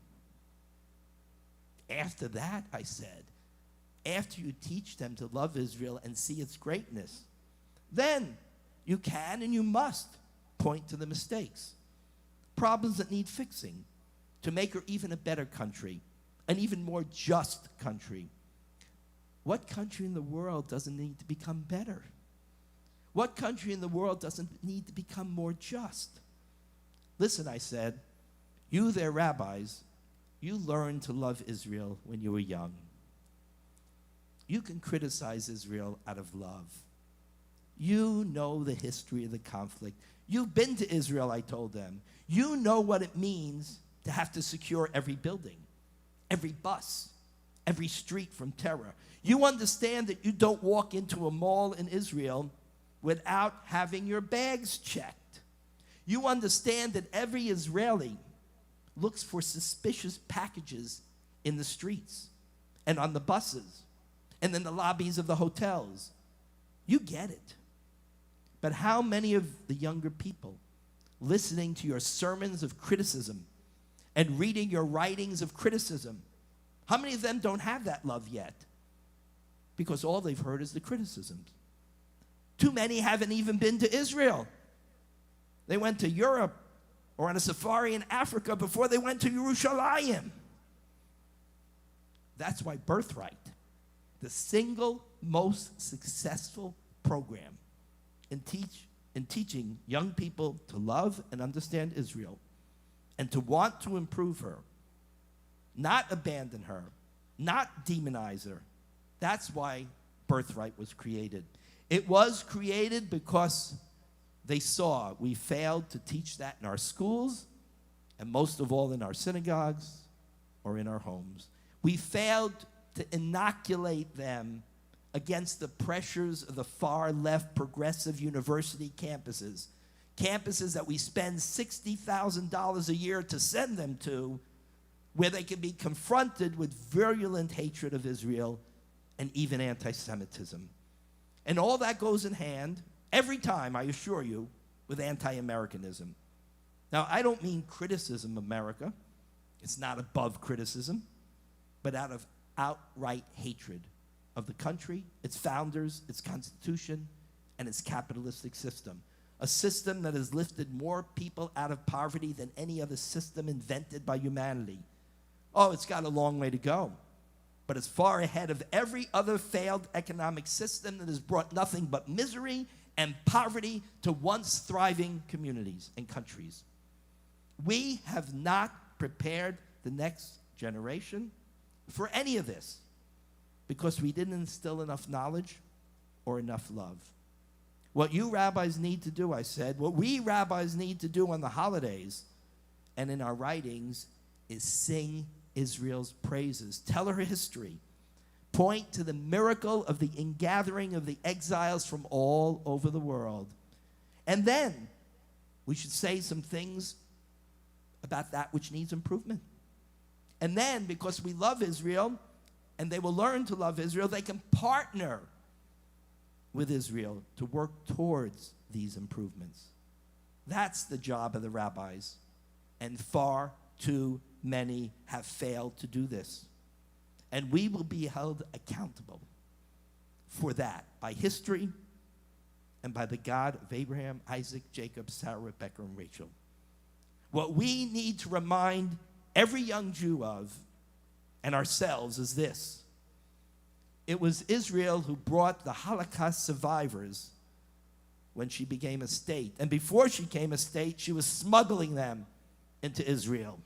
After that, I said, after you teach them to love Israel and see its greatness, then you can and you must point to the mistakes, problems that need fixing to make her even a better country, an even more just country. What country in the world doesn't need to become better? What country in the world doesn't need to become more just? Listen, I said, you, their rabbis, you learned to love Israel when you were young. You can criticize Israel out of love. You know the history of the conflict. You've been to Israel, I told them. You know what it means to have to secure every building, every bus, every street from terror. You understand that you don't walk into a mall in Israel without having your bags checked. You understand that every Israeli looks for suspicious packages in the streets and on the buses and in the lobbies of the hotels. You get it. But how many of the younger people listening to your sermons of criticism and reading your writings of criticism, how many of them don't have that love yet? Because all they've heard is the criticisms. Too many haven't even been to Israel. They went to Europe or on a safari in Africa before they went to Yerushalayim. That's why Birthright, the single most successful program in teaching young people to love and understand Israel and to want to improve her, not abandon her, not demonize her. That's why Birthright was created. It was created because they saw we failed to teach that in our schools, and most of all in our synagogues or in our homes. We failed to inoculate them against the pressures of the far left progressive university campuses, campuses that we spend $60,000 a year to send them to, where they can be confronted with virulent hatred of Israel and even anti-Semitism. And all that goes in hand, every time, I assure you, with anti-Americanism. Now, I don't mean criticism of America. It's not above criticism, but out of outright hatred of the country, its founders, its constitution, and its capitalistic system. A system that has lifted more people out of poverty than any other system invented by humanity. Oh, it's got a long way to go, but it's far ahead of every other failed economic system that has brought nothing but misery and poverty to once thriving communities and countries. We have not prepared the next generation for any of this because we didn't instill enough knowledge or enough love. What you rabbis need to do, I said, what we rabbis need to do on the holidays and in our writings is sing Israel's praises, tell her history, point to the miracle of the ingathering of the exiles from all over the world. And then we should say some things about that which needs improvement. And then, because we love Israel, and they will learn to love Israel, they can partner with Israel to work towards these improvements. That's the job of the rabbis. And far too many have failed to do this. And we will be held accountable for that by history and by the God of Abraham, Isaac, Jacob, Sarah, Rebekah, and Rachel. What we need to remind every young Jew of, and ourselves, is this. It was Israel who brought the Holocaust survivors when she became a state. And before she became a state, she was smuggling them into Israel.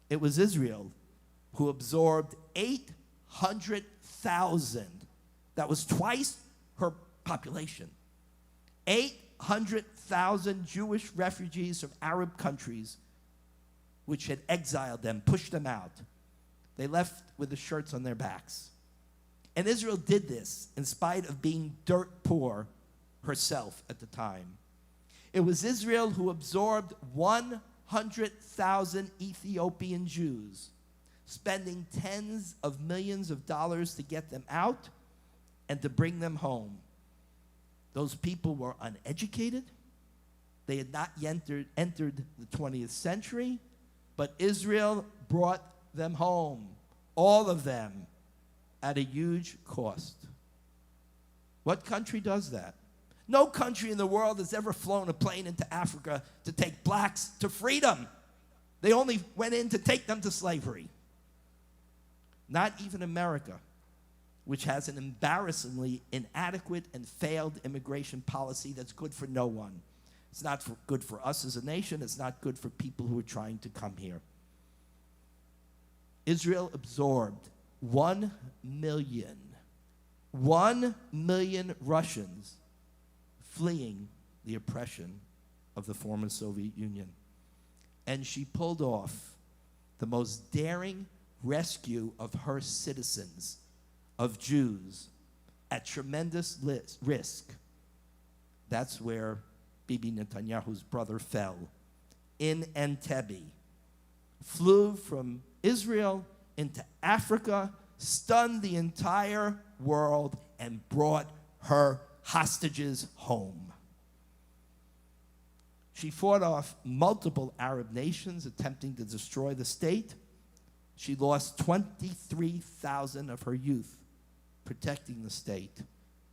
It was Israel who absorbed 800,000. That was twice her population. 800,000 Jewish refugees from Arab countries which had exiled them, pushed them out. They left with the shirts on their backs. And Israel did this in spite of being dirt poor herself at the time. It was Israel who absorbed 100,000 Ethiopian Jews, spending tens of millions of dollars to get them out and to bring them home. Those people were uneducated. They had not yet entered the 20th century, but Israel brought them home, all of them, at a huge cost. What country does that? No country in the world has ever flown a plane into Africa to take blacks to freedom. They only went in to take them to slavery. Not even America, which has an embarrassingly inadequate and failed immigration policy that's good for no one. It's not good for us as a nation. It's not good for people who are trying to come here. Israel absorbed 1 million Russians fleeing the oppression of the former Soviet Union. And she pulled off the most daring rescue of her citizens, of Jews, at tremendous risk. That's where Bibi Netanyahu's brother fell, in Entebbe. Flew from Israel into Africa, stunned the entire world, and brought her hostages home. She fought off multiple Arab nations attempting to destroy the state. She lost 23,000 of her youth protecting the state.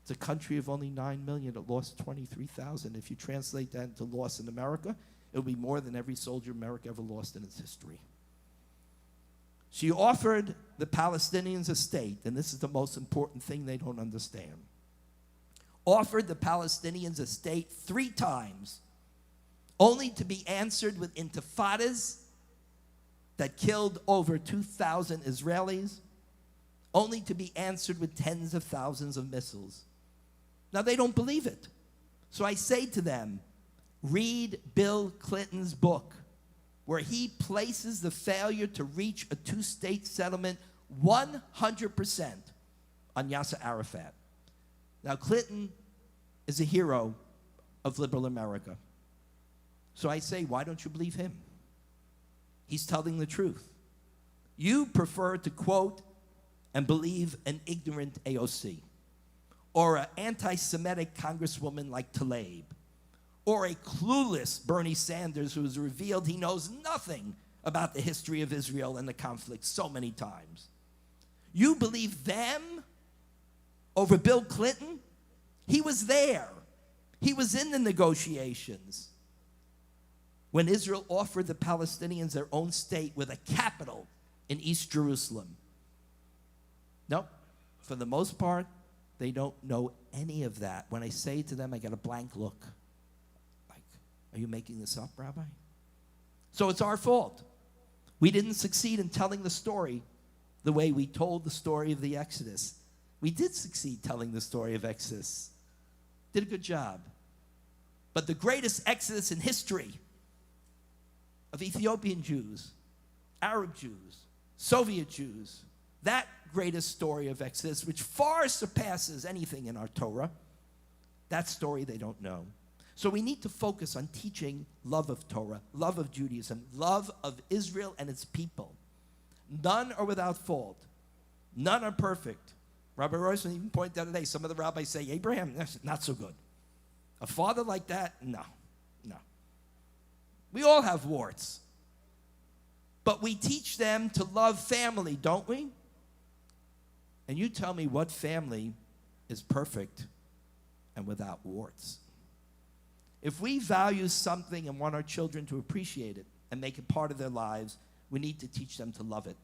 It's a country of only 9 million. It lost 23,000. If you translate that into loss in America, it would be more than every soldier America ever lost in its history. She offered the Palestinians a state, and this is the most important thing they don't understand. Offered the Palestinians a state 3 times, only to be answered with intifadas that killed over 2,000 Israelis, only to be answered with tens of thousands of missiles. Now, they don't believe it. So I say to them, read Bill Clinton's book, where he places the failure to reach a 2-state settlement 100% on Yasser Arafat. Now, Clinton is a hero of liberal America. So I say, why don't you believe him? He's telling the truth. You prefer to quote and believe an ignorant AOC, or an anti-Semitic congresswoman like Tlaib, or a clueless Bernie Sanders who has revealed he knows nothing about the history of Israel and the conflict so many times. You believe them over Bill Clinton? He was there. He was in the negotiations when Israel offered the Palestinians their own state with a capital in East Jerusalem. No, for the most part, they don't know any of that. When I say to them, I get a blank look. Like, are you making this up, Rabbi? So it's our fault. We didn't succeed in telling the story the way we told the story of the Exodus. We did succeed telling the story of Exodus. Did a good job. But the greatest Exodus in history of Ethiopian Jews, Arab Jews, Soviet Jews, that greatest story of Exodus, which far surpasses anything in our Torah, that story they don't know. So we need to focus on teaching love of Torah, love of Judaism, love of Israel and its people. None are without fault. None are perfect. Rabbi Rosen even pointed out today, some of the rabbis say, Abraham, that's not so good. A father like that, no. We all have warts. But we teach them to love family, don't we? And you tell me what family is perfect and without warts. If we value something and want our children to appreciate it and make it part of their lives, we need to teach them to love it,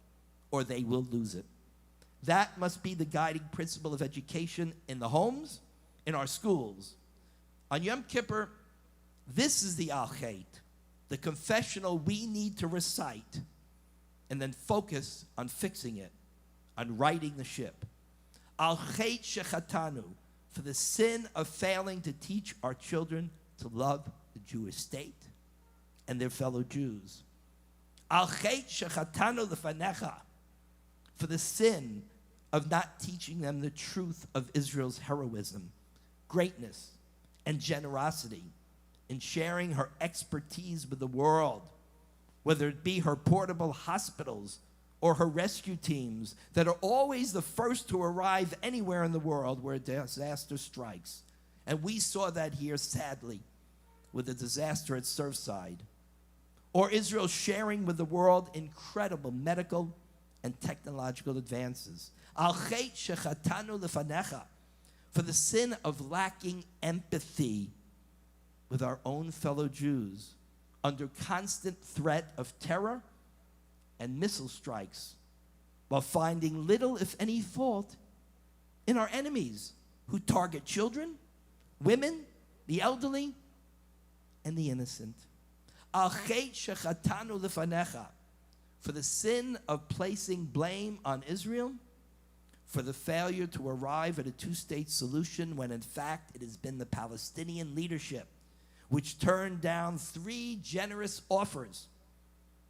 or they will lose it. That must be the guiding principle of education in the homes, in our schools. On Yom Kippur, this is the Al-Chet, the confessional we need to recite, and then focus on fixing it, on righting the ship. Al-Chet shechatanu, for the sin of failing to teach our children to love the Jewish state and their fellow Jews. Al-Chet shechatanu lefanecha, for the sin of not teaching them the truth of Israel's heroism, greatness, and generosity in sharing her expertise with the world, whether it be her portable hospitals or her rescue teams that are always the first to arrive anywhere in the world where a disaster strikes. And we saw that here, sadly, with the disaster at Surfside. Or Israel sharing with the world incredible medical and technological advances. Al-Chet shechatanu lefanecha, for the sin of lacking empathy with our own fellow Jews under constant threat of terror and missile strikes, while finding little, if any, fault in our enemies who target children, women, the elderly, and the innocent. Al-Chet shechatanu lefanecha, for the sin of placing blame on Israel for the failure to arrive at a two-state solution when in fact it has been the Palestinian leadership which turned down 3 generous offers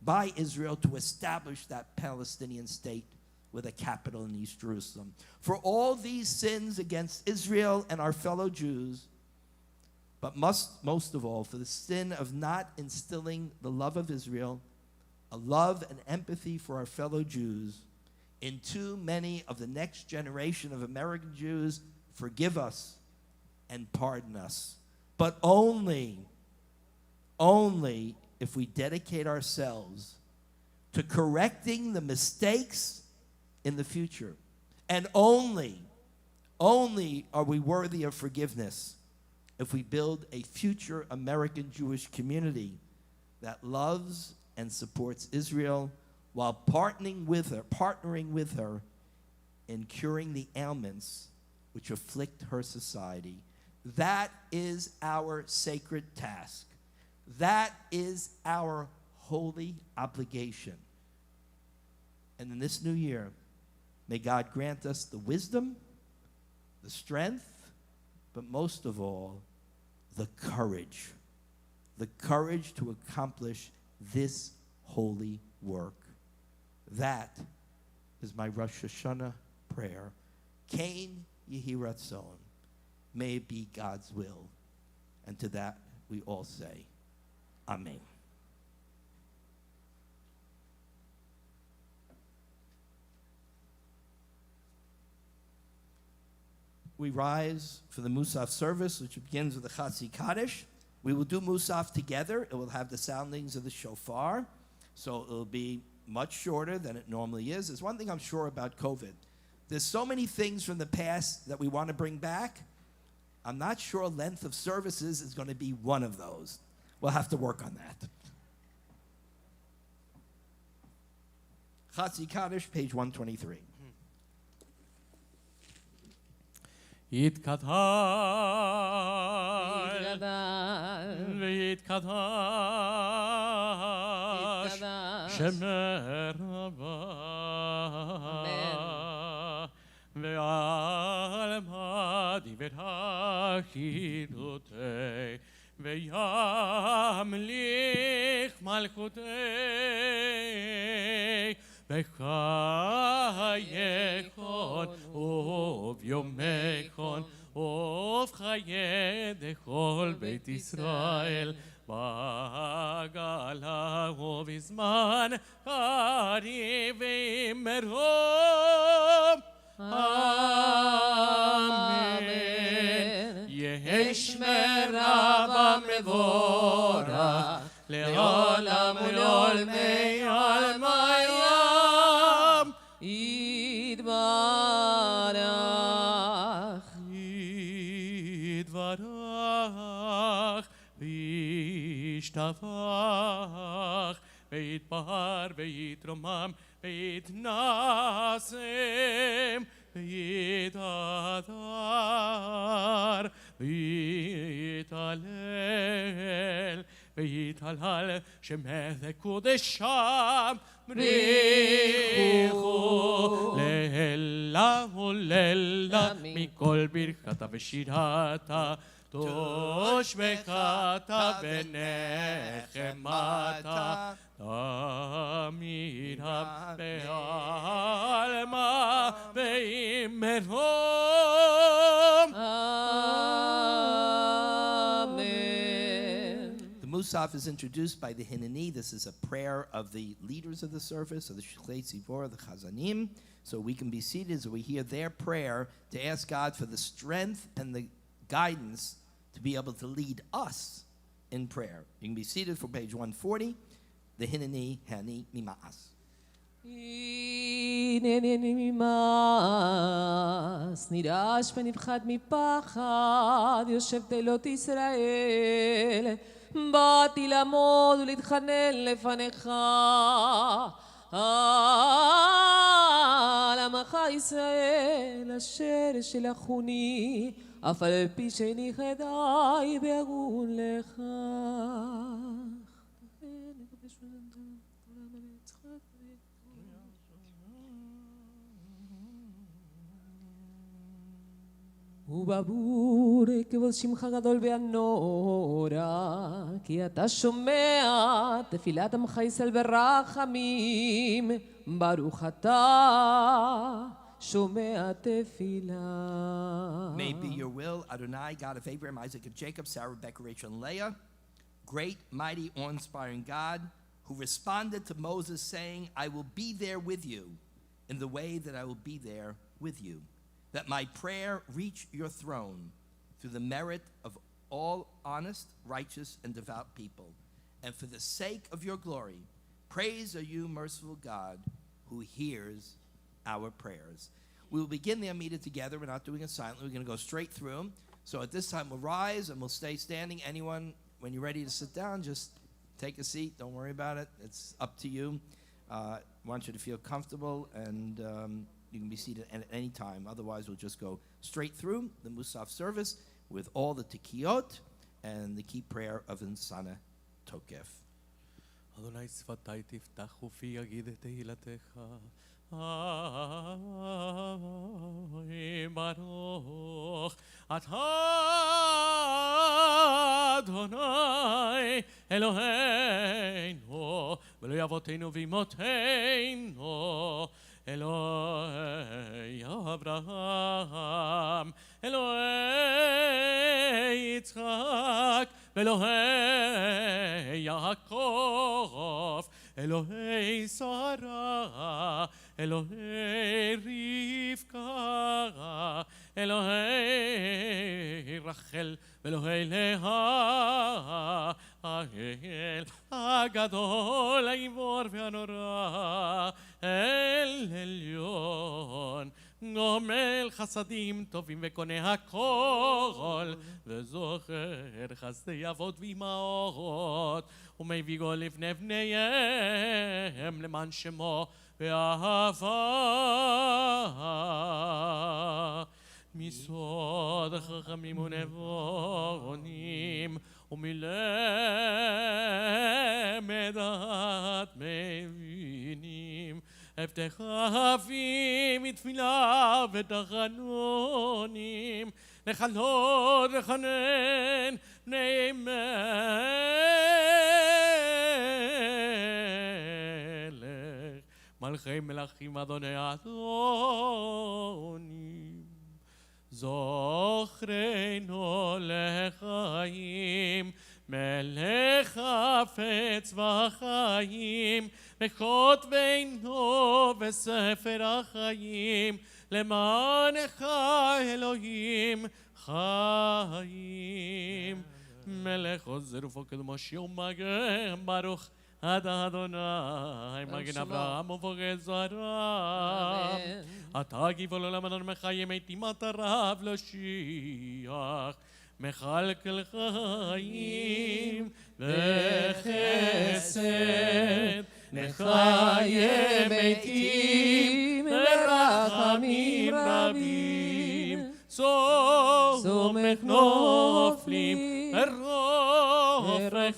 by Israel to establish that Palestinian state with a capital in East Jerusalem. For all these sins against Israel and our fellow Jews, but most of all for the sin of not instilling the love of Israel, a love and empathy for our fellow Jews, in too many of the next generation of American Jews, forgive us and pardon us. But only if we dedicate ourselves to correcting the mistakes in the future. And only are we worthy of forgiveness if we build a future American Jewish community that loves and supports Israel while partnering with her in curing the ailments which afflict her society. That is our sacred task. That is our holy obligation. And in this new year, may God grant us the wisdom, the strength, but most of all, the courage to accomplish this holy work. That is my Rosh Hashana prayer. Kain Yehi Ratzon. May it be God's will. And to that we all say, Amen. We rise for the Musaf service, which begins with the Chatzi Kaddish. We will do Musaf together. It will have the soundings of the shofar, so it will be much shorter than it normally is. There's one thing I'm sure about COVID. There's so many things from the past that we want to bring back. I'm not sure length of services is going to be one of those. We'll have to work on that. Chatzi Kaddish, page 123. יתקדש ויתקדש שמי רבה בעלמא דיבר החירותי וימליך מלכותי בחייכון וביומכון ובחיי דכל בית ישראל בגלה ובזמן קריב ומרום אמן. יהי שמרה במבורך לעולם ולעולמי עלמיים יתברך יתברך וישתבח ויתפאר ויתרומם ויתנשם ויתהדר ויתהלל ויתהלל שמך קודשם בריחו לילה ולילה מכל ברכתה ושירתה תושבחתה ונחמתה תמיד בעלמא במרום Amen. The Musaf is introduced by the Hineni. This is a prayer of the leaders of the service, of the Shlei Tzibor, the Chazanim. So we can be seated as we hear their prayer to ask God for the strength and the guidance to be able to lead us in prayer. You can be seated for page 140, the Hineni Hani Mima'as. הנני ממס, נרעש ונפחד מפחד, יושב תהילות ישראל. באתי לעמוד ולהתחנן לפניך, על עמך ישראל, אשר שלחוני, אף על פי שאיני חטאי בהגון לך. וברור כבוד שמך גדול והנורא, כי אתה שומע תפילת עמך ישראל ברחמים, ברוך אתה שומע תפילה. May it be your will, Adonai, God of Abraham, Isaac, and Jacob, Sarah, Rebecca, Rachel, and Leah, great, mighty, awe-inspiring God, who responded to Moses saying, I will be there with you in the way that I will be there with you. That my prayer reach your throne through the merit of all honest, righteous, and devout people. And for the sake of your glory, praise are you, merciful God, who hears our prayers. We will begin the Amida together. We're not doing it silently. We're going to go straight through. So at this time, we'll rise and we'll stay standing. Anyone, when you're ready to sit down, just take a seat. Don't worry about it. It's up to you. I want you to feel comfortable, and you can be seated at any time. Otherwise, we'll just go straight through the Musaf service with all the tikiyot and the key prayer of Insana Tokef. אדוני שפתי תפתח ופי יגיד את תהילתך. ברוך אתה אדוני אלוהינו ולא אבותינו ואימותינו אלוהי אברהם אלוהי יצחק ואלוהי יעקב אלוהי שרה אלוהי רבקה אלוהי רחל ואלוהי לאה האל הגדול העיוור והנורא אל עליון גומל חסדים טובים וקונה הכל וזוכר חסדי אבות ואימהות ומביא גול לפני בניהם למען שמו ואהבה מסוד חכמים ונבונים ומלמד דעת מבינים הבטח אבי מתפילה ותחנונים, לכלות לכונן בני מלך, מלכי מלכים אדוני אדונים. זוכרנו לחיים, מלך חפץ בחיים, וכותבנו בספר החיים, למענך אלוהים חיים. מלך עוזר ופוקד ומושיע ומגן, ברוך אתה אדוני, מגן אברהם ופוקד זרעם. אתה גיבור לעולם אדון מחיים, איתימת הרב להשיח, מכלכל חיים וחסד, מחיה מתים לרחמים רבים, סומך נופלים ורופא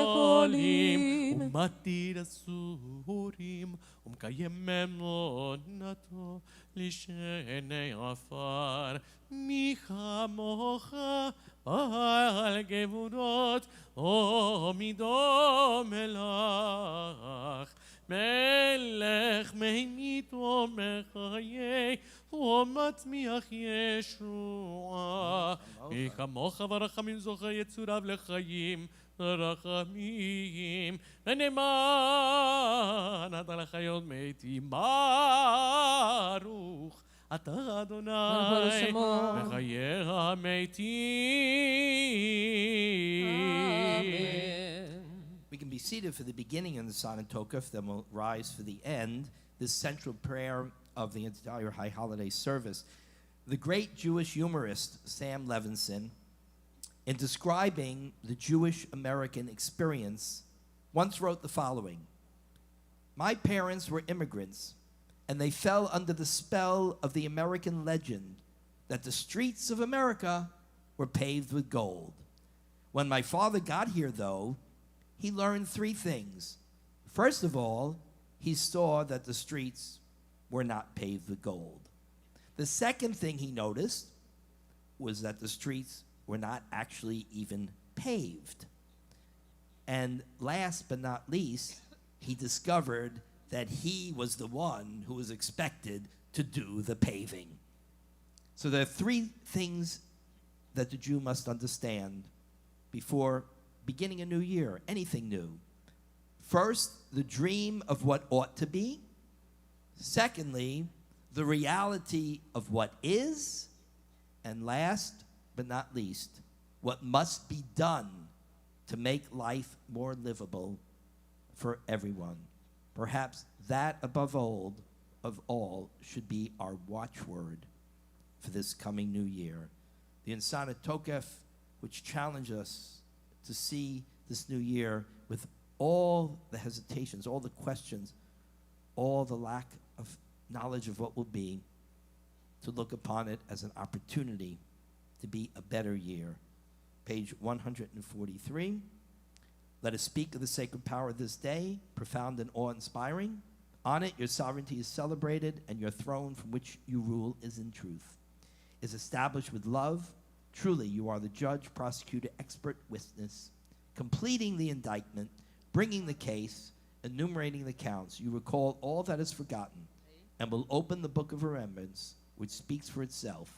חולים, ומתיר אסורים ומקיים אמונתו לשני עפר. מי כמוך על גבורות עמידו מלך, מלך ממית ומחיה ומצמיח ישועה. מי כמוך ברחמים זוכה יצוריו לחיים רחמים, ונאמן אתה לחיות מתים. ברוך אתה אדוני בחיי המתים. We can be seated for the beginning of the Sonnet Tokef, then we'll rise for the end, this central prayer of the entire High Holiday service. The great Jewish humorist Sam Levinson, in describing the Jewish American experience, once wrote the following: "My parents were immigrants, and they fell under the spell of the American legend that the streets of America were paved with gold. When my father got here, though, he learned three things. First of all, he saw that the streets were not paved with gold. The second thing he noticed was that the streets were not actually even paved. And last but not least, he discovered that he was the one who was expected to do the paving." So there are three things that the Jew must understand before beginning a new year, anything new. First, the dream of what ought to be. Secondly, the reality of what is. And last but not least, what must be done to make life more livable for everyone. Perhaps that above all should be our watchword for this coming new year. The Insana Tokef, which challenge us to see this new year with all the hesitations, all the questions, all the lack of knowledge of what will be, to look upon it as an opportunity to be a better year. Page 143. Let us speak of the sacred power of this day, profound and awe-inspiring. On it, your sovereignty is celebrated, and your throne from which you rule is in truth, is established with love. Truly, you are the judge, prosecutor, expert witness, completing the indictment, bringing the case, enumerating the counts. You recall all that is forgotten, and will open the book of remembrance, which speaks for itself,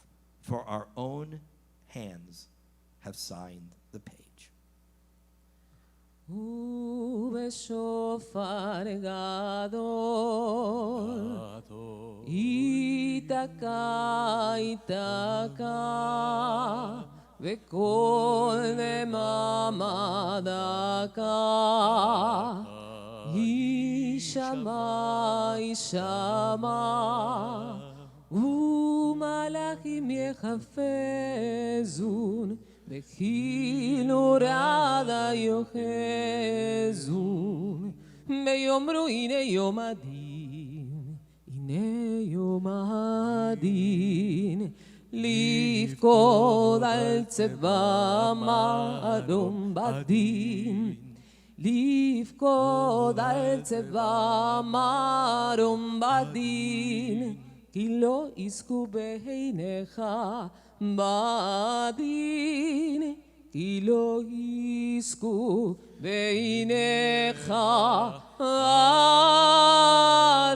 for our own hands have signed the page. ובשופר גדול ייתקע ייתקע וקול דממה דקה יישמע יישמע ומלאכים יחפזון וכאילו רעדה יוחזון ויאמרו הנה יום הדין הנה יום הדין לפקוד על צבא אדום בדין לפקוד על צבא מרום בדין, כי לא יזכו בעיניך בדין, כי לא יזכו בעיניך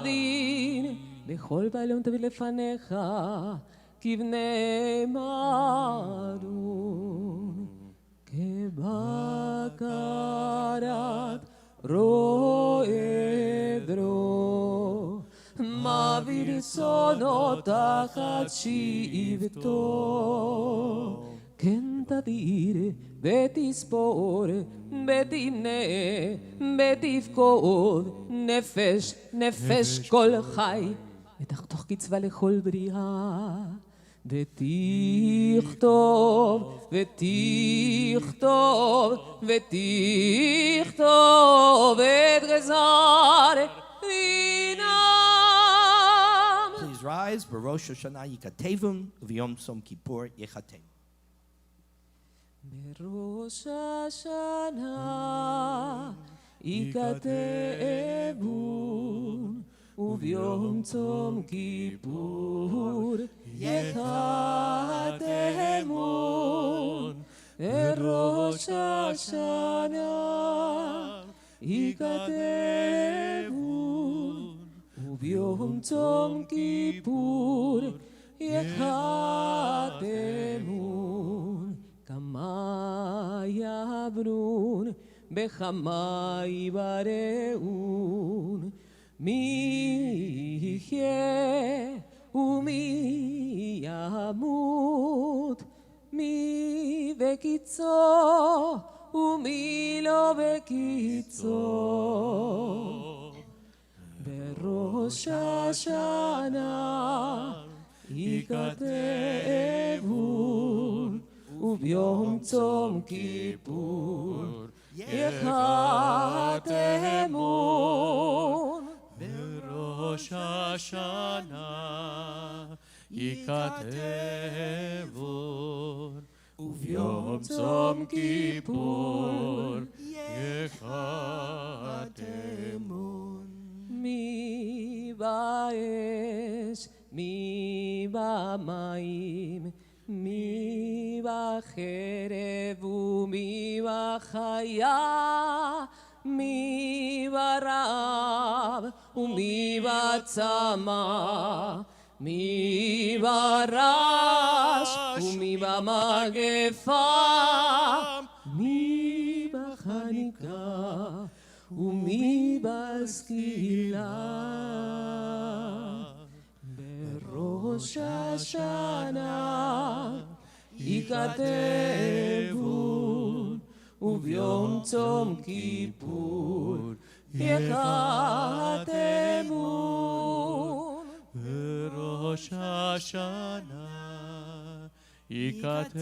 בדין. בכל בעליון תביא לפניך כבני מרון, כבקרת רועה עדרו, מעביר צאנו תחת שבטו. כן תדיר ותספור ותמנה ותפקוד נפש נפש כל חי, ותחתוך קצבה לכל בריאה. ותכתוב ותכתוב ותכתוב את גזר דינם. Please rise. בראש השנה ייכתבון וביום צום כיפור ייחתם. בראש השנה ייכתבון וביום צום כיפור ייכתבון. בראש השנה ייכתבון וביום צום כיפור ייכתבון. כמה יעברון בכמה יבראון, מי יחיה ומי ימות, מי בקיצו ומי לא בקיצו. בראש השנה ייכתבון וביום צום כיפור ייכתבון. בראש השנה ייכתבון וביום צום כיפור ייכתבון. מי באש מי במים, מי בחרב ומי בחיה, מי ברעב ומי בצמא, מי ברעש ומי במגפה, מי בחניקה ומי בסקילה. בראש השנה ייכתבון וביום צום כיפור ייכתבון. בראש השנה ייכתבון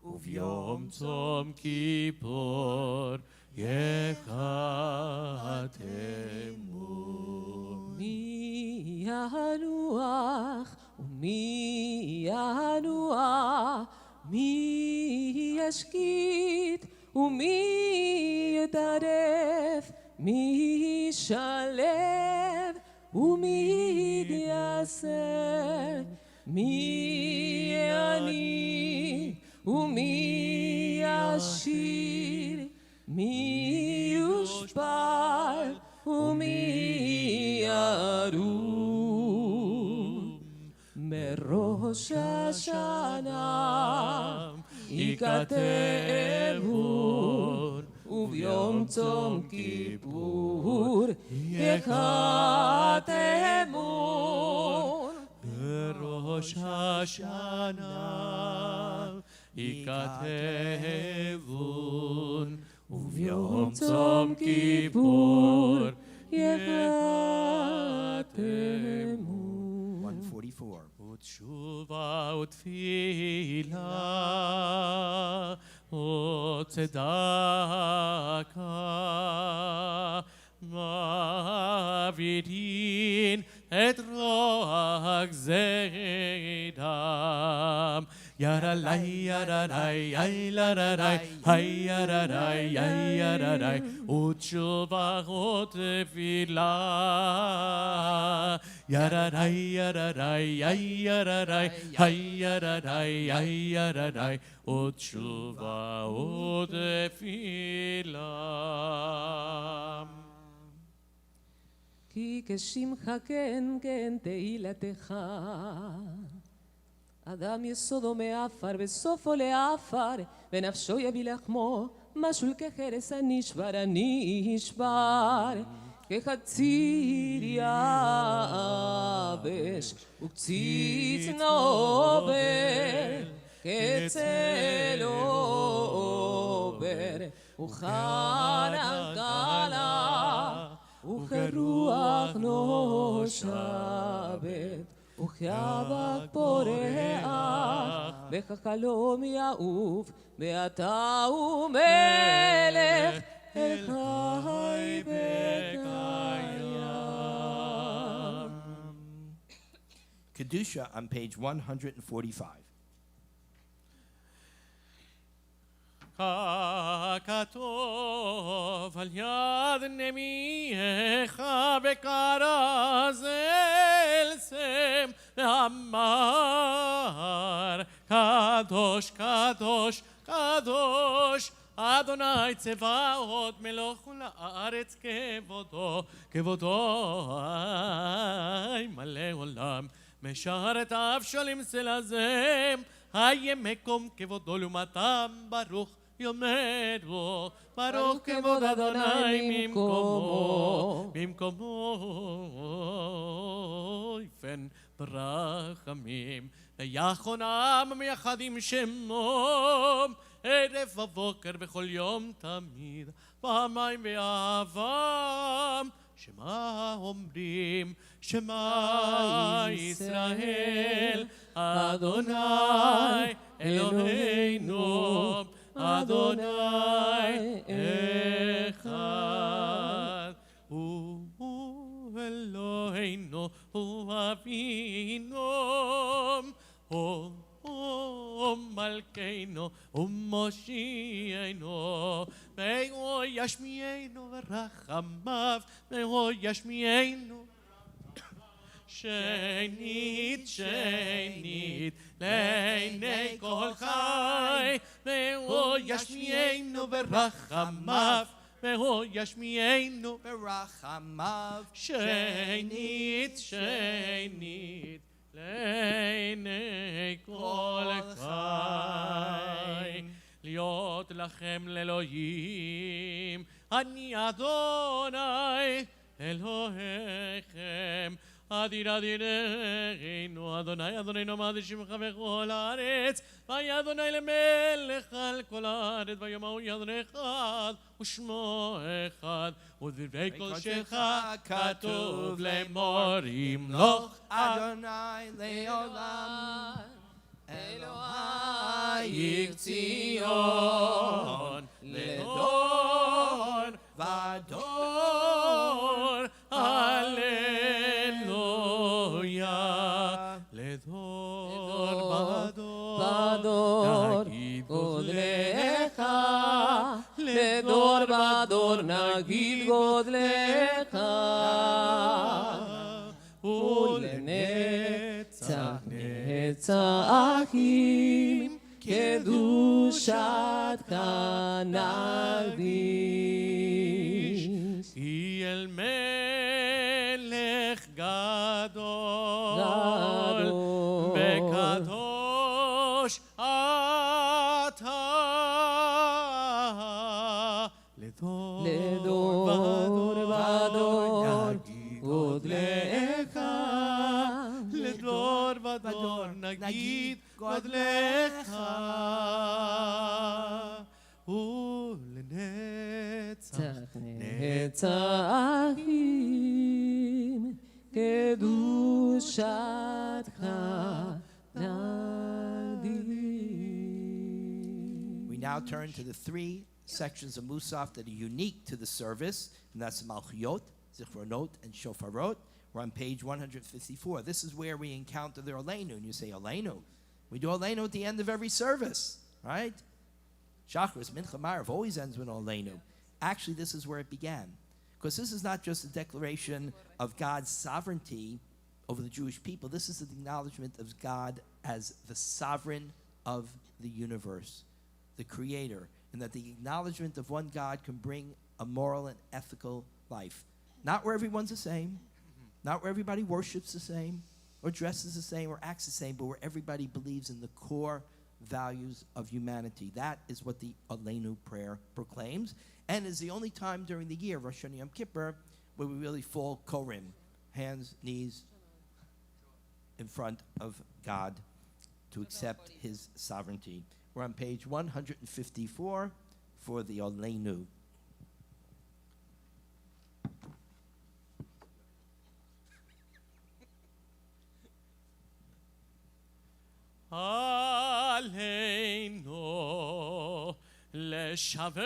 וביום צום כיפור ייכתבון. מי ינוח ומי ינוע, מי ישקיט ומי יטרף, מי ישלב ומי יתייסר, מי עני ומי ישיר, מי יושפל ומי ירום. בראש השנה ייכתבון וביום צום כיפור ייכתבון. בראש השנה ייכתבון וביום צום כיפור ייכתבון. 144. ותשובה ותפילה וצדקה מעבירין את רוח זרעם, ירלי ירלי ירלי ירלי ירלי ותשובה ותפילה ירלי ירלי ירלי ירלי ירלי ותשובה ותפילה כי כשמך כן כן תהילתך אדם יסודו מעפר וסופו לעפר ונפשו יביא לחמו משול כחרס הנשבר הנשבר כחציר יבש וקציץ נובל כצל עובר וחנה גלה וכרוח נושבת וכאבק פורח וכחלום יעוף ואתה הוא מלך החי וקיים. Kedusha on page 145. ככתוב על יד נמיך וכרז אל שם ואמר קדוש קדוש קדוש אדוני צבאות מלוך כל הארץ כבודו כבודו מלא עולם משרת אבשלים סלזם היה מקום כבודו לעומתם ברוך יאמרו ברוך כבוד אדוני ממקומו במקומו יפן ברחמים ויחונם מייחדים שמום ערב ובוקר בכל יום תמיד פעמיים באהבם שמה אומרים שמה ישראל אדוני אלוהינו אדוני אחד הוא אלוהינו הוא אבינו הוא מלכנו ומושיענו והוא ישמיענו ורחמיו והוא ישמיענו שנית שנית לעיני כל חי והוא ישמיענו ברחמיו והוא ישמיענו ברחמיו שנית שנית לעיני כל חי להיות לכם לאלוהים אני אדוני אלוהיכם אדיר אדירנו אדוני אדונינו מעד שמך בכל הארץ והיה אדוני למלך על כל הארץ ויום ההוא יהיה אדוני אחד ושמו אחד ודברי קודשך כתוב לאמור ימלוך אדוני לעולם אלוהי ציון לדור ודור הללויה לדור ודור נגיד גודלך לדור ודור נגיד גודלך ולנצח נצחים קדושתך נקדיש כי אל מלך גדול וקדוש אתה לדור ודור נגיד גודלך לדור ודור נגיד גודלך ולנצח נצחים קדושתך We now turn to the three sections of Musaf that are unique to the service, and that's Malchiyot, Zichronot, and Shofarot. We're on page 154. This is where we encounter the Aleinu, and you say, Aleinu, We do Aleinu at the end of every service, right? Shachris, Mincha, Marav always ends with Aleinu. Actually, this is where it began. Because this is not just a declaration of God's sovereignty over the Jewish people. This is an acknowledgement of God as the sovereign of the universe, the creator, and that the acknowledgement of one God can bring a moral and ethical life. Not where everyone's the same, not where everybody worships the same, or dresses the same, or acts the same, but where everybody believes in the core values of humanity. That is what the Aleinu prayer proclaims, and is the only time during the year, Rosh Hashana Yom Kippur, where we really fall korim, hands, knees, in front of God to accept his sovereignty. We're on page 154 for the Aleinu. Aleinu leshaveach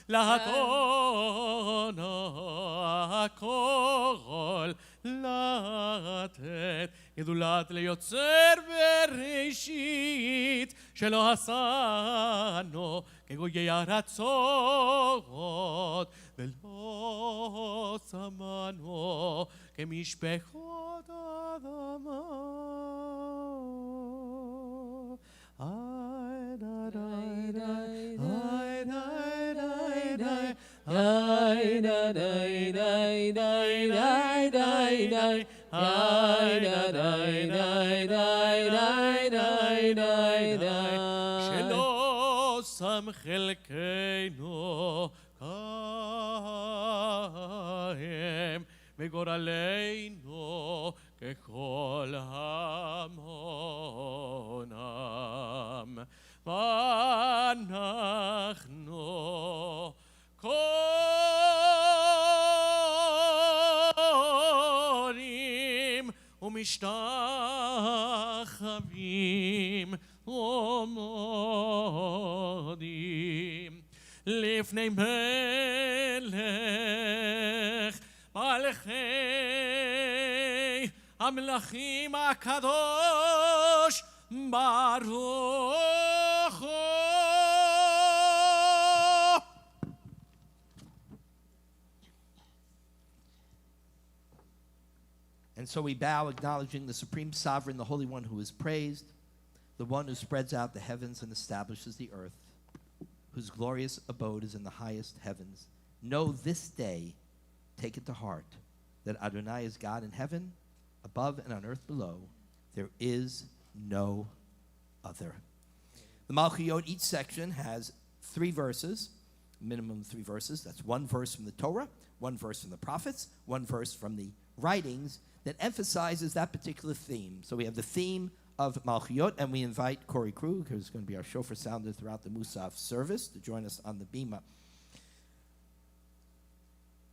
lahaton hakol latet gedulat leyotzer bereshit shelo hasano כגויי ארצות ולא שמענו כמשפחות אדמה. שם חלקנו קיים וגורלנו ככל המונם ואנחנו קוראים ומשתחווים עומדים לפני מלך מלכי המלכים הקדוש ברוך הוא. And so we bow, acknowledging the supreme sovereign, the Holy One who is praised, the one who spreads out the heavens and establishes the earth, whose glorious abode is in the highest heavens. Know this day, take it to heart, that Adonai is God in heaven, above and on earth below. There is no other. The Malchiyot, each section has 3 verses, minimum 3 verses. That's 1 verse from the Torah, 1 verse from the prophets, 1 verse from the writings that emphasizes that particular theme. So we have the theme of Malchiyot, and we invite Corey Krug, who's going to be our shofar sounder throughout the Musaf service, to join us on the bima.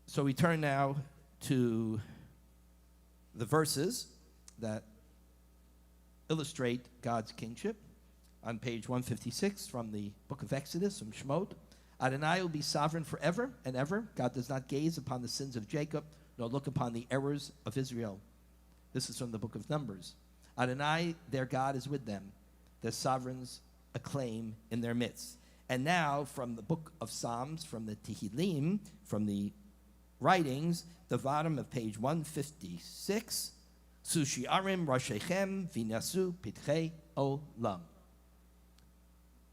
So we turn now to the verses that illustrate God's kingship. On page 156 from the book of Exodus, from Shemot, Adonai will be sovereign forever and ever. God does not gaze upon the sins of Jacob, nor look upon the errors of Israel. This is from the book of Numbers. Adonai, their God, is with them. Their sovereigns acclaim in their midst. And now, from the book of Psalms, from the Tehillim, from the writings, the bottom of page 156, Sushiarim Roshechem Vinasu Pitchei Olam.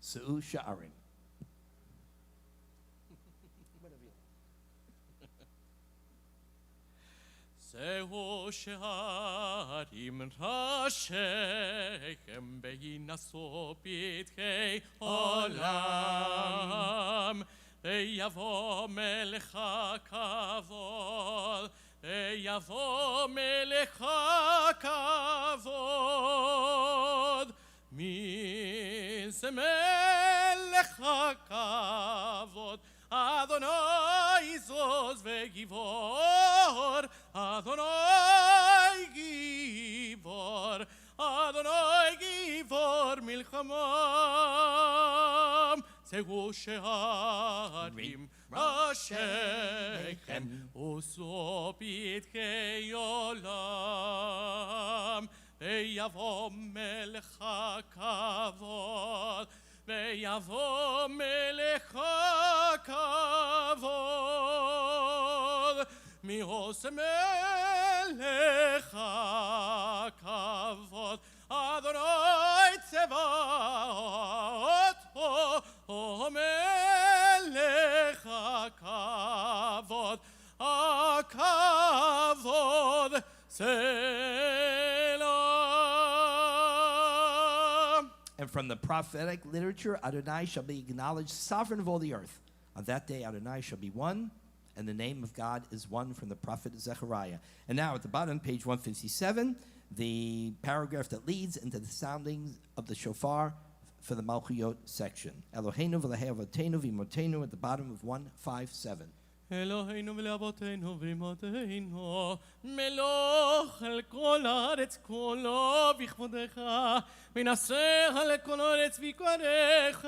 Su'u Sha'arim. זהו שערים ראשיכם בהינשאו פתחי עולם ויבוא מלך הכבוד ויבוא מלך הכבוד מי זה מלך הכבוד אדוני זוז וגיבור אדוני גיבור אדוני גיבור מלחמם זהו שערים Hashem uso pidkei olam ויבוא מלך הכבוד ויבוא מלך הכבוד מי עושה מלך הכבוד אדוני צבאות הוא מלך הכבוד הכבוד And from the prophetic literature, Adonai shall be acknowledged sovereign of all the earth. On that day, Adonai shall be one, and the name of God is one from the prophet Zechariah. And now at the bottom, page 157, the paragraph that leads into the soundings of the shofar for the Malchuyot section. Eloheinu v'lehei avotenu v'imotenu at the bottom of 157. אלוהינו ולאבותינו ואמותינו, מלוך על כל הארץ כולו בכבודך, ונשא על כל הארץ ויקרלך,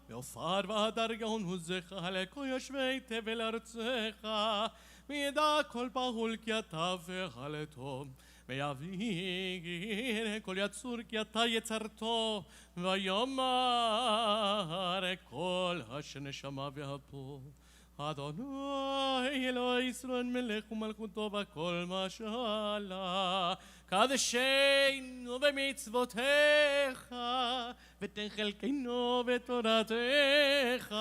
ועופר והדר גאון עוזך לכל יושבי תבל ארצך, וידע כל בהול כי אתה והלתו, ויבהיר כל יצור כי אתה יצרתו, ויאמר כל אשר נשמה והפו. אדוני אלוהי ישראל מלך ומלכותו בכל משלה קדשנו במצוותיך ותן חלקנו בתורתך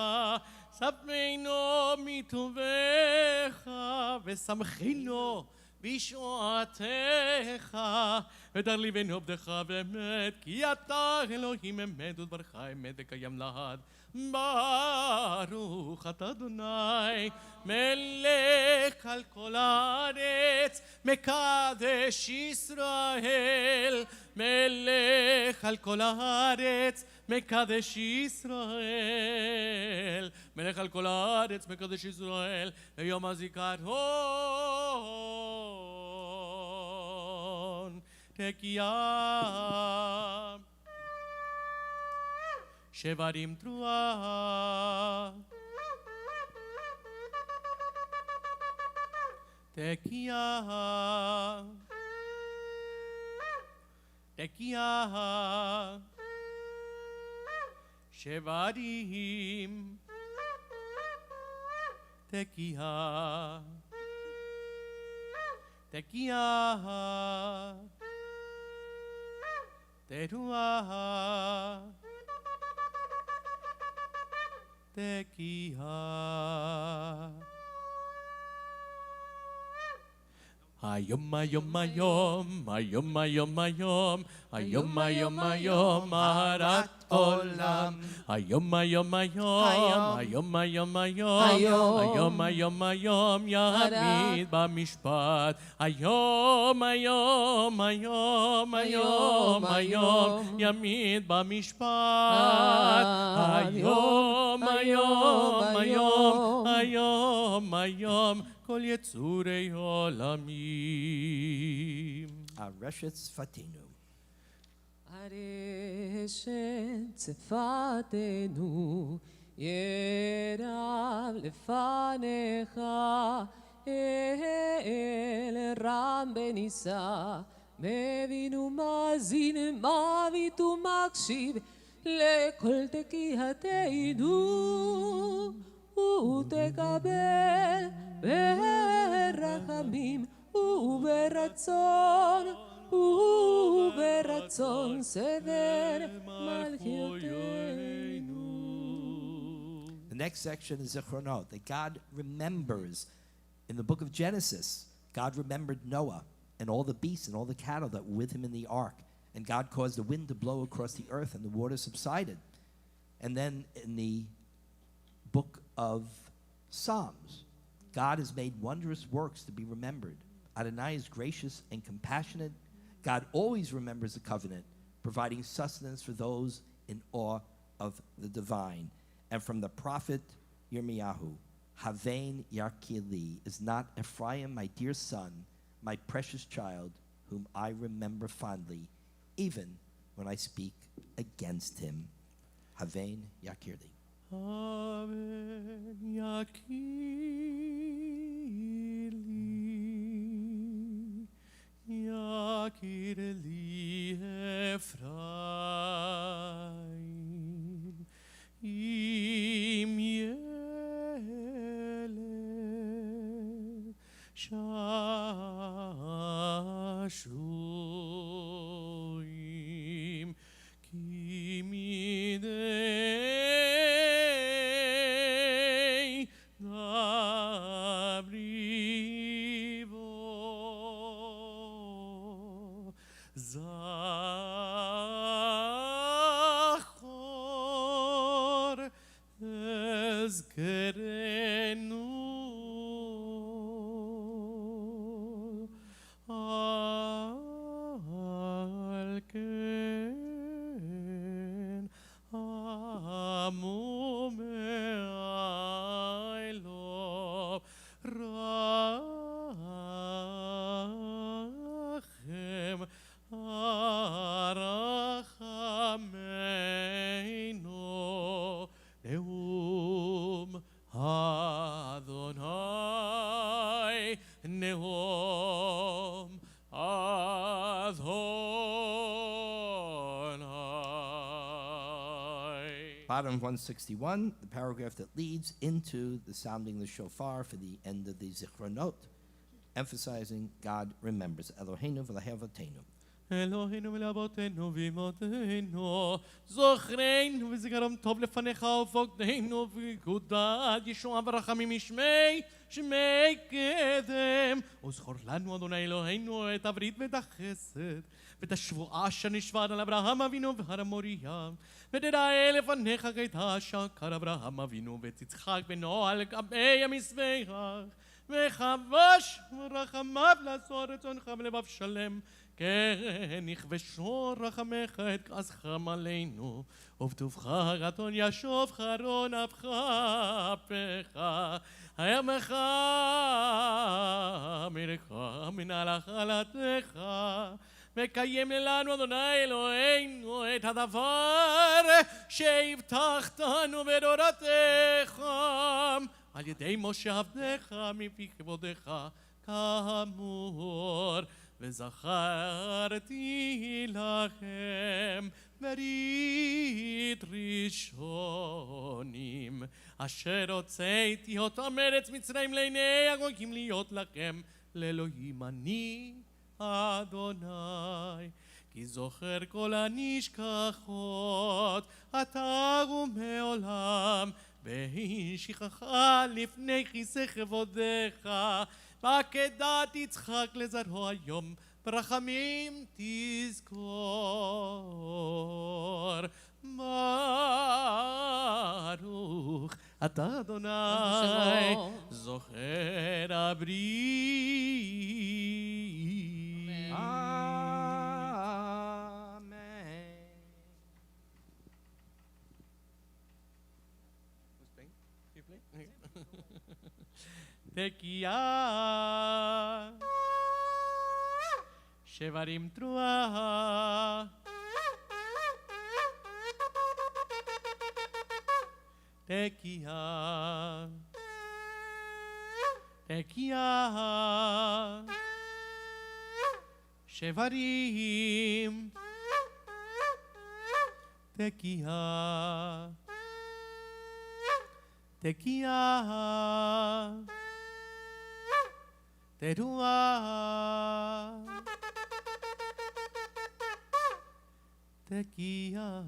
ספנו מטובך ושמחנו בישועתך ותר ליבנו עבדך באמת כי אתה אלוהים אמת ודברך אמת וקיים לעד ברוך אתה אדוני מלך על כל הארץ מקדש ישראל מלך על כל הארץ מקדש ישראל מלך על כל הארץ מקדש ישראל ביום הזיכרון תקיעה שברים תרועה תקיעה תקיעה שברים תקיעה תקיעה תרועה תקיעה היום היום היום היום היום היום היום היום היום הרת עולם היום היום היום היום היום היום היום היום יעמיד במשפט היום היום היום היום היום יעמיד במשפט היום היום היום היום היום כל יצורי עולמים. הרשת שפתנו. הרשת שפתנו ירב לפניך אל רם בנישא מבין ומאזין מביט ומקשיב לכל תקיעתנו ותקבל ברחמים וברצון וברצון סדר מלכותנו. The next section is Zichronot, that God remembers. In the book of Genesis, God remembered Noah and all the beasts and all the cattle that were with him in the ark. And God caused the wind to blow across the earth and the water subsided. And then in the book of Psalms, God has made wondrous works to be remembered. Adonai is gracious and compassionate. God always remembers the covenant, providing sustenance for those in awe of the divine. And from the prophet Yirmiyahu, Havein Yarkili, is not Ephraim my dear son, my precious child, whom I remember fondly, even when I speak against him. Havein Yarkili. Amen. Yakirli Ephraim. Im yele shashuim ki midei gabrivo zachor ezkerenu al ken amu me'ailo rachem arachameinu neum Adonai neum Adonai. Bottom of 161, the paragraph that leads into the sounding the shofar for the end of the Zichronot, emphasizing God remembers Eloheinu v'lahavotenu. אלוהינו ולאבותינו ואמותינו, זוכרנו וזיכרון טוב לפניך ופוקדנו וגודל ישועה ורחמים שמי קדם. וזכור לנו אדוני אלוהינו את הברית ואת החסד ואת השבועה שנשבעת על אברהם אבינו והר המוריה, ותראה לפניך כי הייתה שקר אברהם אבינו ואת יצחק בנו על גבי המזבח, וכבש רחמיו לעשות רצונך בלבב שלם. כן יכבשו רחמך את כעסך עלינו, ובטובך רצון ישוב חרון אפך אפיך, הימך מלך מנהלך עלתך, מקיים לנו אדוני אלוהינו את הדבר שהבטחתנו בדורתך, על ידי משה עבדך מפי כבודך כאמור. וזכרתי לכם ברית ראשונים אשר הוצאתי אותם מארץ מצרים לעיני הגויים להיות לכם לאלוהים אני אדוני. כי זוכר כל הנשכחות אתה ומעולם והשיחך לפני כיסא כבודך, בעקדת יצחק לזרעו היום ברחמים תזכור. ברוך אתה אדוני זוכר הברית. תקיעה שברים תרועה תקיעה תקיעה שברים תקיעה תקיעה תרועה תקיעה.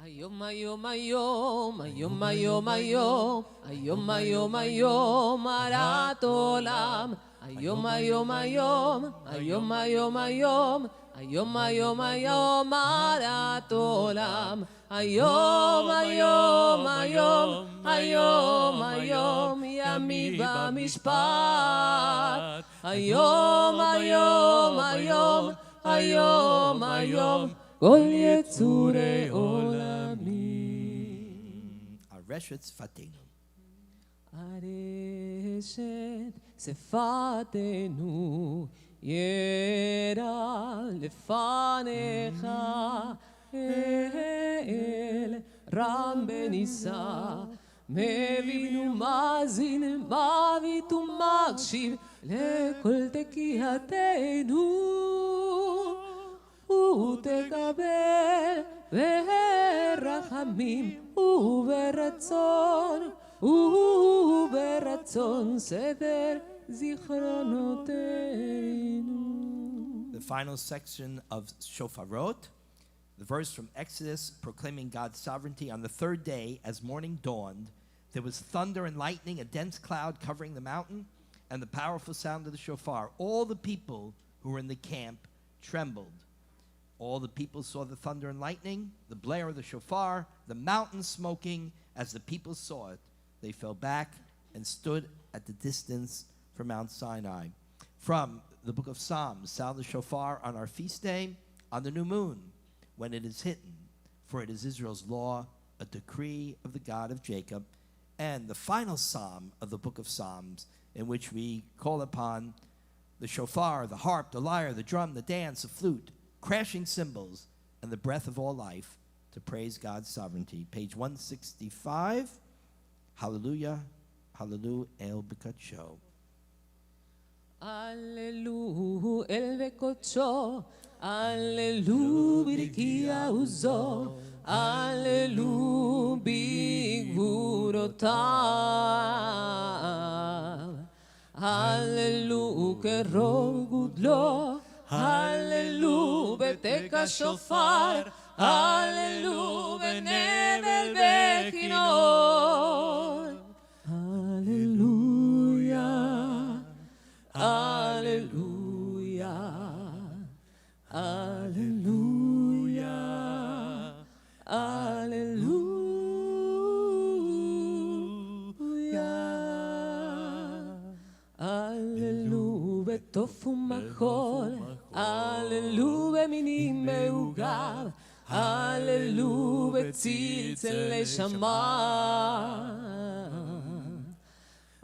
היום היום היום היום היום היום היום היום היום הרת עולם, היום היום היום היום היום היום היום היום היום הרת עולם, היום היום היום היום היום ימי במשפט, היום היום היום היום היום כל יצורי עולמי. הרשת שפתנו. הרשת שפתנו ירע לפניך אל רם בנישא, מבין ומאזין, מביט ומקשיב לכל תקיעתנו, ותקבל ברחמים וברצון סדר זיכרונותינו. The final section of Shofarot, the verse from Exodus proclaiming God's sovereignty. On the third day, as morning dawned, there was thunder and lightning, a dense cloud covering the mountain, and the powerful sound of the shofar. All the people who were in the camp trembled. All the people saw the thunder and lightning, the blare of the shofar, the mountain smoking. As the people saw it, they fell back and stood at the distance from Mount Sinai. From the book of Psalms, sound the shofar on our feast day, on the new moon, when it is hidden, for it is Israel's law, a decree of the God of Jacob. And the final psalm of the book of Psalms, in which we call upon the shofar, the harp, the lyre, the drum, the dance, the flute, crashing cymbals, and the breath of all life to praise God's sovereignty. Page 165, Hallelujah, Hallelujah, El Bekacho. Alleluia, el בקודשו, alleluia, ברכיה עוזו, alleluia, בגבורותיו, alleluia, כרוב גודלו, alleluia, בתקע שופר, alleluia, בנבל בכינור, alleluia. Alleluia, Alleluia, Alleluia, Alleluia, בטוף ומחול, Alleluia, במינים מעוגב, Alleluia, בצלצל נשמה.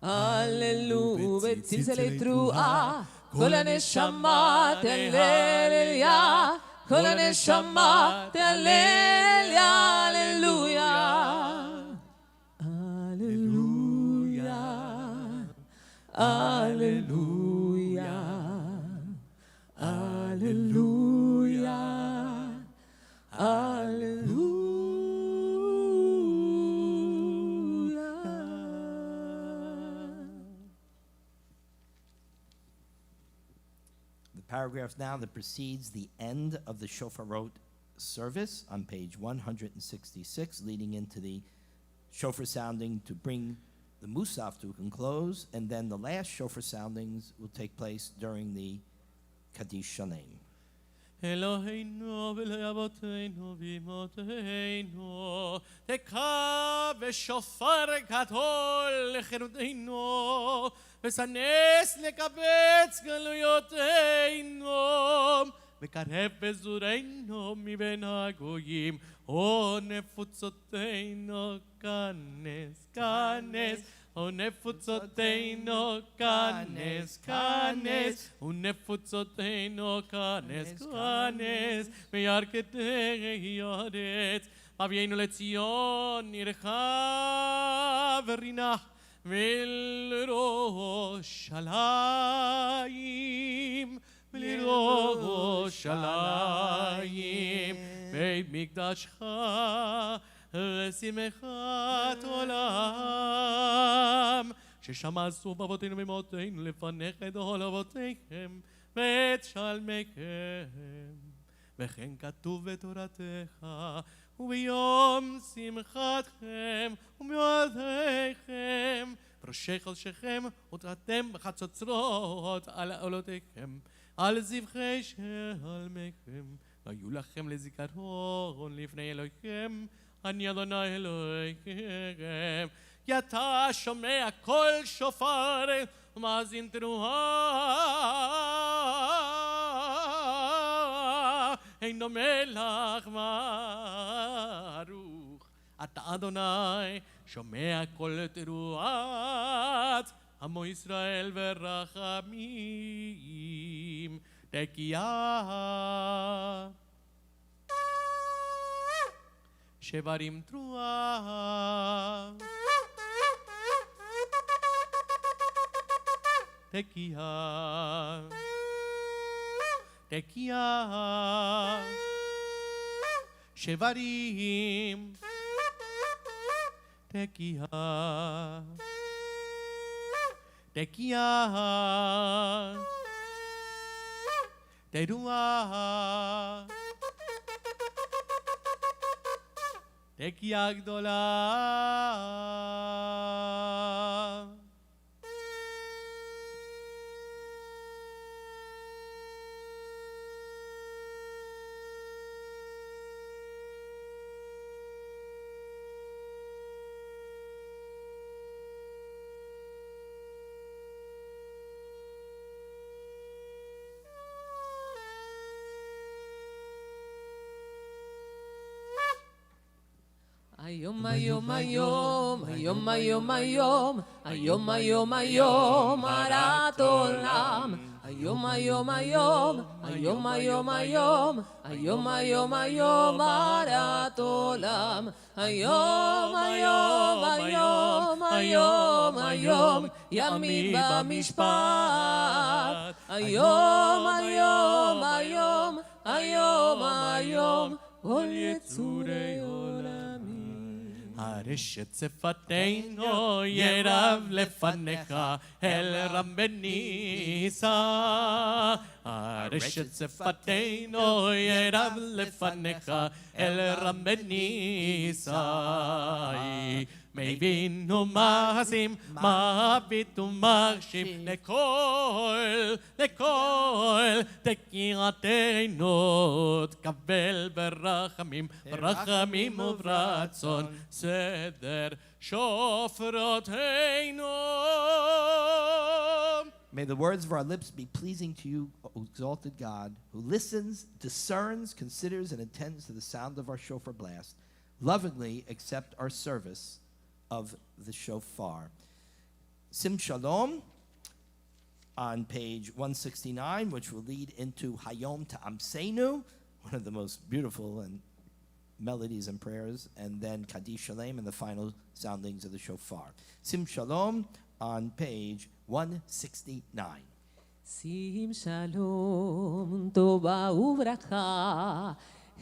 Alleluia, בצלצלי תרועה, כל הנשמה תהלל אליה, כל הנשמה תהלל אליה, Alleluia, Alleluia, Alleluia, Alleluia. Paragraph now that precedes the end of the Shofarot service on page 166, leading into the shofar sounding to bring the Musaf to a close, and then the last shofar soundings will take place during the Kaddish Shalem. אלוהינו ואלוהי אבותינו ואמותינו, תקע בשופר גדול לחירותנו, וסנס לקבץ גלויותינו, וקרב בזורנו מבין הגויים, ונפוצותינו כנס, כנס, ונפוצותינו כנס, כנס, ונפוצותינו כנס, כנס, בירכתי ארץ, אבינו לציון עירך ורינה, ולירושלים, ולירושלים, בית מקדשך ושמחת עולם, ששם עשו אבותינו ואמותינו לפניך את עול אבותיכם ואת שלמיכם, וכן כתוב בתורתך, וביום שמחתכם ומועדיכם, בראשי חודשיכם ותרתם בחצוצרות על עולותיכם, על זבחי שלמיכם, והיו לכם לזיכרון לפני אלוהיכם, אני אדוני אלוהיכם. כי אתה שומע קול שופר ומאזין תרועה, אין דומה לך ברוך. אתה אדוני שומע קול תרועת עמו ישראל ורחמים תקיעה. שברים תרועה, תקיעה, תקיעה, שברים, תקיעה, תקיעה, תרועה, תקיעה גדולה. היום היום היום היום היום היום היום היום היום הרת עולם היום היום היום היום היום היום היום היום היום הרת עולם היום היום היום היום היום ימים במשפט היום היום היום היום היום כל יצורי עולמי הרשת שפתנו ירב לפניך אל רם בניסה הרשת שפתנו ירב לפניך אל רם בניסה מבין ומעשים מביט ומקשיב לכל תקיעתנו תקבל ברחמים ברחמים וברצון סדר שופרותינו. May the words of our lips be pleasing to you, O exalted God, who listens, discerns, considers, and attends to the sound of our shofar blast. Lovingly accept our service of the shofar. Sim Shalom on page 169, which will lead into Hayom Ta'amseinu, one of the most beautiful and melodies and prayers, and then Kaddish Shalem and the final soundings of the shofar. Sim Shalom on page 169. שים שלום, טובה וברכה,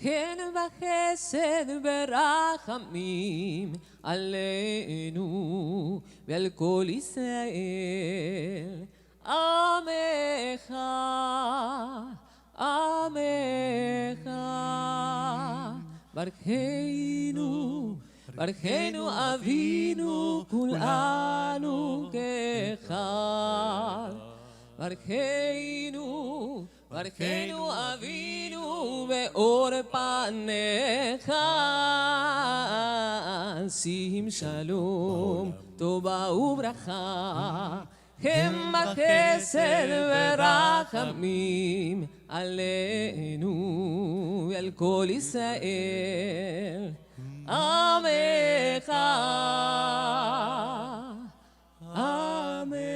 הן בחסד ברחמים עלינו ועל כל ישראל. עמך, עמך, ברכנו, ברכנו אבינו כולנו כאחד. ברכנו, ברכנו אבינו באור פניך. שים שלום, טובה וברכה, הם בחסד ורחמים עלינו ועל כל ישראל. עמך, עמך.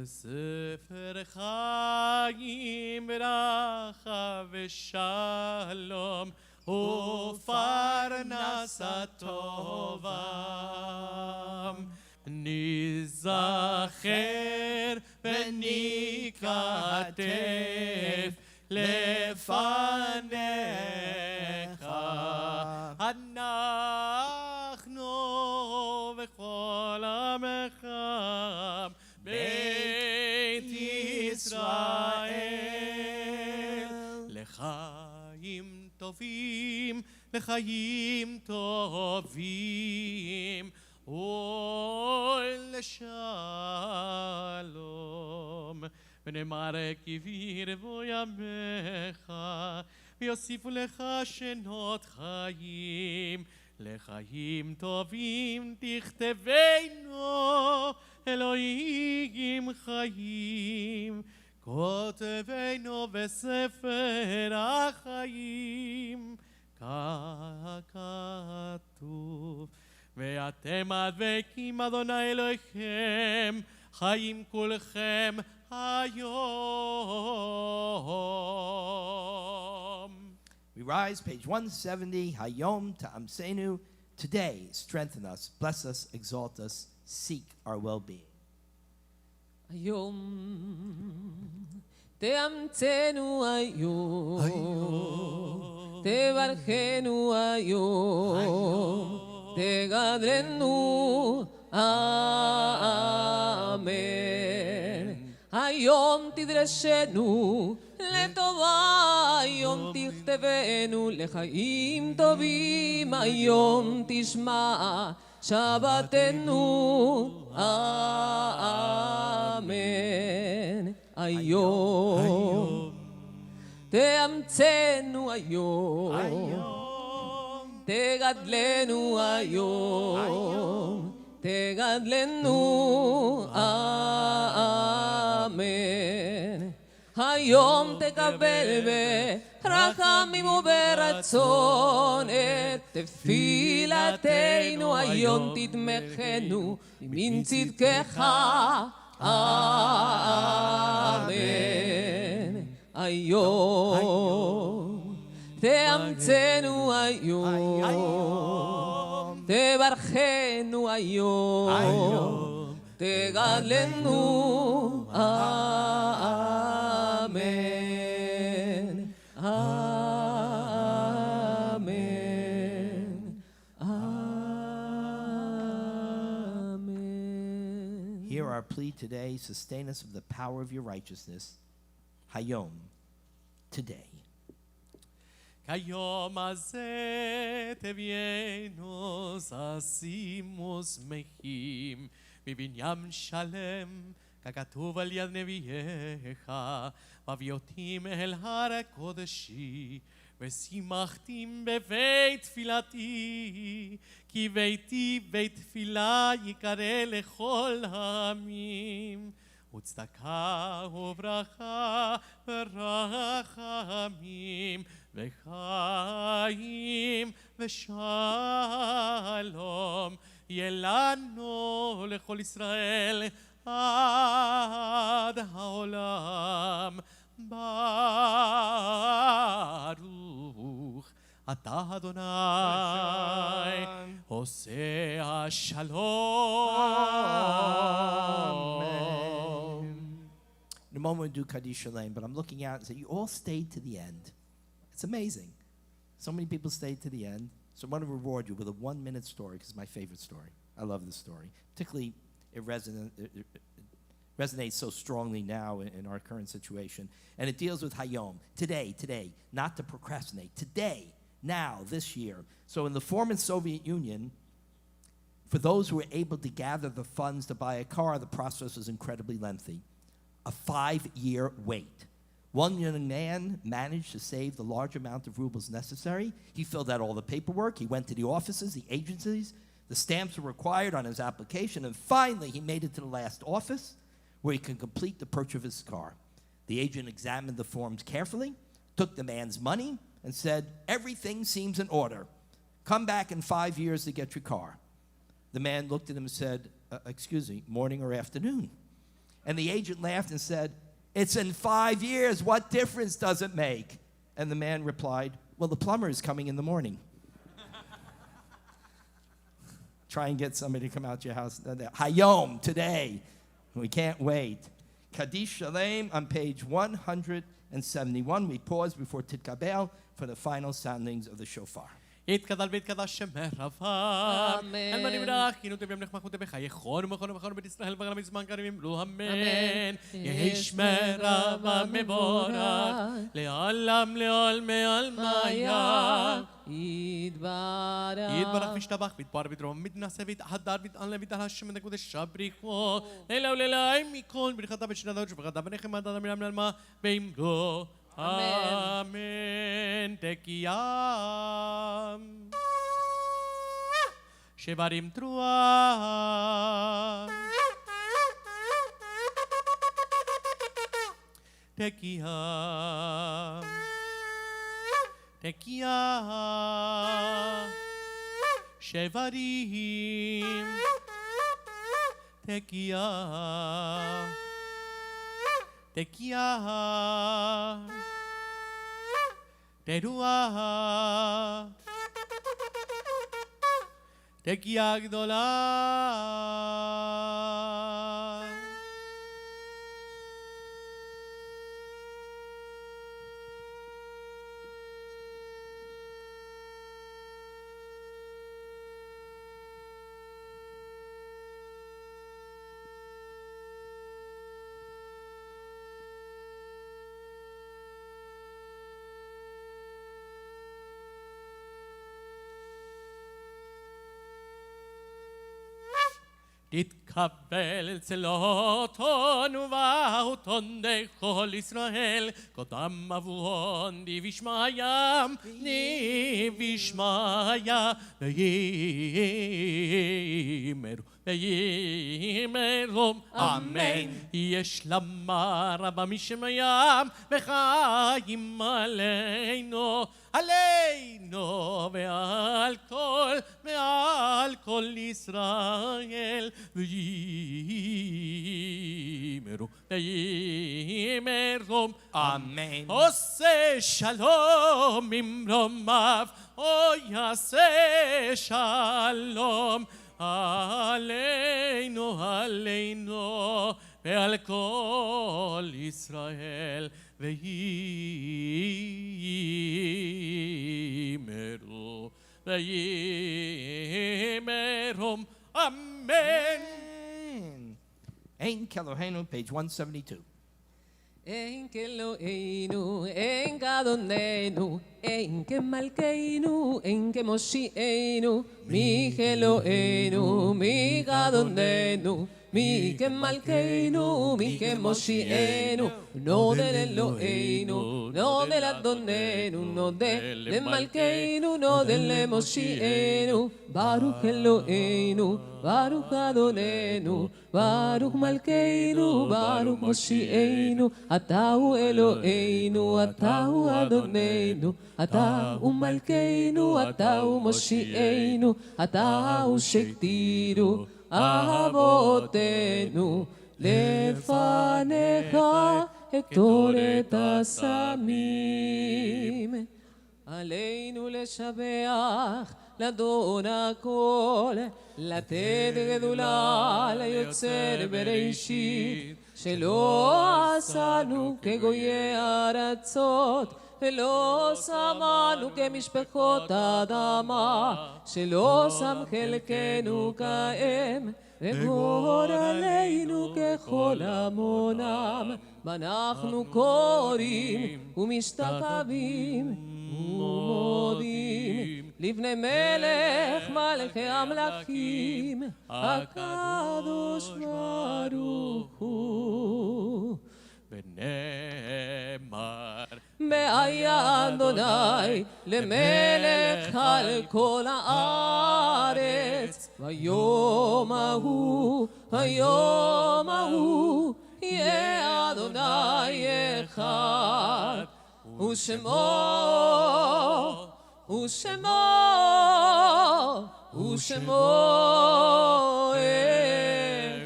ספר חיים ברכה ושלום ופרנסה טובה נזכר ונכתב לפניך אנחנו וכל עמך בית ישראל לחיים טובים, לחיים טובים ולשלום ונאמר כי ירבו ימיך ויוסיפו לך שנות חיים לחיים טובים תכתבנו אלוהים חיים כותבנו בספר החיים ככתוב ואתם הדבקים אדוני אלוהיכם חיים כולכם hayom. We rise, page 170, Hayom Ta'amsenu. Today, strengthen us, bless us, exalt us, seek our well-being. היום תאמצנו היום, תברכנו היום, תגדלנו אמן. היום תדרשנו לטובה, היום תכתבנו לחיים טובים, היום תשמע שבתנו אמן. היום תאמצנו היום, תגדלנו היום, תגדלנו אמן. היום תקבל ברחמים וברצון את תפילתנו, היום תתמכנו מן צדקך אמן. היום תאמצנו היום, תברכנו היום, תגדלנו אמן. אמן. אמן. Hear our plea today, sustain us with the power of your righteousness. Hayom, today. כיום הזה תביאנו ששים ושמחים בבניין שלם, ככתוב על יד נביאיך, והביאותים אל הר הקודשי, ושימחתים בבית תפילתי, כי ביתי בית תפילה יקרא לכל העמים. וצדקה וברכה ורחמים וחיים ושלום יהיה לנו לכל ישראל עד העולם. ברוך אתה אדוני עושה השלום. In a moment we'll do Kaddish Shalem, but I'm looking out and say, you all stayed to the end. It's amazing. So many people stayed to the end. So I want to reward you with a 1-minute story, because it's my favorite story. I love this story. Particularly, it resonates so strongly now in our current situation. And it deals with Hayom. Today, not to procrastinate. Today, now, this year. So in the former Soviet Union, for those who were able to gather the funds to buy a car, the process was incredibly lengthy. A 5-year wait. One young man managed to save the large amount of rubles necessary. He filled out all the paperwork. He went to the offices, the agencies. The stamps were required on his application. And finally, he made it to the last office where he could complete the purchase of his car. The agent examined the forms carefully, took the man's money, and said, everything seems in order. Come back in 5 years to get your car. The man looked at him and said, excuse me, morning or afternoon? And the agent laughed and said, it's in 5 years. What difference does it make? And the man replied, well, the plumber is coming in the morning. Try and get somebody to come out to your house. Hayom, today. We can't wait. Kaddish Shalem on page 171. We pause before Titkabel for the final soundings of the shofar. יתקדל ויתקדש שמך רבם. אמן. אמן יברך, כי נותן בימלך מחמות בחייכון ומכון ובכון בית ישראל בגלל מזמן קרים אמרו אמן. יהי שמך רבם מבורך, לעולם לעולמי עלמיה. יתברך וישתבח ויתפאר ויתרום ויתנשא ויתהדר ויתעלה ויתעלה השם הקודש בריחו. לילה וליליים מכל ברכתה ושנתה ושבחתה ונחמתה ומלם לעלמה ואמרו Amen. Tekiyam. Shevarim Truah. Tekiyam. Tekiyam. Shevarim. Tekiyam. תקיעה, תרועה, תקיעה גדולה. תתקבל אל צלותון ובאותון דכל ישראל קודם אבוהון די בשמיים די בשמיה ויאמרו אמן יש למר משמיים וחיים עלינו עלינו ועל כל ישראל ויאמרו אמן. עושה שלום ממרומיו או יעשה שלום עלינו עלינו ועל כל ישראל ויאמרו אמן. Ein Kelohenu, page 172. אין כאלוהינו, אין כאדוננו, אין כמלכנו, אין כמושיענו, מי כאלוהינו, מי כאדוננו, מי כמלכנו, מי כמושיענו, נודה לאלוהינו, נודה לאדוננו, נודה למלכנו, נודה למושיענו, ברוך אלוהינו, ברוך אדוננו, ברוך מלכנו, ברוך מושיענו, אתה הוא אלוהינו, אתה הוא אדוננו, אתה הוא מלכנו, אתה הוא מושיענו, אתה הוא שכתינו אהבותינו, לפניך אקטור את הסמים. עלינו לשבח לאדון הכל, לתת גדולה ליוצר בראשית, שלא עשנו כגויי ארצות, ולא שמנו כמשפחות אדמה, שלא שם חלקנו כאם, וגורלנו ככל המונם, ואנחנו קוראים ומשתחווים ומודים לבני מלך מלכי המלכים, הקדוש ברוך הוא. ונאמר והיה אדוני למלך על כל הארץ, ביום ההוא, היום ההוא, יהיה אדוני אחד, ושמו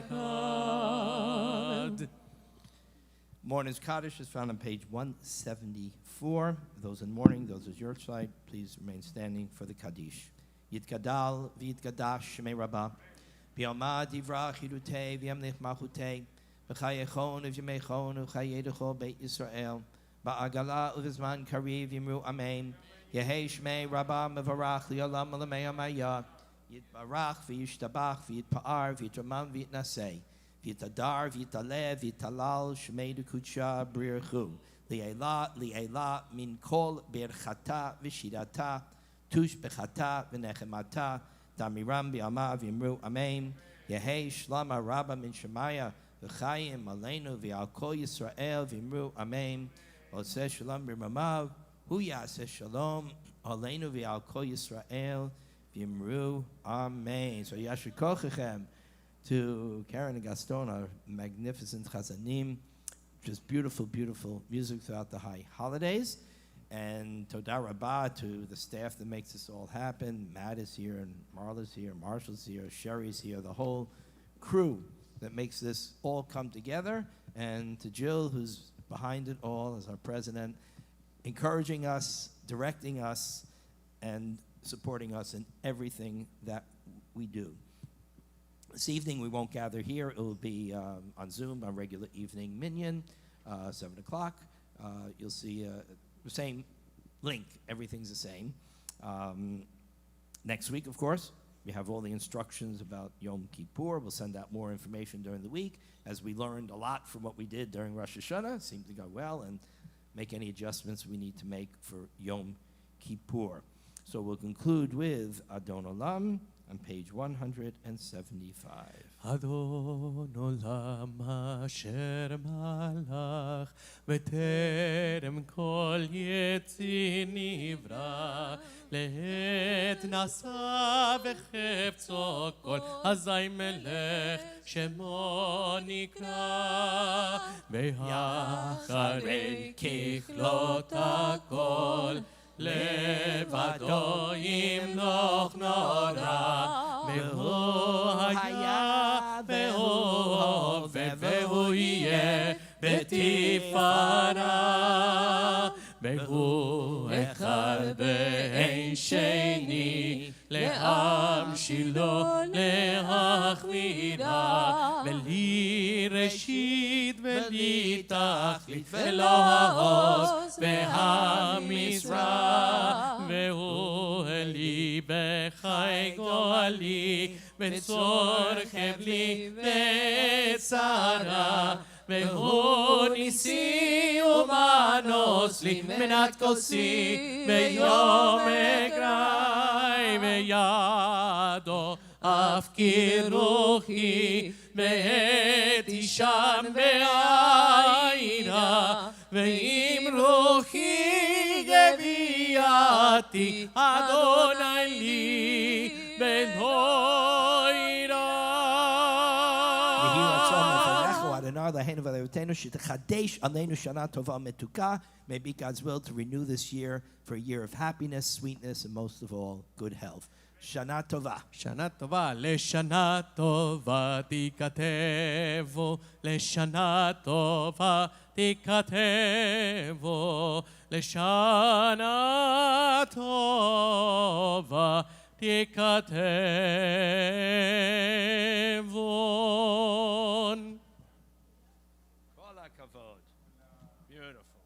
אחד. Mourner's Kaddish is found on page 174. Those in mourning, those at your side, please remain standing for the Kaddish. Yitgadal v'yitgadash shemei rabbah, v'yamad yivrach yidutei v'yamnech malchutei, v'chayechon v'yamechon v'chayedecho beit Yisrael, ba'agala uvizman kariv yimru amen, yehei shemei rabbah mevarach li'olam alamei amayah, yitbarach v'yishtabach v'yitpa'ar v'yitramam v'yitnasei, v'yitadar v'yitaleh v'yitalal shemei dekudsha b'rirchu, li'elah min kol berchata v'shirata, tush bechata v'nechemata, damiram bi'amav yimru amen, yehei shlama rabba min shemaya, v'chayim aleinu v'al kol Yisrael v'yimru amen, oseh shalom b'ramav, hu yaseh shalom aleinu v'al kol Yisrael v'yimru amen. So yashir kochechem to Karen and Gaston, our magnificent chazanim, just beautiful, beautiful music throughout the high holidays. And Toda Rabbah to the staff that makes this all happen. Matt is here, and Marla's here, Marshall's here, Sherry's here, the whole crew that makes this all come together. and to Jill, who's behind it all as our president, encouraging us, directing us, and supporting us in everything that we do. This evening we won't gather here. It will be on Zoom, our regular evening minyan, 7 o'clock. You'll see the same link. Everything's the same. Next week, of course, we have all the instructions about Yom Kippur. We'll send out more information during the week as we learned a lot from what we did during Rosh Hashana. It seemed to go well, and make any adjustments we need to make for Yom Kippur. So we'll conclude with Adon Olam on page 175. Adon Olam asher malach v'terem kol yetzi nivra לעת נשא וחפצו כל אזי מלך שמו נקרא ואחרי ככלות הכל לבדו ימלוך נורא והוא היה והוא הווה והוא יהיה בתפארה והוא אחד ואין שני להמשילו להכבידה ולי ראשית ולי תכלית ולא העוז והמשרה והוא אלי בחי גואלי וצור חבלי וצרה והוא ניסי ומנוס לי מנת כוסי ביום אגרי וידו אף כי רוחי בעת אישן ועירה ואם רוחי גבייתי אדוני לי בנוירה May be God's will to renew this year for a year of happiness, sweetness, and most of all, good health. Shana Tova. Shana Tova. Leshana Tova tikatevo. Leshana Tova tikatevo. Leshana Tova tikatevo. Kol hakavod. Beautiful.